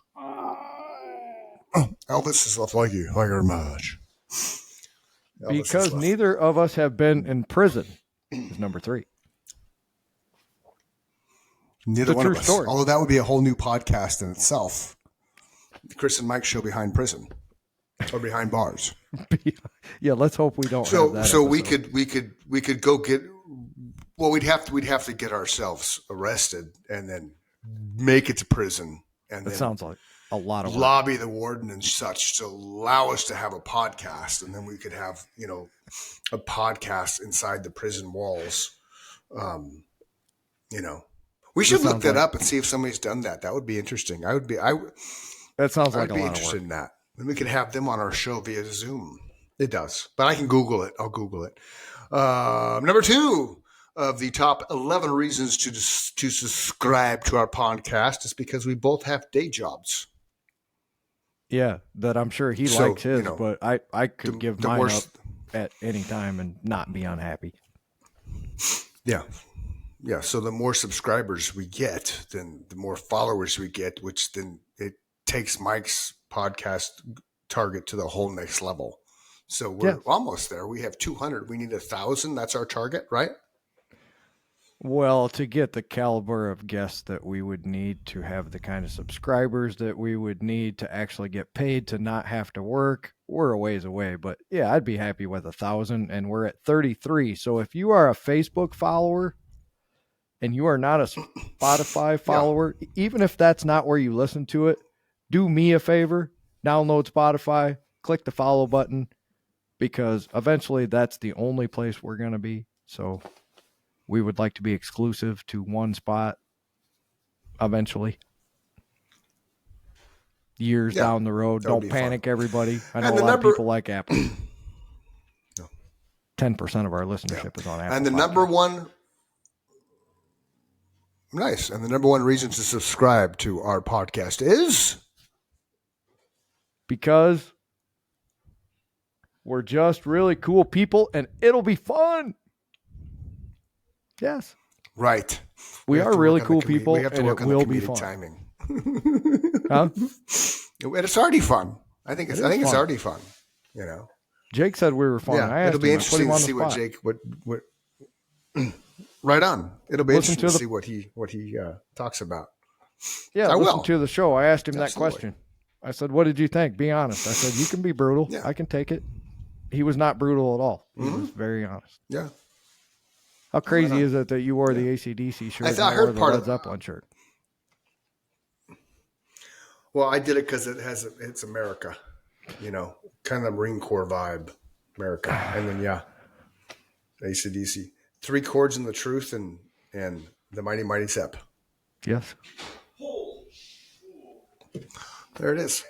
Elvis has left. Thank you very much. Because neither of us have been in prison is number 3. Neither one of us. Story. Although that would be a whole new podcast in itself. The Chris and Mike Show behind prison or behind bars. Yeah, let's hope we don't. Have that so episode. we could go get Well, we'd have to get ourselves arrested and then make it to prison and That then sounds like a lot of work. lobby the warden and such to allow us to have a podcast, and then we could have a podcast inside the prison walls. We should look that up and see if somebody's done that. That would be interesting. That sounds like I'd a be lot of interested work. in that. And we could have them on our show via Zoom. It does, but I can Google it. I'll Google it. Number 2 of the top 11 reasons to subscribe to our podcast is because we both have day jobs. Yeah, that I'm sure he So, likes his, but I could give the mine worst- up at any time and not be unhappy. Yeah. Yeah. So the more subscribers we get, then the more followers we get, which then it takes Mike's podcast target to the whole next level. So we're almost there. We have 200. We need 1,000. That's our target, right? Well, to get the caliber of guests that we would need to have the kind of subscribers that we would need to actually get paid to not have to work, we're a ways away. But yeah, I'd be happy with 1,000, and we're at 33. So if you are a Facebook follower and you are not a Spotify follower, even if that's not where you listen to it, do me a favor, download Spotify, click the follow button, because eventually that's the only place we're going to be. So we would like to be exclusive to one spot eventually. Years down the road. Don't panic, everybody. I know a lot of people like Apple. 10% of our listenership is on Apple. And the number one... Nice. And the number one reason to subscribe to our podcast is... Because we're just really cool people and it'll be fun. Yes. Right. We are really cool people we have to and work it on will the be comedic fun. timing. Huh? And it's already fun. I think it's fun. already fun. Jake said we were fun. Yeah, I asked it'll be him, I put interesting him to on the see what spot. Jake right on. It'll be Listen interesting to to see what he talks about. Yeah, I listen will. to the show. I asked him that Absolutely. question. I said, "What did you think? Be honest." I said, "You can be brutal. Yeah. I can take it." He was not brutal at all. He was very honest. Yeah. How crazy is it that you wore the AC/DC shirt and I heard wore the part Led of- Zeppelin shirt? Well, I did it because it's America, kind of Marine Corps vibe, America, and then AC/DC, 3 chords in the truth and the mighty mighty Zepp. Yes. There it is.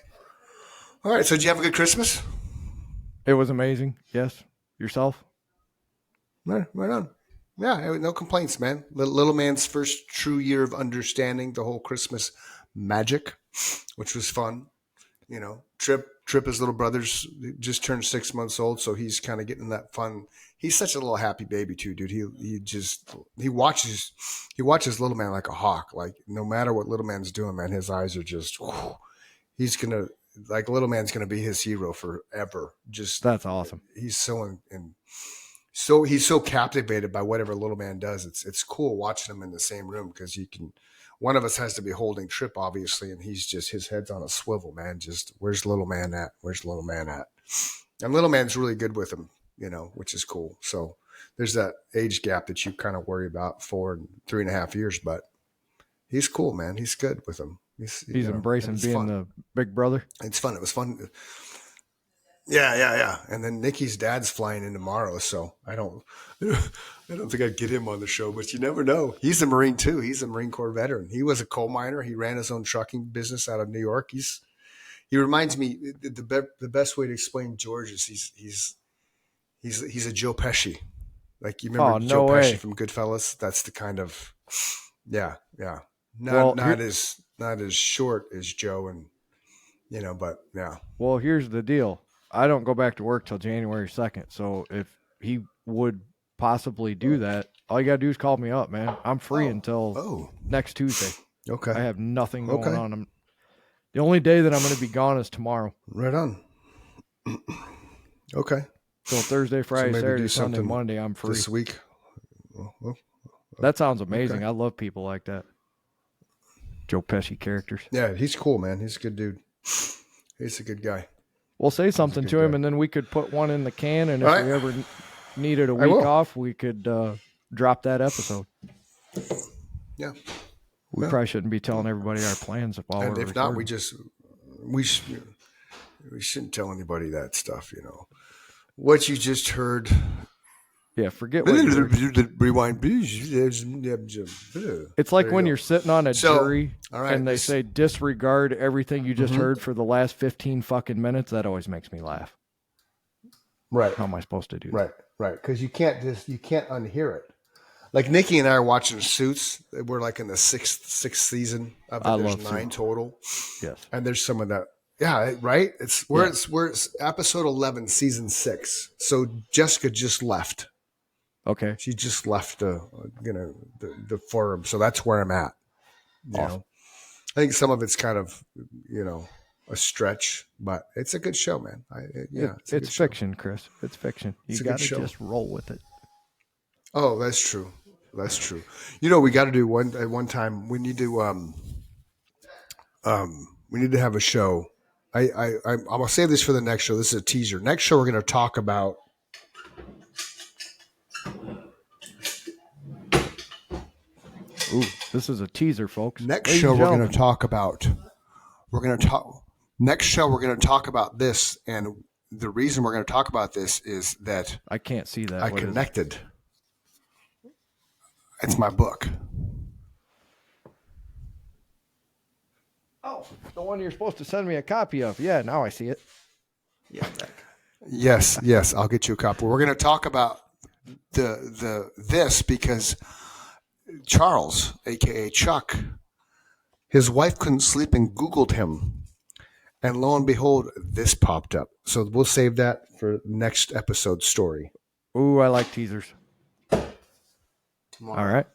All right. So did you have a good Christmas? It was amazing. Yes. Yourself? Right on. Yeah, no complaints, man. Little man's first true year of understanding the whole Christmas magic, which was fun. Trip, his little brother's just turned 6 months old, so he's kind of getting that fun. He's such a little happy baby too, dude. He watches little man like a hawk. Like no matter what little man's doing, man, his eyes are just. He's gonna little man's gonna be his hero forever. Just That's awesome. He's so he's so captivated by whatever little man does. It's cool watching him in the same room because one of us has to be holding Trip, obviously, and he's just, his head's on a swivel, man. Just, where's little man at? Where's little man at? And little man's really good with him, which is cool. So there's that age gap that you kind of worry about 4 and 3.5 years, but he's cool, man. He's good with him. He's embracing being fun. the big brother. It's fun. It was fun. Yeah. And then Nikki's dad's flying in tomorrow, so I don't think I'd get him on the show, but you never know. He's a Marine too. He's a Marine Corps veteran. He was a coal miner. He ran his own trucking business out of New York. He reminds me, the best way to explain George is he's a Joe Pesci. Like you remember Joe Pesci from Goodfellas? That's the kind of yeah. Not as short as Joe and but yeah. Well, here's the deal. I don't go back to work till January 2nd. So if he would possibly do that, all you got to do is call me up, man. I'm free until next Tuesday. Okay. I have nothing going on. The only day that I'm going to be gone is tomorrow. Right on. Okay. So Thursday, Friday, Saturday, Sunday, Monday, I'm free. This week. That sounds amazing. Okay. I love people like that. Joe Pesci characters. Yeah, he's cool, man. He's a good dude. He's a good guy. We'll say something to him, and then we could put one in the can, and if we ever needed a week off, we could drop that episode. Yeah. We probably shouldn't be telling everybody our plans while And we're if not, recording. we shouldn't tell anybody that stuff, you know. What you just heard. Yeah, forget what you heard. Rewind. It's like There when you you're go. sitting on a So, jury all right, and they this- say disregard everything you just heard for the last 15 fucking minutes. That always makes me laugh. Right. How am I supposed to do that? Right. Because you can't unhear it. Like Nikki and I are watching Suits. We're like in the sixth season of it. I There's love 9 Suits. total. Yes. And there's some of that. Yeah, right. It's episode 11, season 6. So Jessica just left. Okay. She just left the forum. So that's where I'm at. You Awesome. know, I think some of it's kind of, a stretch, but it's a good show, man. It's fiction, Chris. It's fiction. It's You a good got to show. just roll with it. Oh, that's true. That's true. We got to do one time. We need to have a show. I'm gonna save this for the next show. This is a teaser. Next show we're going to talk about. Ooh, this is a teaser, folks. Next Ladies show and we're going gentlemen. to talk about. Next show we're going to talk about this, and the reason we're going to talk about this is that I can't see that. I What is it? connected. It's my book. Oh, the one you're supposed to send me a copy of. Yeah, now I see it. Yeah, back. Yes, I'll get you a copy. We're going to talk about this because Charles, aka Chuck, his wife couldn't sleep and Googled him, and lo and behold, this popped up. So we'll save that for next episode story. Ooh, I like teasers. Tomorrow. All right.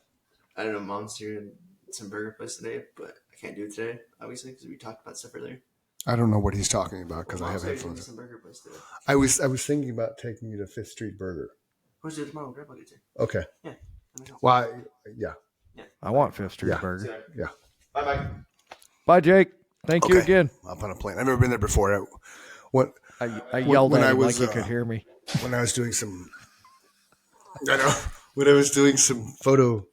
I don't know. Mom's doing some burger place today, but I can't do it today, obviously, because we talked about stuff earlier. I don't know what he's talking about because I have Doing headphones. some burger place today. I was thinking about taking you to Fifth Street Burger. Who's doing tomorrow? Grandpa gets here. Okay. Yeah. Let me go. Well, yeah. I want Fifth Street Yeah. Burger. Yeah. Bye bye. Bye, Jake. Thank you Okay. again. Up on a plane. I've never been there before. I yelled when at I him was, like he could hear me. When I was doing some, when I was doing some photo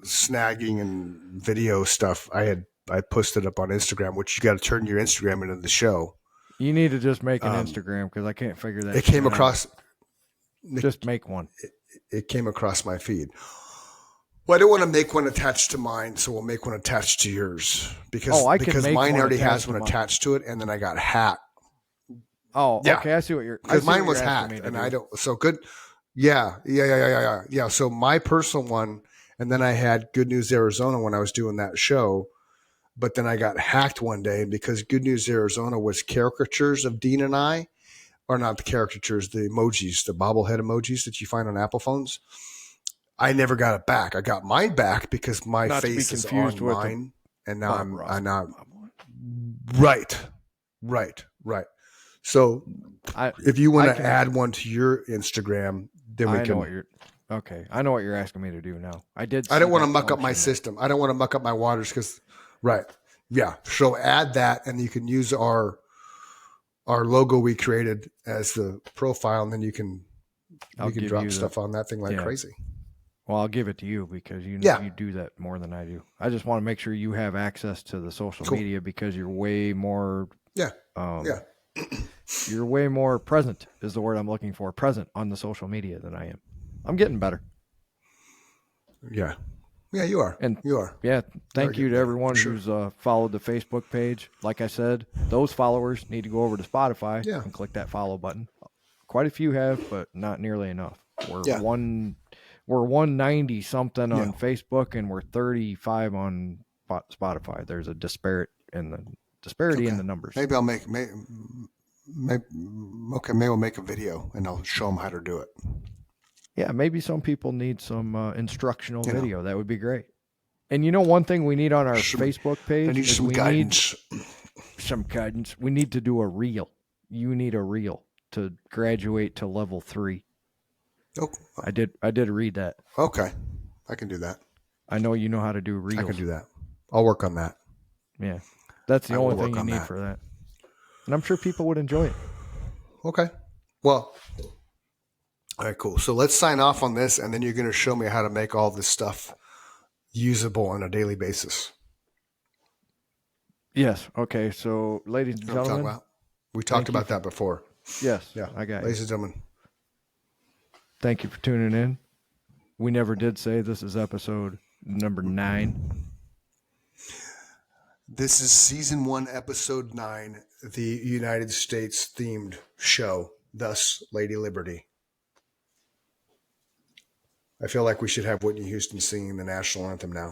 snagging and video stuff, I posted up on Instagram, which you got to turn your Instagram into the show. You need to just make an Instagram because I can't figure that It came shit out. across. Just make one. It came across my feed. Well, I don't want to make one attached to mine, so we'll make one attached to yours because I can make mine one already attached has to one mine. attached to it, and then I got hacked. Oh, Yeah. okay. I see what you're. I Because see mine what was you're asking hacked, me to and do. I don't. So good. Yeah. So my personal one, and then I had Good News Arizona when I was doing that show, but then I got hacked one day because Good News Arizona was caricatures of Dean and I, or not the caricatures, the emojis, the bobblehead emojis that you find on Apple phones. I never got it back. I got mine back because my Not to be face is confused on with the mine, and now Bob Ross. I'm not. Right. So if you want I to can- add one to your Instagram, then we I can. know what you're. Okay, I know what you're asking me to do now. I did. I don't see want to that muck up my function. system. I don't want to muck up my waters because, right. Yeah. So add that, and you can use our logo we created as the profile, and then you can I'll you can give drop you the- stuff on that thing like yeah. crazy. Well, I'll give it to you because you know Yeah. you do that more than I do. I just want to make sure you have access to the social Cool. media because you're way more. Yeah. Yeah. You're way more present is the word I'm looking for. Present on the social media than I am. I'm getting better. Yeah. Yeah. You are. And you are. Yeah, thank you to better, everyone for sure. who's followed the Facebook page. Like I said, those followers need to go over to Spotify Yeah. and click that follow button. Quite a few have, but not nearly enough. We're Yeah. 190 something on Yeah. Facebook, and we're 35 on Spotify. There's a disparity in the numbers. Maybe I'll make. Maybe we'll make a video and I'll show them how to do it. Yeah, maybe some people need some instructional You know. video. That would be great. And you know, one thing we need on our Some- Facebook page I need is some we guidance. need some guidance. We need to do a reel. You need a reel to graduate to level 3. Oh, I did read that. okay. I can do that. I know you know how to do reels. I can do that. I'll work on that. Yeah, that's the I will only thing work you on need that. for that. And I'm sure people would enjoy it. Okay. Well, All right, cool. So let's sign off on this, and then you're going to show me how to make all this stuff usable on a daily basis. Yes. Okay. So, ladies and You know what I'm talking gentlemen, about? We thank talked you about for- that before. yes, Yeah. I got you. Ladies and gentlemen. Thank you for tuning in. We never did say this is episode number 9. This is season 1, episode 9, the United States themed show, thus Lady Liberty. I feel like we should have Whitney Houston singing the national anthem now.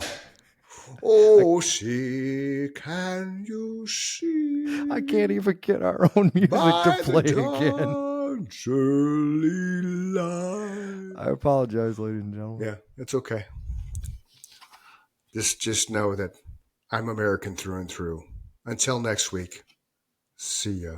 Oh, see, can you see? I can't even get our own music to play again. Dawn's early light. I apologize, ladies and gentlemen. Yeah, it's okay. Just know that I'm American through and through. Until next week, see ya.